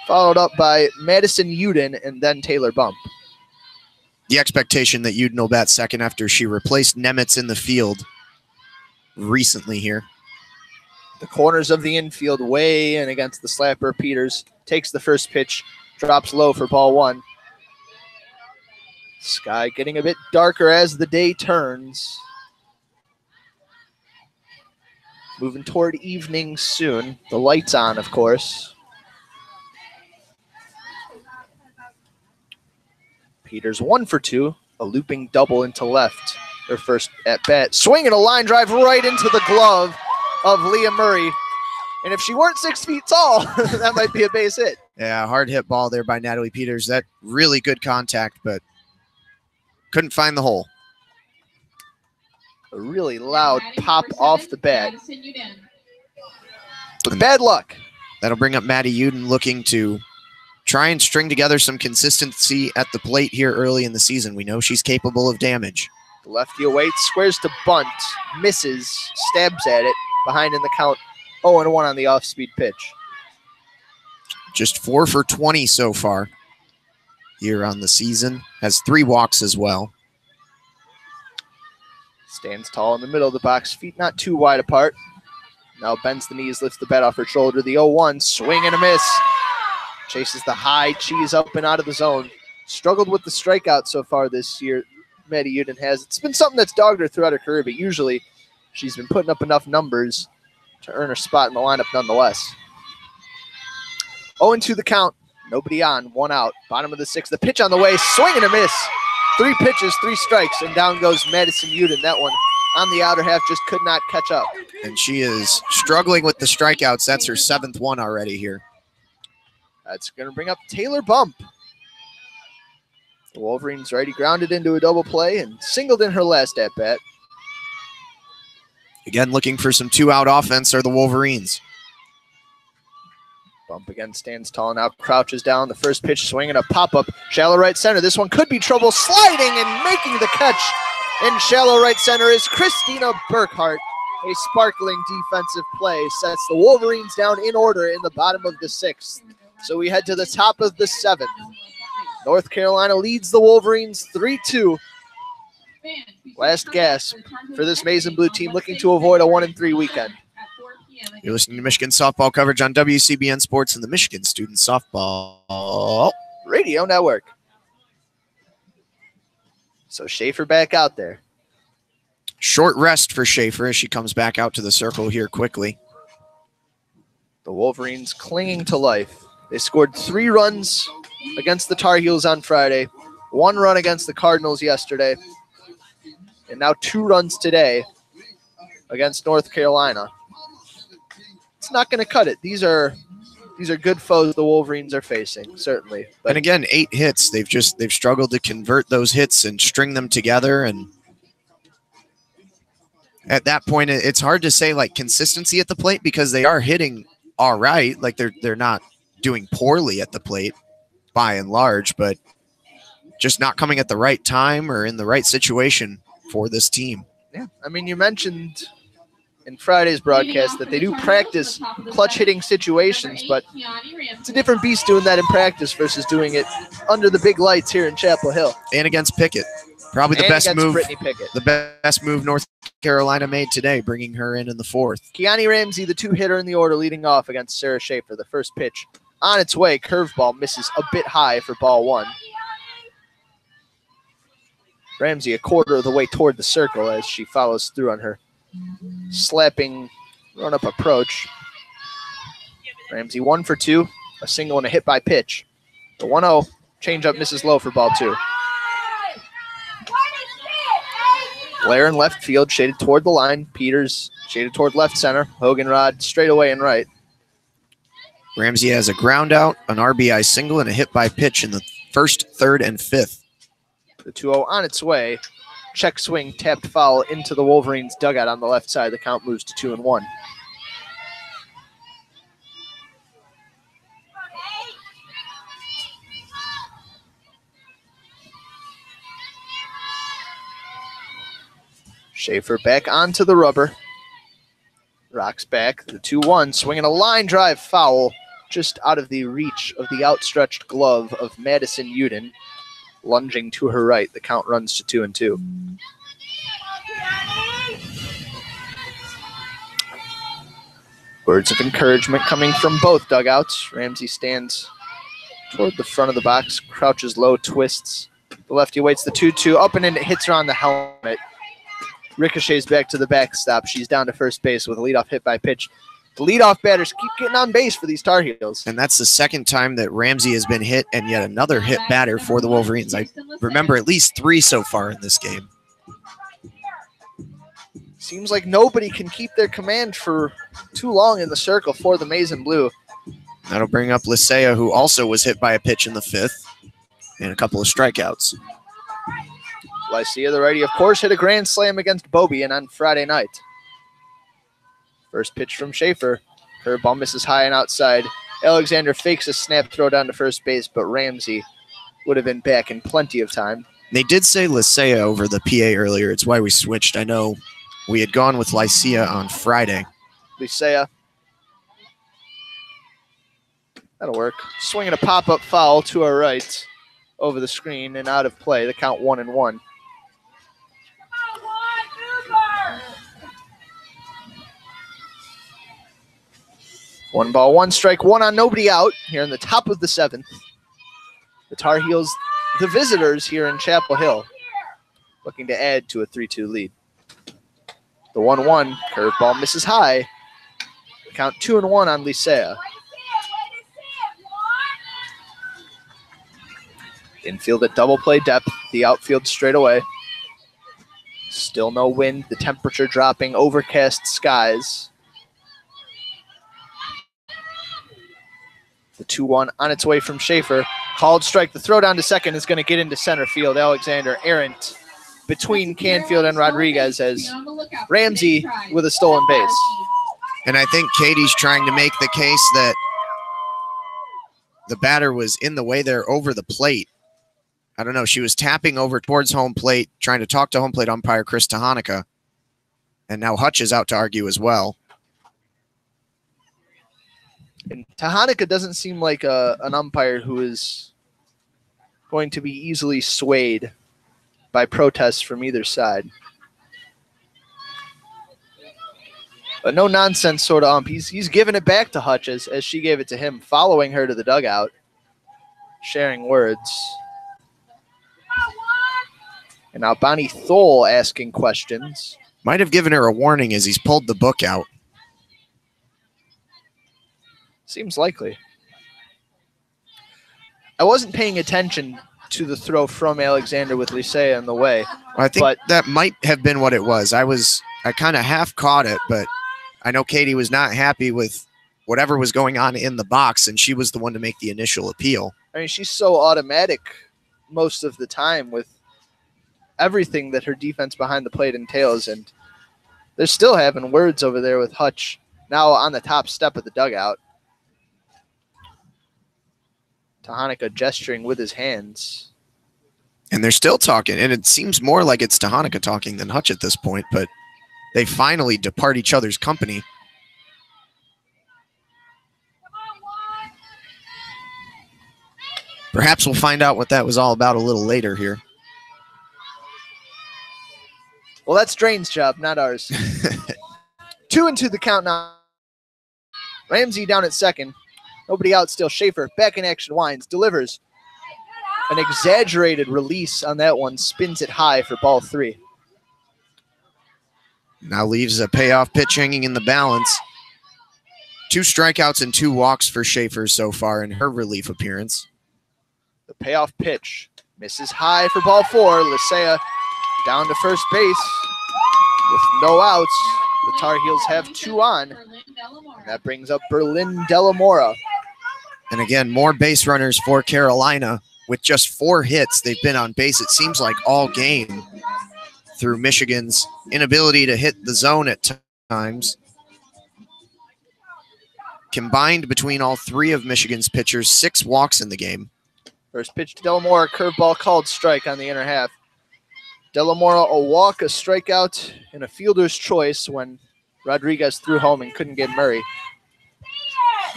followed up by Madison Uden, and then Taylor Bump. The expectation that Uden will bat second after she replaced Nemitz in the field recently here. The corners of the infield way in against the slapper. Peters takes the first pitch, drops low for ball 1. Sky getting a bit darker as the day turns. Moving toward evening soon. The lights on, of course. Peters 1 for 2. A looping double into left. Her first at bat. Swinging a line drive right into the glove of Leah Murray. And if she weren't 6 feet tall, that might be a base hit. Yeah, hard hit ball there by Natalie Peters. That really good contact, but couldn't find the hole. A really loud pop off the bat. But bad luck. That'll bring up Maddie Uden, looking to try and string together some consistency at the plate here early in the season. We know she's capable of damage. The lefty awaits, squares to bunt, misses, stabs at it, behind in the count, 0-1 on the off-speed pitch. Just 4 for 20 so far here on the season. Has 3 walks as well. Stands tall in the middle of the box, feet not too wide apart. Now bends the knees, lifts the bat off her shoulder. The 0-1, swing and a miss. Chases the high cheese up and out of the zone. Struggled with the strikeout so far this year, Maddie Uden has. It's been something that's dogged her throughout her career, but usually she's been putting up enough numbers to earn her spot in the lineup nonetheless. 0-2 the count. Nobody on, 1 out. Bottom of the 6th. The pitch on the way, swing and a miss. 3 pitches, 3 strikes, and down goes Madison Uden. That one on the outer half just could not catch up. And she is struggling with the strikeouts. That's her 7th one already here. That's going to bring up Taylor Bump. The Wolverines righty grounded into a double play and singled in her last at-bat. Again, looking for some 2-out offense are the Wolverines. Bump again stands tall, now crouches down. The first pitch swinging a pop-up. Shallow right center. This one could be trouble. Sliding and making the catch in shallow right center is Christina Burkhart. A sparkling defensive play sets the Wolverines down in order in the bottom of the 6th. So we head to the top of the 7th. North Carolina leads the Wolverines 3-2. Last gasp for this maize and blue team, looking to avoid a 1-3 weekend. You're listening to Michigan softball coverage on WCBN Sports and the Michigan Student Softball Radio Network. So Schaefer back out there. Short rest for Schaefer as she comes back out to the circle here quickly. The Wolverines clinging to life. They scored 3 runs against the Tar Heels on Friday, 1 run against the Cardinals yesterday, and now 2 runs today against North Carolina. It's not going to cut it. These are good foes the Wolverines are facing, certainly. But and again, 8 hits. They've struggled to convert those hits and string them together. And at that point, it's hard to say like consistency at the plate because they are hitting all right. Like they're not doing poorly at the plate by and large, but just not coming at the right time or in the right situation for this team. Yeah, I mean, you mentioned in Friday's broadcast that they do practice clutch hitting situations, but it's a different beast doing that in practice versus doing it under the big lights here in Chapel Hill. And against Pickett. Probably the best move. Brittany Pickett. The best move North Carolina made today, bringing her in the 4th. Kiani Ramsey, the 2-hitter in the order, leading off against Sarah Schaefer. The first pitch on its way, curveball misses a bit high for ball 1. Ramsey a quarter of the way toward the circle as she follows through on her slapping run-up approach. Ramsey 1 for 2, a single and a hit by pitch. The 1-0 changeup misses low for ball 2. Blair in left field, shaded toward the line. Peters shaded toward left center. Hoganrod straight away and right. Ramsey has a ground out, an RBI single, and a hit by pitch in the first, third, and fifth. The 2-0 on its way. Check swing, tapped foul into the Wolverines dugout on the left side. The count moves to 2-1. Schaefer back onto the rubber. Rocks back. The 2-1, swinging a line drive foul just out of the reach of the outstretched glove of Madison Uden. Lunging to her right. The count runs to 2-2. Words of encouragement coming from both dugouts. Ramsey stands toward the front of the box, crouches low, twists. The lefty waits the 2-2 up and in. It hits her on the helmet. Ricochets back to the backstop. She's down to first base with a leadoff hit by pitch. The leadoff batters keep getting on base for these Tar Heels. And that's the second time that Ramsey has been hit and yet another hit batter for the Wolverines. I remember at least 3 so far in this game. Seems like nobody can keep their command for too long in the circle for the Maize and Blue. That'll bring up Lisea, who also was hit by a pitch in the fifth and a couple of strikeouts. Lycia, the righty, of course, hit a grand slam against Beaubien on Friday night. First pitch from Schaefer. Curveball misses high and outside. Alexander fakes a snap throw down to first base, but Ramsey would have been back in plenty of time. They did say Lisea over the PA earlier. It's why we switched. I know we had gone with Lycia on Friday. Lycia. That'll work. Swinging a pop-up foul to our right over the screen and out of play. The count 1-1. One ball, one strike, one on, nobody out here in the top of the seventh. The Tar Heels, the visitors here in Chapel Hill, looking to add to a 3-2 lead. The 1-1, curveball misses high. Count 2-1 on Lycia. Infield at double play depth, the outfield straight away. Still no wind, the temperature dropping, overcast skies. The 2-1 on its way from Schaefer. Called strike. The throw down to second is going to get into center field. Alexander errant between Canfield and Rodriguez as Ramsey with a stolen base. And I think Katie's trying to make the case that the batter was in the way there over the plate. I don't know. She was tapping over towards home plate, trying to talk to home plate umpire Chris Tahanika. And now Hutch is out to argue as well. And Tahanika doesn't seem like an umpire who is going to be easily swayed by protests from either side. But no nonsense sort of ump. He's giving it back to Hutch as she gave it to him, following her to the dugout, sharing words. And now Bonnie Thole asking questions. Might have given her a warning as he's pulled the book out. Seems likely. I wasn't paying attention to the throw from Alexander with Lycia in the way. Well, I think that might have been what it was. I kind of half caught it, but I know Katie was not happy with whatever was going on in the box, and she was the one to make the initial appeal. I mean, she's so automatic most of the time with everything that her defense behind the plate entails, and they're still having words over there with Hutch now on the top step of the dugout. Tahanika gesturing with his hands. And they're still talking, and it seems more like it's Tahanika talking than Hutch at this point, but they finally depart each other's company. Perhaps we'll find out what that was all about a little later here. Well, that's Drain's job, not ours. 2-2 the count now. Ramsey down at second. Nobody out still. Schaefer back in action, winds, delivers. An exaggerated release on that one. Spins it high for ball 3. Now leaves a payoff pitch hanging in the balance. 2 strikeouts and 2 walks for Schaefer so far in her relief appearance. The payoff pitch misses high for ball 4. Lycia down to first base with no outs. The Tar Heels have 2 on. And that brings up Berlin Delamora. And again, more base runners for Carolina. With just 4 hits, they've been on base, it seems like, all game through Michigan's inability to hit the zone at times. Combined between all 3 of Michigan's pitchers, 6 walks in the game. First pitch to Delamora, curveball called strike on the inner half. Delamora a walk, a strikeout, and a fielder's choice when Rodriguez threw home and couldn't get Murray.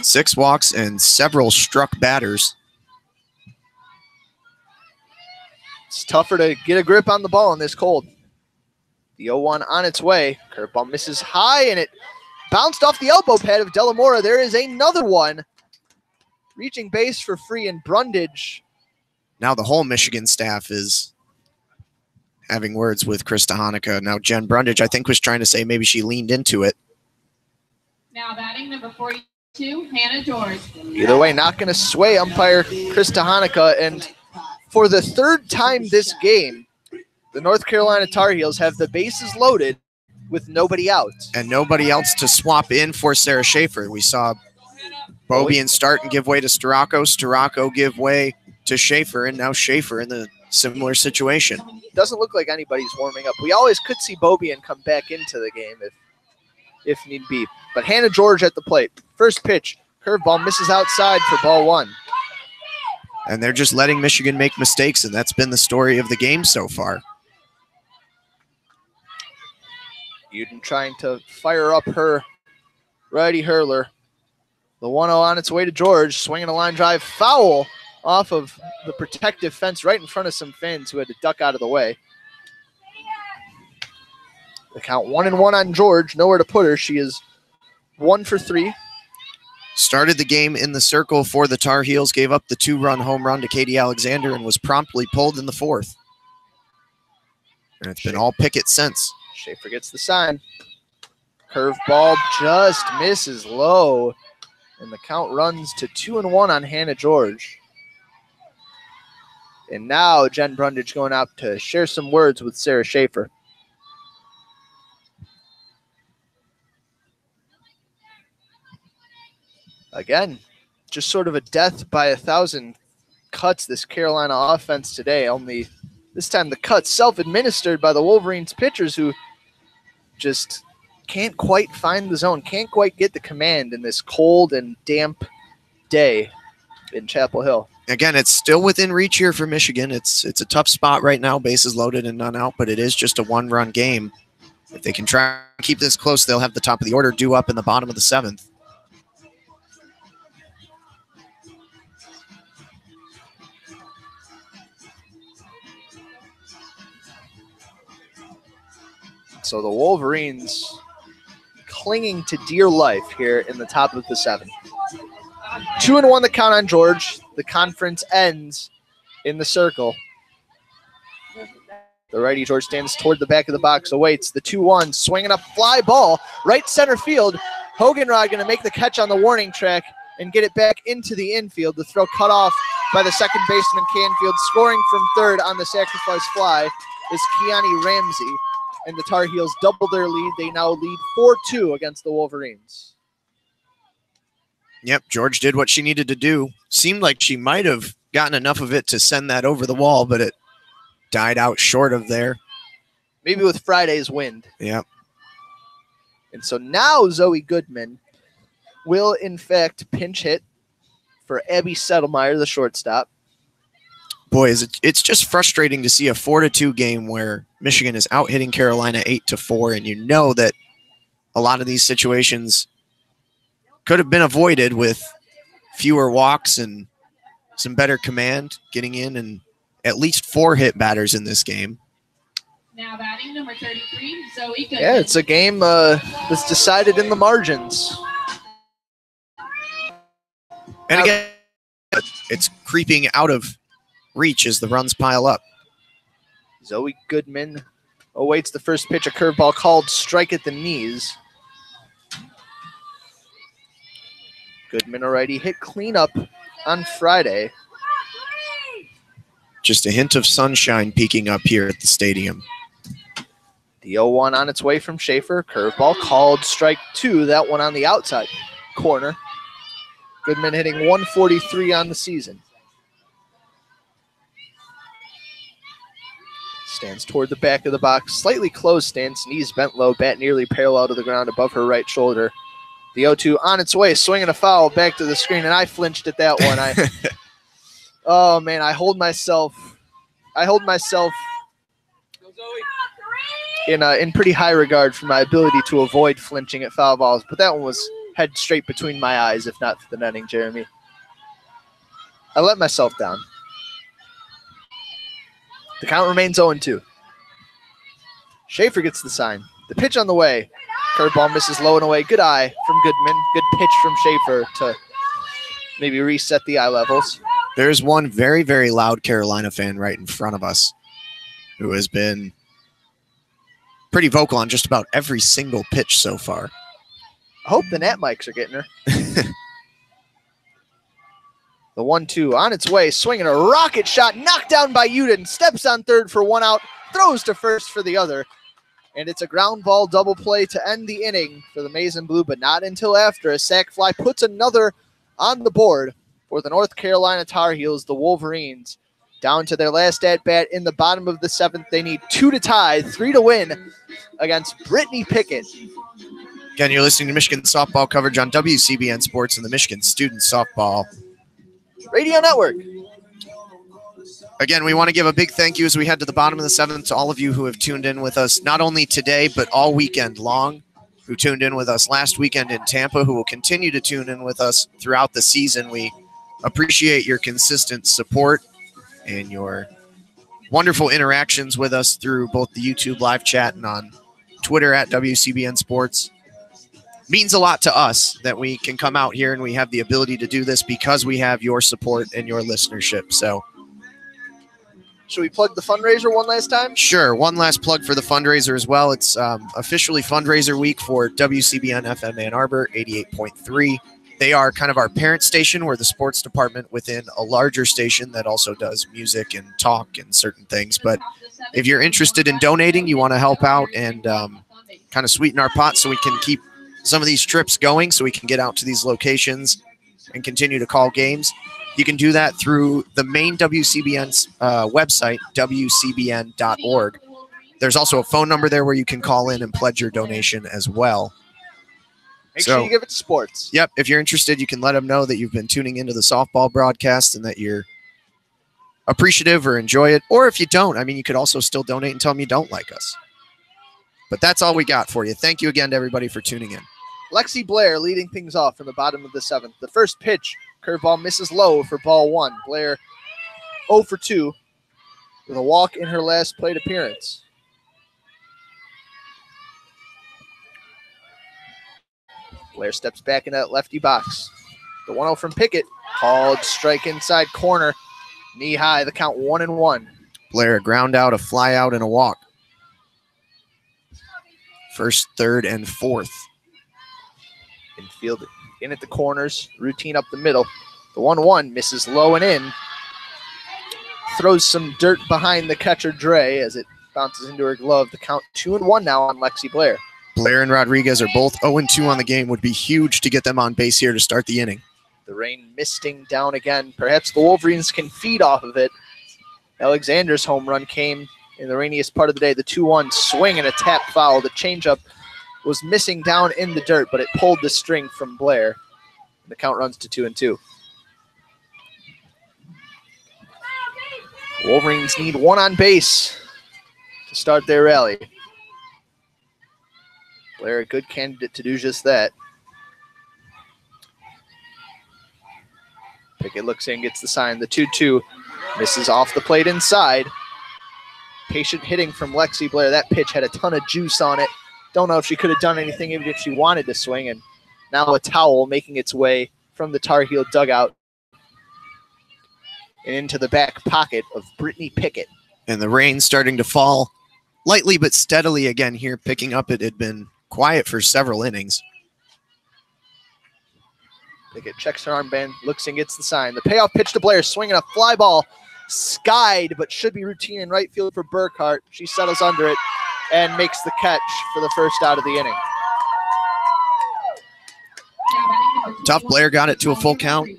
6 walks and several struck batters. It's tougher to get a grip on the ball in this cold. The 0-1 on its way. Curveball misses high, and it bounced off the elbow pad of Delamora. There is another one. Reaching base for free, and Brundage. Now the whole Michigan staff is having words with Krista Hanukkah. Now Jen Brundage, I think, was trying to say maybe she leaned into it. Now batting number 42, Hannah George. Either way, not going to sway umpire Krista Hanukkah. And for the 3rd time this game, the North Carolina Tar Heels have the bases loaded with nobody out. And nobody else to swap in for Sarah Schaefer. We saw Bobian start and give way to Storako give way to Schaefer, and now Schaefer in the similar situation. Doesn't look like anybody's warming up. We always could see Bobian come back into the game if need be. But Hannah George at the plate. First pitch, curveball misses outside for ball 1. And they're just letting Michigan make mistakes, and that's been the story of the game so far. Uden trying to fire up her righty hurler. The 1-0 on its way to George, swinging a line drive foul off of the protective fence right in front of some fans who had to duck out of the way. The count 1-1 on George, nowhere to put her. She is 1 for 3. Started the game in the circle for the Tar Heels, gave up the 2-run home run to Katie Alexander, and was promptly pulled in the 4th. And it's been all Pickett since. Schaefer gets the sign. Curveball just misses low. And the count runs to 2-1 on Hannah George. And now Jen Brundage going out to share some words with Sarah Schaefer. Again, just sort of a death by 1,000 cuts, this Carolina offense today. Only this time the cuts self-administered by the Wolverines pitchers who just can't quite find the zone, can't quite get the command in this cold and damp day in Chapel Hill. Again, it's still within reach here for Michigan. It's a tough spot right now, bases loaded and none out, but it is just a 1-run game. If they can try to keep this close, they'll have the top of the order due up in the bottom of the 7th. So the Wolverines clinging to dear life here in the top of the 7th. 2-1 the count on George. The conference ends in the circle. The righty George stands toward the back of the box, awaits the 2-1, swinging a fly ball, right center field. Hoganrod going to make the catch on the warning track and get it back into the infield. The throw cut off by the second baseman Canfield. Scoring from third on the sacrifice fly is Kiani Ramsey. And the Tar Heels double their lead. They now lead 4-2 against the Wolverines. Yep, George did what she needed to do. Seemed like she might have gotten enough of it to send that over the wall, but it died out short of there. Maybe with Friday's wind. Yep. And so now Zoe Goodman will, in fact, pinch hit for Abby Settlemeyer, the shortstop. Boy, it's just frustrating to see a 4-2 game where Michigan is out hitting Carolina 8-4, and you know that a lot of these situations could have been avoided with fewer walks and some better command, getting in and at least 4 hit batters in this game. Now batting number 33, Zoe Goodman. Yeah, it's a game that's decided in the margins. And again, it's creeping out of reach as the runs pile up. Zoe Goodman awaits the first pitch, a curveball called strike at the knees. Goodman already hit cleanup on Friday. Just a hint of sunshine peeking up here at the stadium. The 0-1 on its way from Schaefer. Curveball called strike 2. That one on the outside corner. Goodman hitting 143 on the season. Stands toward the back of the box. Slightly closed stance. Knees bent low. Bat nearly parallel to the ground above her right shoulder. The 0-2 on its way. Swinging a foul back to the screen, and I flinched at that one. Oh, man, I hold myself in pretty high regard for my ability to avoid flinching at foul balls, but that one was head straight between my eyes, if not for the netting, Jeremy. I let myself down. The count remains 0-2. Schaefer gets the sign. The pitch on the way. Curveball misses low and away. Good eye from Goodman. Good pitch from Schaefer to maybe reset the eye levels. There's one very, very loud Carolina fan right in front of us who has been pretty vocal on just about every single pitch so far. I hope the Nat mics are getting her. The 1-2 on its way, swinging a rocket shot, knocked down by Uden, steps on third for one out, throws to first for the other, and it's a ground ball double play to end the inning for the Maize and Blue, but not until after a sac fly puts another on the board for the North Carolina Tar Heels, the Wolverines, down to their last at-bat in the bottom of the seventh. They need 2 to tie, 3 to win against Brittany Pickett. Again, you're listening to Michigan softball coverage on WCBN Sports and the Michigan Student Softball Radio Network. Again, we want to give a big thank you as we head to the bottom of the seventh to all of you who have tuned in with us, not only today, but all weekend long, who tuned in with us last weekend in Tampa, who will continue to tune in with us throughout the season. We appreciate your consistent support and your wonderful interactions with us through both the YouTube live chat and on Twitter at WCBN Sports. Means a lot to us that we can come out here and we have the ability to do this because we have your support and your listenership. So, should we plug the fundraiser one last time? Sure. One last plug for the fundraiser as well. It's officially fundraiser week for WCBN FM Ann Arbor 88.3. They are kind of our parent station. We're the sports department within a larger station that also does music and talk and certain things. But if you're interested in donating, you want to help out and kind of sweeten our pot so we can keep some of these trips going, so we can get out to these locations and continue to call games, you can do that through the main WCBN website, WCBN.org. There's also a phone number there where you can call in and pledge your donation as well. Make sure you give it to sports. Yep. If you're interested, you can let them know that you've been tuning into the softball broadcast and that you're appreciative or enjoy it. Or if you don't, I mean, you could also still donate and tell them you don't like us. But that's all we got for you. Thank you again to everybody for tuning in. Lexi Blair leading things off in the bottom of the seventh. The first pitch, curveball misses low for ball 1. Blair 0 for 2 with a walk in her last plate appearance. Blair steps back in that lefty box. The 1-0 from Pickett, called strike inside corner. Knee high, the count 1-1. Blair, a ground out, a fly out, and a walk. First, third, and fourth. Infield in at the corners, routine up the middle. The 1-1 misses low and in. Throws some dirt behind the catcher, Dre, as it bounces into her glove. The count 2-1 now on Lexi Blair. Blair and Rodriguez are both 0-2 on the game. Would be huge to get them on base here to start the inning. The rain misting down again. Perhaps the Wolverines can feed off of it. Alexander's home run came in the rainiest part of the day. The 2-1 swing and a tap foul. The changeup was missing down in the dirt, but it pulled the string from Blair. The count runs to 2-2. Wolverines need one on base to start their rally. Blair, a good candidate to do just that. Pickett looks in, gets the sign. The 2-2 misses off the plate inside. Patient hitting from Lexi Blair. That pitch had a ton of juice on it. Don't know if she could have done anything even if she wanted to swing. And now a towel making its way from the Tar Heel dugout and into the back pocket of Brittany Pickett. And the rain starting to fall lightly but steadily again here, picking up. It had been quiet for several innings. Pickett checks her armband, looks and gets the sign. The payoff pitch to Blair, swinging a fly ball, skied, but should be routine in right field for Burkhart. She settles under it, and makes the catch for the first out of the inning. Tough player got it to a full count.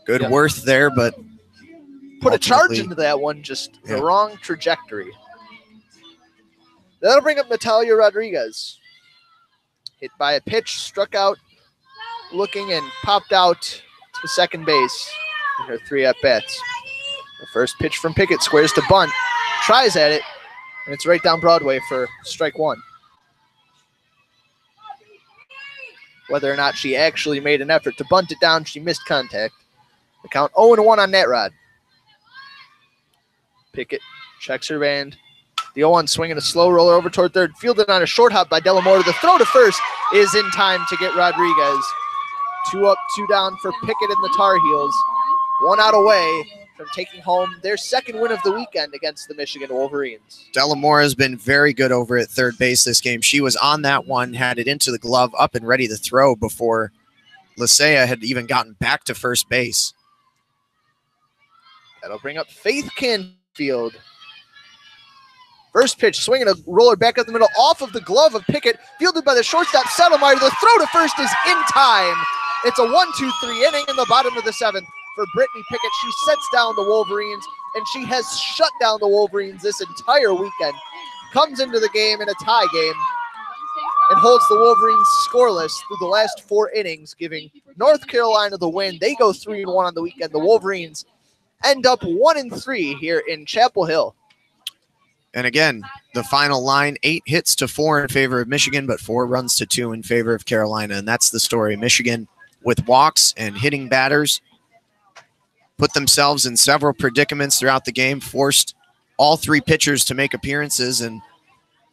Good worth there, but put a charge into that one, just the wrong trajectory. That'll bring up Natalia Rodriguez. Hit by a pitch, struck out, looking and popped out to second base in her 3 at-bats. The first pitch from Pickett, squares to bunt, tries at it, and it's right down Broadway for strike 1. Whether or not she actually made an effort to bunt it down, she missed contact. The count 0-1 on that rod. Pickett checks her band. The 0-1 swinging a slow roller over toward third. Fielded on a short hop by Delamore. The throw to first is in time to get Rodriguez. 2 up, 2 down for Pickett and the Tar Heels. 1 out away from taking home their second win of the weekend against the Michigan Wolverines. Delamore has been very good over at third base this game. She was on that one, had it into the glove, up and ready to throw before Lisea had even gotten back to first base. That'll bring up Faith Canfield. First pitch, swinging a roller back up the middle off of the glove of Pickett, fielded by the shortstop Settlemeyer. The throw to first is in time. It's a 1-2-3 inning in the bottom of the 7th for Brittany Pickett. She sets down the Wolverines, and she has shut down the Wolverines this entire weekend. Comes into the game in a tie game and holds the Wolverines scoreless through the last 4 innings, giving North Carolina the win. They go 3-1 on the weekend. The Wolverines end up 1-3 here in Chapel Hill. And again, the final line, 8 hits to 4 in favor of Michigan, but 4 runs to 2 in favor of Carolina. And that's the story. Michigan, with walks and hitting batters, put themselves in several predicaments throughout the game, forced all 3 pitchers to make appearances. And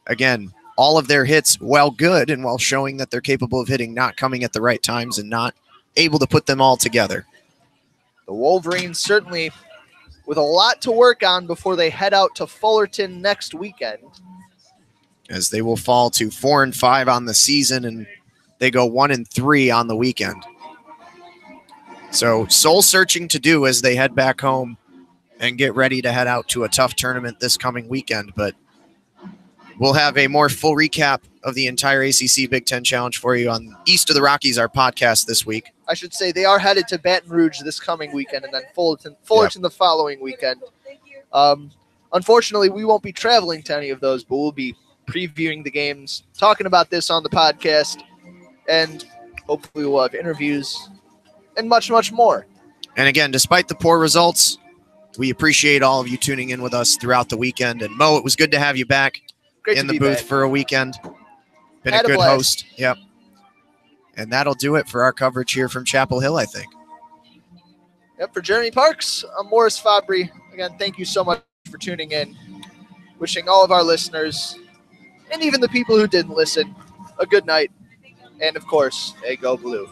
again, all of their hits, while good and while showing that they're capable of hitting, not coming at the right times and not able to put them all together. The Wolverines certainly with a lot to work on before they head out to Fullerton next weekend. As they will fall to 4-5 on the season, and they go 1-3 on the weekend. So soul searching to do as they head back home and get ready to head out to a tough tournament this coming weekend. But we'll have a more full recap of the entire ACC Big Ten Challenge for you on East of the Rockies, our podcast this week. I should say they are headed to Baton Rouge this coming weekend and then Fullerton the following weekend. Unfortunately, we won't be traveling to any of those, but we'll be previewing the games, talking about this on the podcast, and hopefully we'll have interviews and much, much more. And again, despite the poor results, we appreciate all of you tuning in with us throughout the weekend. And Mo, it was good to have you back in the booth for a weekend. Been a good host. Yep. And that'll do it for our coverage here from Chapel Hill, I think. Yep, for Jeremy Parks, I'm Morris Fabry. Again, thank you so much for tuning in. Wishing all of our listeners, and even the people who didn't listen, a good night. And, of course, a Go Blue.